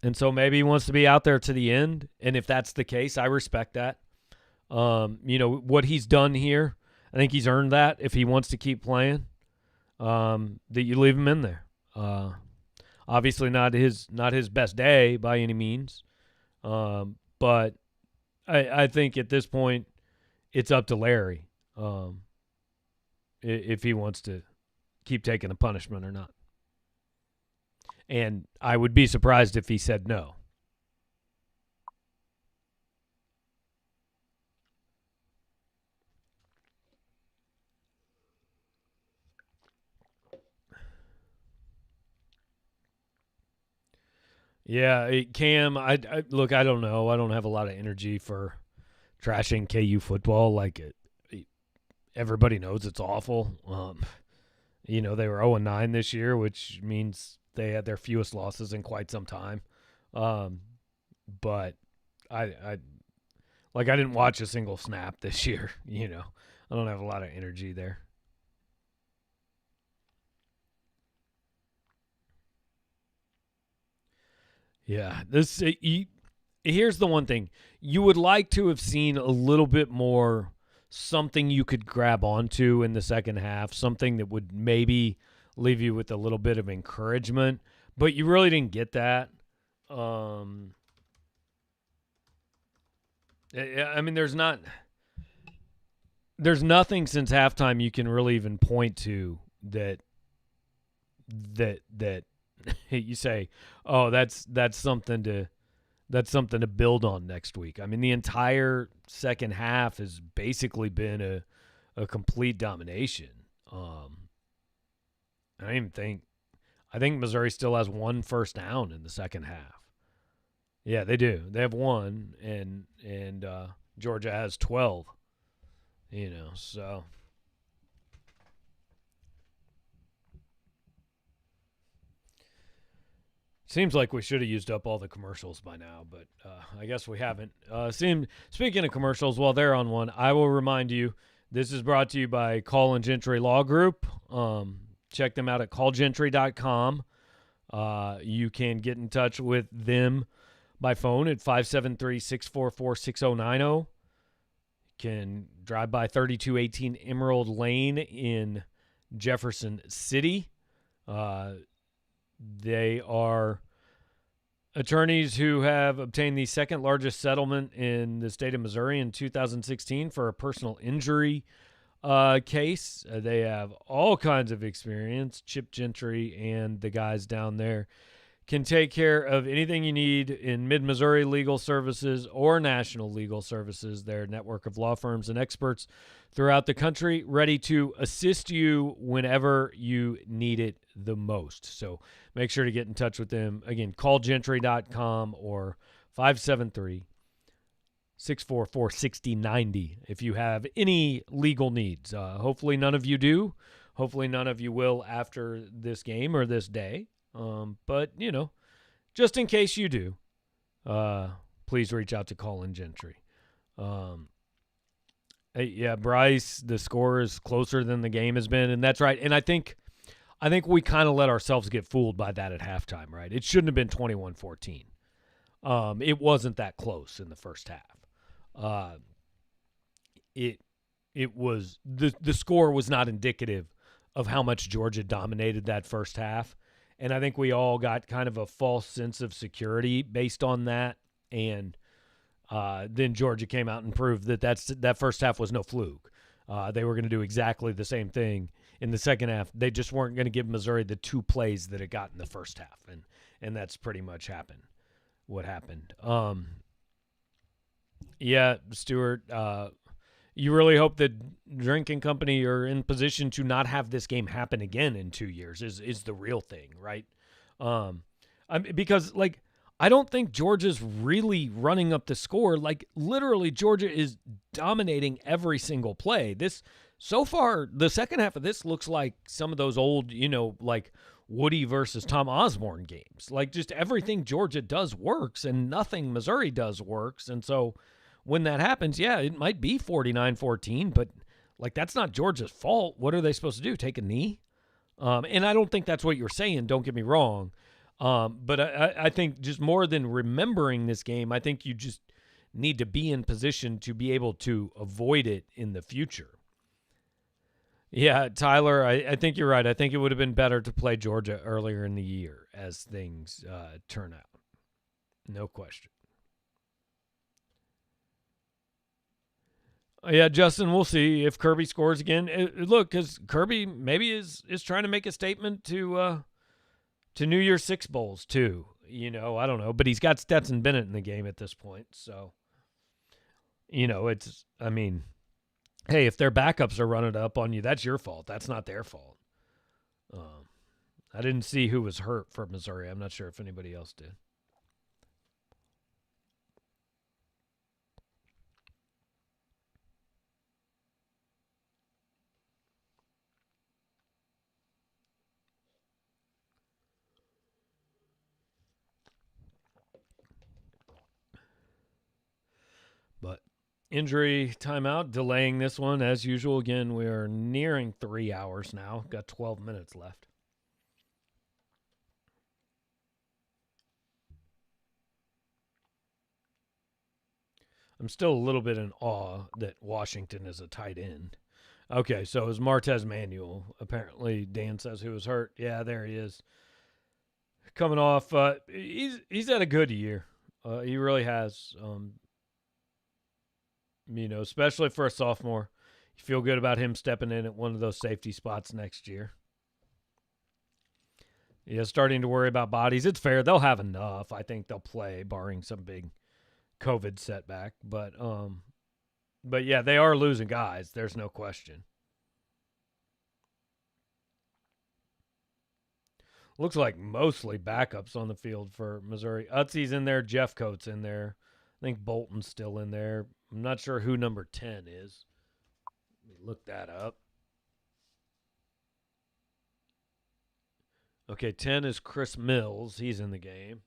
Speaker 1: And so maybe he wants to be out there to the end. And if that's the case, I respect that. What he's done here, I think he's earned that if he wants to keep playing, that you leave him in there. Obviously not his best day by any means. But I think at this point it's up to Larry if he wants to keep taking the punishment or not. And I would be surprised if he said no. Yeah, Cam, I look, I don't know. I don't have a lot of energy for trashing KU football. Everybody knows it's awful. They were 0-9 this year, which means they had their fewest losses in quite some time. But I like I didn't watch a single snap this year. I don't have a lot of energy there. Yeah, here's the one thing you would like to have seen a little bit more something you could grab onto in the second half, something that would maybe leave you with a little bit of encouragement, but you really didn't get that. Um, I mean, there's nothing since halftime you can really even point to that you say, oh, that's something to build on next week. I mean, the entire second half has basically been a complete domination. I don't even think I think Missouri still has one first down in the second half. Yeah, they do. They have one, and Georgia has 12. So seems like we should have used up all the commercials by now, but I guess we haven't. Speaking of commercials, while they're on one, I will remind you this is brought to you by Call and Gentry Law Group. Check them out at callgentry.com. You can get in touch with them by phone at 573-644-6090. Can drive by 3218 Emerald Lane in Jefferson City. They are attorneys who have obtained the second largest settlement in the state of Missouri in 2016 for a personal injury case. They have all kinds of experience. Chip Gentry and the guys down there can take care of anything you need in mid-Missouri legal services or national legal services. Their network of law firms and experts throughout the country ready to assist you whenever you need it the most. So make sure to get in touch with them. Again, callgentry.com or 573-644-6090 if you have any legal needs. Hopefully none of you do. Hopefully none of you will after this game or this day. But, just in case you do, please reach out to Colin Gentry. Yeah, Bryce, the score is closer than the game has been, and that's right. And I think we kind of let ourselves get fooled by that at halftime, right? It shouldn't have been 21-14. It wasn't that close in the first half. It was the score was not indicative of how much Georgia dominated that first half. And I think we all got kind of a false sense of security based on that. And then Georgia came out and proved that first half was no fluke. They were going to do exactly the same thing in the second half. They just weren't going to give Missouri the two plays that it got in the first half. And that's pretty much what happened. Yeah, Stuart, you really hope that Drinking Company are in position to not have this game happen again in 2 years is the real thing, right? Because, I don't think Georgia's really running up the score. Literally, Georgia is dominating every single play. So far, the second half of this looks like some of those old, Woody versus Tom Osborne games. Just everything Georgia does works, and nothing Missouri does works. And so when that happens, yeah, it might be 49-14, but that's not Georgia's fault. What are they supposed to do? Take a knee? And I don't think that's what you're saying. Don't get me wrong. But I think just more than remembering this game, I think you just need to be in position to be able to avoid it in the future. Yeah, Tyler, I think you're right. I think it would have been better to play Georgia earlier in the year as things turn out. No question. Yeah, Justin, we'll see if Kirby scores again. Look, because Kirby maybe is trying to make a statement to New Year's Six Bowls too. I don't know, but he's got Stetson Bennett in the game at this point, so hey, if their backups are running up on you, that's your fault. That's not their fault. I didn't see who was hurt for Missouri. I'm not sure if anybody else did. Injury timeout, delaying this one as usual. Again, we are nearing 3 hours now. Got 12 minutes left. I'm still a little bit in awe that Washington is a tight end. Okay, so it was Martez Manuel. Apparently, Dan says he was hurt. Yeah, there he is. Coming off, he's had a good year. He really has. Especially for a sophomore. You feel good about him stepping in at one of those safety spots next year. Yeah, starting to worry about bodies. It's fair. They'll have enough. I think they'll play, barring some big COVID setback. But yeah, they are losing guys. There's no question. Looks like mostly backups on the field for Missouri. Utsy's in there. Jeffcoat's in there. I think Bolton's still in there. I'm not sure who number 10 is. Let me look that up. Okay, 10 is Chris Mills. He's in the game.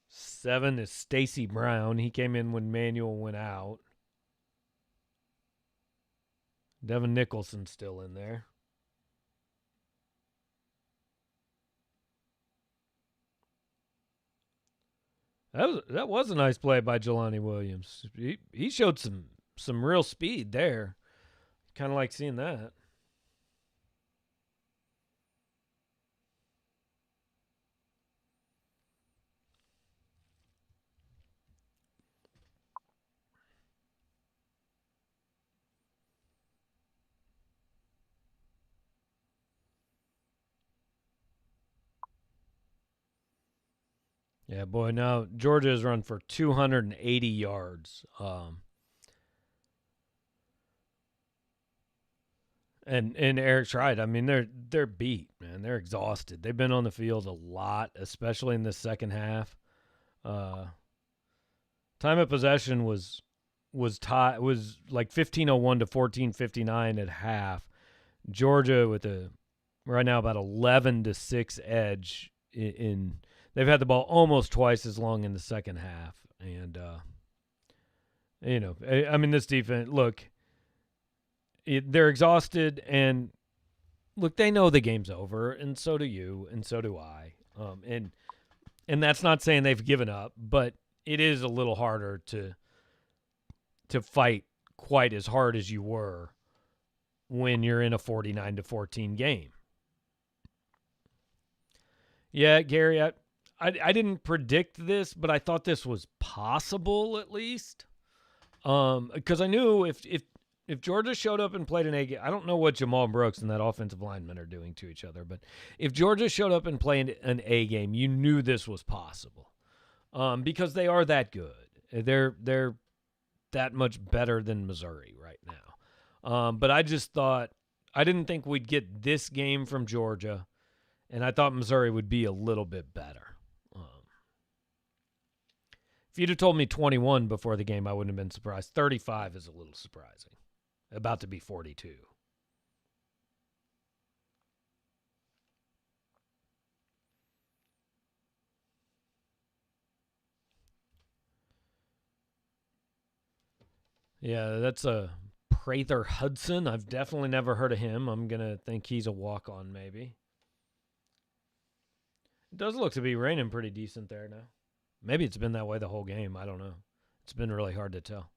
Speaker 1: 7 is Stacy Brown. He came in when Manuel went out. Devin Nicholson's still in there. That was a nice play by Jelani Williams. He showed some real speed there. Kind of like seeing that. Yeah, boy. Now Georgia has run for 280 yards. And Eric's right. I mean, they're beat, man. They're exhausted. They've been on the field a lot, especially in the second half. Time of possession was like 15:01 to 14:59 at half. Georgia with right now about 11-6 edge in they've had the ball almost twice as long in the second half. And I mean, this defense, look, they're exhausted, and look, they know the game's over, and so do you, and so do I. And that's not saying they've given up, but it is a little harder to fight quite as hard as you were when you're in a 49-14 game. Yeah, Gary, I didn't predict this, but I thought this was possible at least. Because I knew if Georgia showed up and played an A game, I don't know what Jamal Brooks and that offensive lineman are doing to each other, but if Georgia showed up and played an A game, you knew this was possible. Because they are that good. They're that much better than Missouri right now. But I just thought, I didn't think we'd get this game from Georgia, and I thought Missouri would be a little bit better. If you'd have told me 21 before the game, I wouldn't have been surprised. 35 is a little surprising. About to be 42. Yeah, that's a Prather Hudson. I've definitely never heard of him. I'm going to think he's a walk-on maybe. It does look to be raining pretty decent there now. Maybe it's been that way the whole game. I don't know. It's been really hard to tell.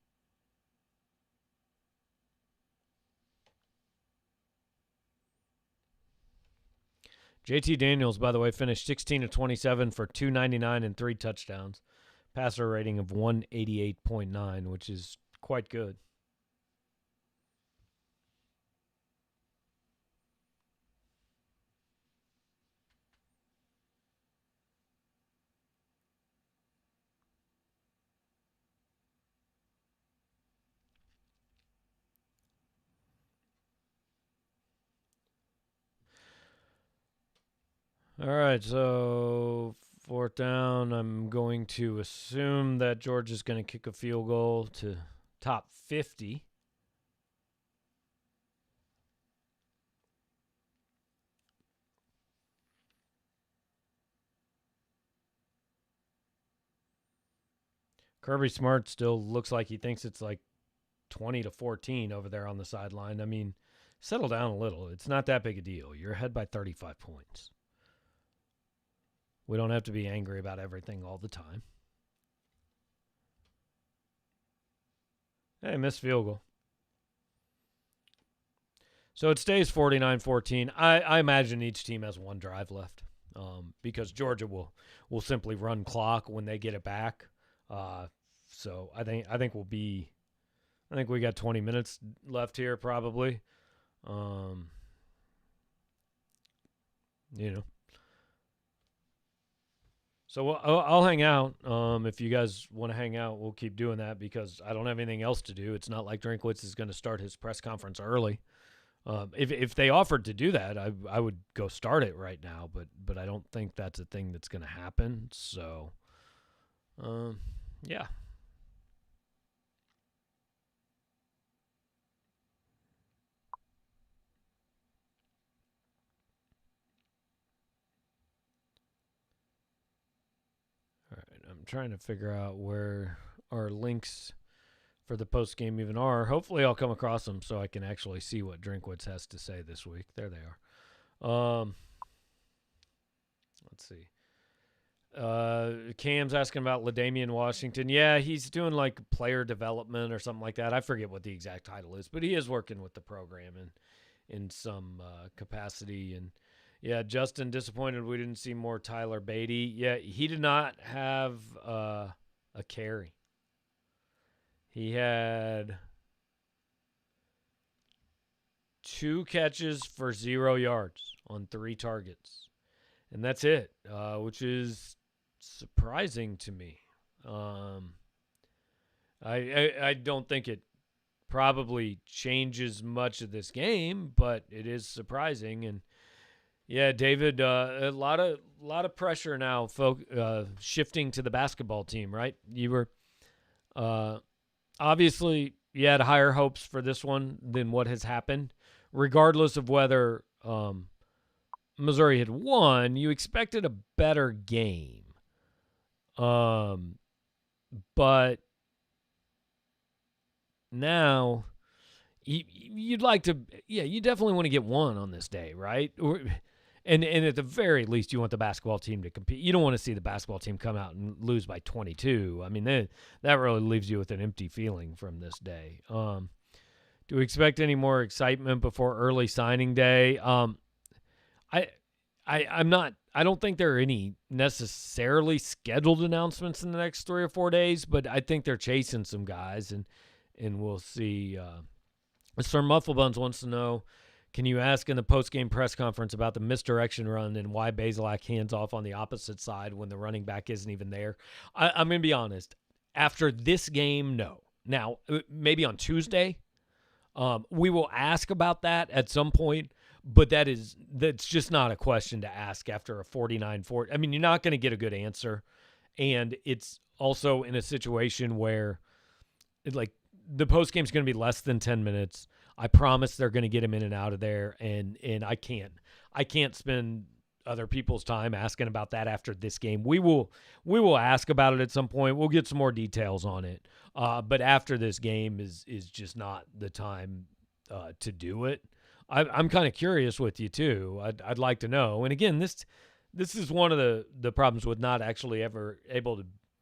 Speaker 1: JT Daniels, by the way, finished 16 of 27 for 299 and 3 touchdowns. Passer rating of 188.9, which is quite good. All right, so 4th down, I'm going to assume that Georgia's going to kick a field goal to top 50. Kirby Smart still looks like he thinks it's like 20-14 over there on the sideline. I mean, settle down a little. It's not that big a deal. You're ahead by 35 points. We don't have to be angry about everything all the time. Hey, missed field goal. So it stays 49-14. I imagine each team has one drive left because Georgia will simply run clock when they get it back. So I think we got 20 minutes left here probably. So I'll hang out. If you guys want to hang out, we'll keep doing that because I don't have anything else to do. It's not like Drinkwitz is going to start his press conference early. If they offered to do that, I would go start it right now, but I don't think that's a thing that's going to happen. So, yeah. All right, I'm trying to figure out where our links for the post game even are. Hopefully I'll come across them so I can actually see what Drinkwitz has to say this week. There they are. Let's see. Cam's asking about LaDainian Washington. Yeah, he's doing like player development or something like that. I forget what the exact title is, but he is working with the program in some capacity. And yeah, Justin, disappointed we didn't see more Tyler Beatty. Yeah, he did not have a carry. He had 2 catches for 0 yards on 3 targets. And that's it, which is surprising to me. I don't think it probably changes much of this game, but it is surprising. And yeah, David, a lot of pressure now, shifting to the basketball team, right? You were obviously you had higher hopes for this one than what has happened, regardless of whether Missouri had won. You expected a better game. But now you'd like to, you definitely want to get one on this day, right? And at the very least, you want the basketball team to compete. You don't want to see the basketball team come out and lose by 22. I mean, that really leaves you with an empty feeling from this day. Do we expect any more excitement before early signing day? I don't think there are any necessarily scheduled announcements in the next 3 or 4 days, but I think they're chasing some guys, and we'll see. Sir Mufflebuns wants to know, can you ask in the post-game press conference about the misdirection run and why Bazelak hands off on the opposite side when the running back isn't even there? I'm going to be honest. After this game, no. Now, maybe on Tuesday, we will ask about that at some point, but that's just not a question to ask after a 49-4. I mean, you're not going to get a good answer, and it's also in a situation where like the post-game is going to be less than 10 minutes. I promise they're going to get him in and out of there, and I can't spend other people's time asking about that after this game. We will ask about it at some point. We'll get some more details on it. But after this game is just not the time to do it. I'm kind of curious with you too. I'd like to know. And again, this is one of the problems with not actually ever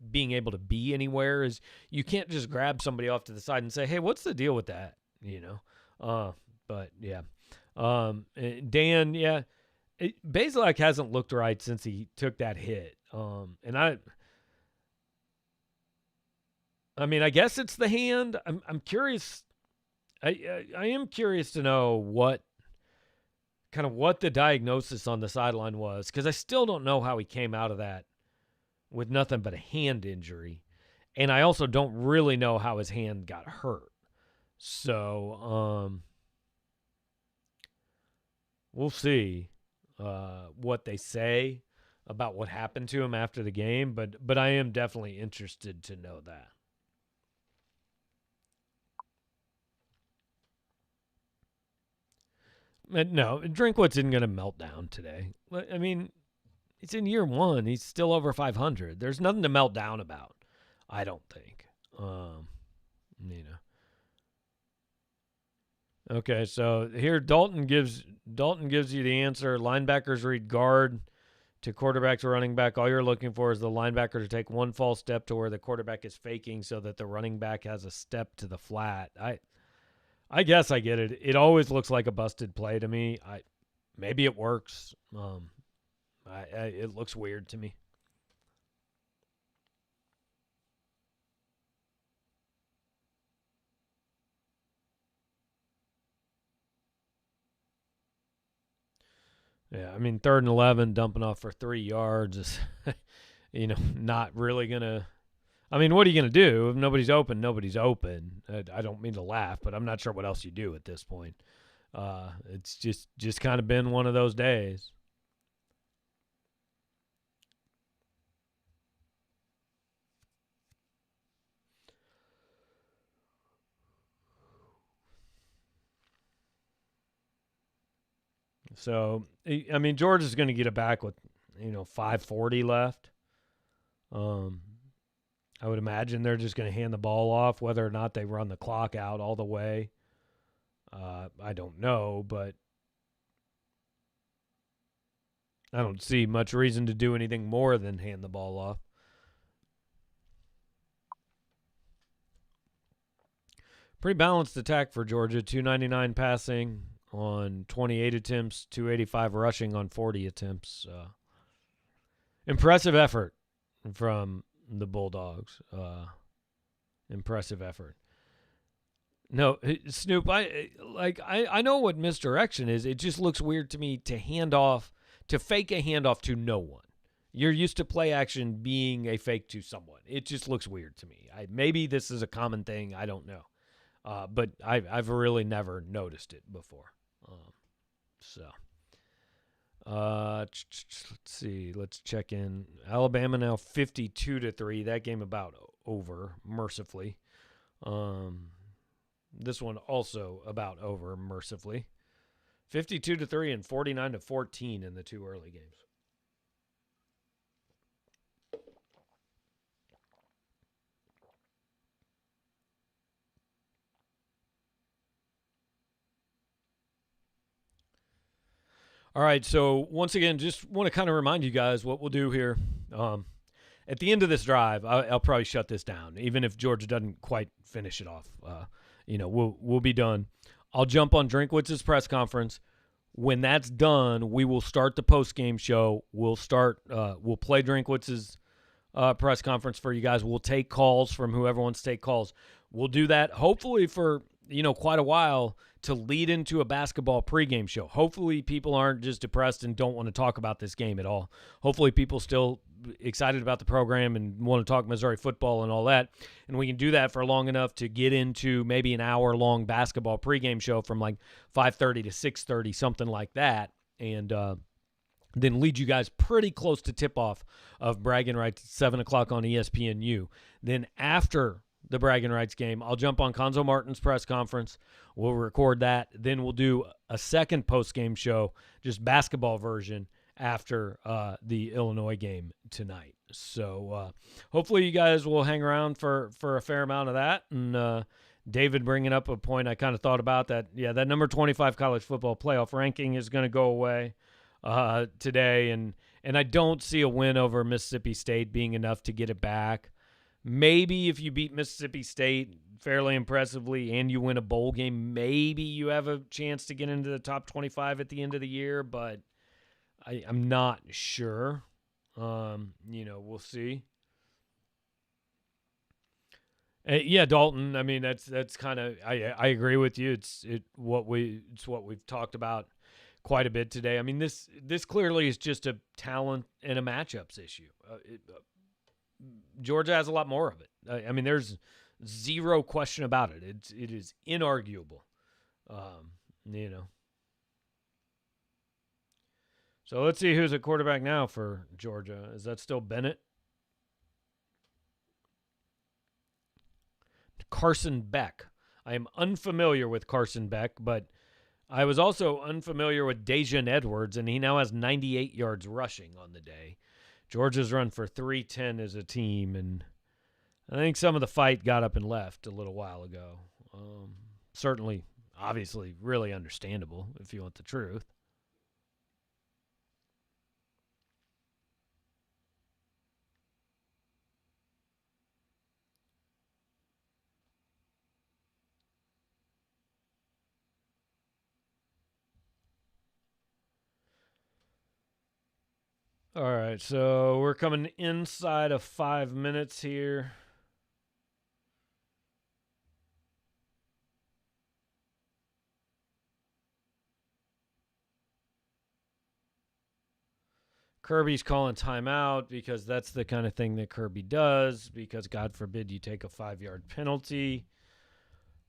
Speaker 1: being able to be anywhere is you can't just grab somebody off to the side and say, "Hey, what's the deal with that?" You know. But yeah. Dan, yeah. Bazelak hasn't looked right since he took that hit. And I mean, I guess it's the hand. I'm curious. I am curious to know what the diagnosis on the sideline was, because I still don't know how he came out of that with nothing but a hand injury. And I also don't really know how his hand got hurt. So, we'll see what they say about what happened to him after the game, but I am definitely interested to know that. No, Drinkwitz isn't going to melt down today. I mean, it's in year 1. He's still over 500. There's nothing to melt down about. I don't think. You know. Okay, so here Dalton gives you the answer. Linebackers read guard to quarterback to running back. All you're looking for is the linebacker to take one false step to where the quarterback is faking so that the running back has a step to the flat. I guess I get it. It always looks like a busted play to me. Maybe it works. It looks weird to me. Yeah, I mean, 3rd and 11, dumping off for 3 yards is, not really going to. I mean, what are you going to do? If nobody's open, nobody's open. I don't mean to laugh, but I'm not sure what else you do at this point. It's just kind of been one of those days. So, I mean, Georgia's going to get it back with, 5:40 left. I would imagine they're just going to hand the ball off, whether or not they run the clock out all the way. I don't know, but I don't see much reason to do anything more than hand the ball off. Pretty balanced attack for Georgia. 299 passing on 28 attempts, 285 rushing on 40 attempts. Impressive effort from the Bulldogs. Impressive effort. No, Snoop, I know what misdirection is. It just looks weird to me to fake a handoff to no one. You're used to play action being a fake to someone. It just looks weird to me. Maybe this is a common thing. I don't know. But I've really never noticed it before. Let's see. Let's check in. Alabama now 52-3. That game about over, mercifully. This one also about over, mercifully. 52-3 and 49-14 in the two early games. All right, so once again, just want to kind of remind you guys what we'll do here. At the end of this drive, I'll probably shut this down, even if Georgia doesn't quite finish it off. We'll be done. I'll jump on Drinkwitz's press conference. When that's done, we will start the post-game show. We'll play Drinkwitz's press conference for you guys. We'll take calls from whoever wants to take calls. We'll do that hopefully for quite a while to lead into a basketball pregame show. Hopefully people aren't just depressed and don't want to talk about this game at all. Hopefully people still excited about the program and want to talk Missouri football and all that. And we can do that for long enough to get into maybe an hour-long basketball pregame show from like 5:30 to 6:30, something like that. And then lead you guys pretty close to tip-off of Bragging Rights at 7 o'clock on ESPNU. Then after the Bragging Rights game, I'll jump on Conzo Martin's press conference. We'll record that. Then we'll do a second post-game show, just basketball version, after the Illinois game tonight. So hopefully you guys will hang around for a fair amount of that. And David bringing up a point I kind of thought about that. Yeah, that number 25 college football playoff ranking is going to go away today. And I don't see a win over Mississippi State being enough to get it back. Maybe if you beat Mississippi State fairly impressively and you win a bowl game, maybe you have a chance to get into the top 25 at the end of the year, but I'm not sure. We'll see. Yeah, Dalton. I mean, that's kind of I agree with you. It's what we've talked about quite a bit today. I mean, this clearly is just a talent and a matchups issue. Georgia has a lot more of it. I mean, there's zero question about it. It is inarguable. So let's see who's at quarterback now for Georgia. Is that still Bennett? Carson Beck. I am unfamiliar with Carson Beck, but I was also unfamiliar with Dejan Edwards, and he now has 98 yards rushing on the day. Georgia's run for 310 as a team, and I think some of the fight got up and left a little while ago. Certainly, obviously, really understandable if you want the truth. All right, so we're coming inside of 5 minutes here. Kirby's calling timeout because that's the kind of thing that Kirby does, because God forbid you take a 5-yard penalty.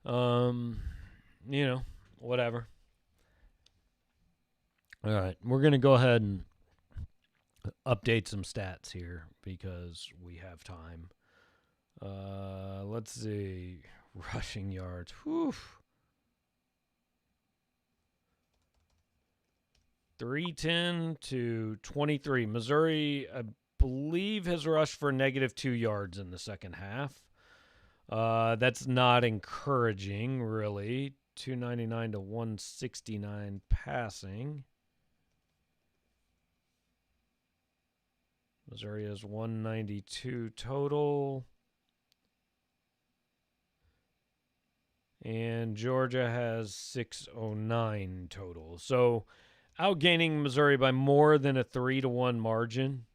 Speaker 1: Whatever. All right, we're going to go ahead and update some stats here because we have time. Let's see. Rushing yards. Whew. 310 to 23. Missouri, I believe, has rushed for -2 yards in the second half. That's not encouraging, really. 299 to 169 passing. Missouri has 192 total. And Georgia has 609 total. So outgaining Missouri by more than a 3-1 margin.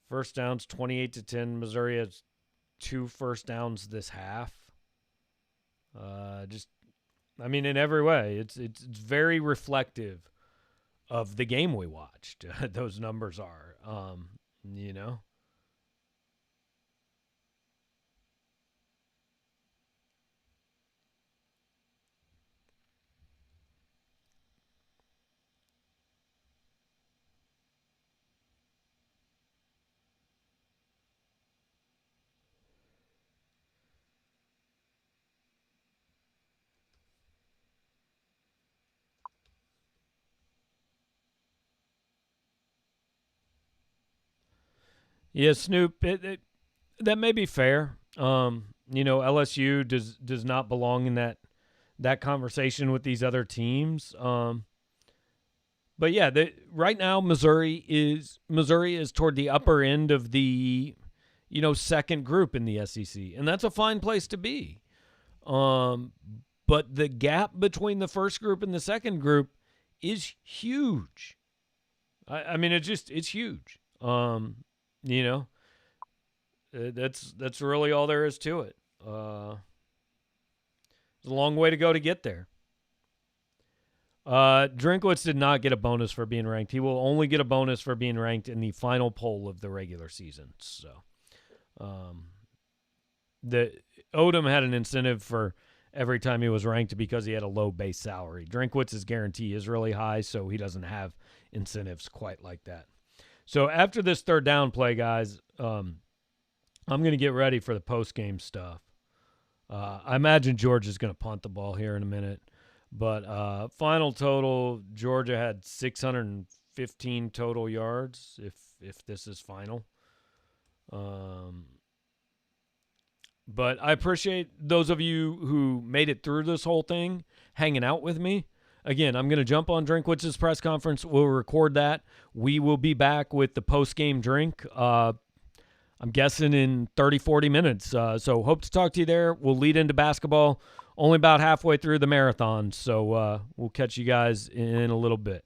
Speaker 1: First downs 28-10. Missouri has 2 first downs this half. In every way, it's very reflective of the game we watched. Those numbers are, Yeah, Snoop, that may be fair. LSU does not belong in that conversation with these other teams. But yeah, right now Missouri is toward the upper end of the second group in the SEC, and that's a fine place to be. But the gap between the first group and the second group is huge. It's huge. That's really all there is to it. It's a long way to go to get there. Drinkwitz did not get a bonus for being ranked. He will only get a bonus for being ranked in the final poll of the regular season. So, the Odom had an incentive for every time he was ranked because he had a low base salary. Drinkwitz's guarantee is really high, so he doesn't have incentives quite like that. So after this third down play, guys, I'm going to get ready for the post-game stuff. I imagine Georgia's going to punt the ball here in a minute. But final total, Georgia had 615 total yards, if this is final. But I appreciate those of you who made it through this whole thing, hanging out with me. Again, I'm going to jump on Drinkwitz's press conference. We'll record that. We will be back with the post-game drink, I'm guessing in 30, 40 minutes. So hope to talk to you there. We'll lead into basketball only about halfway through the marathon. So we'll catch you guys in a little bit.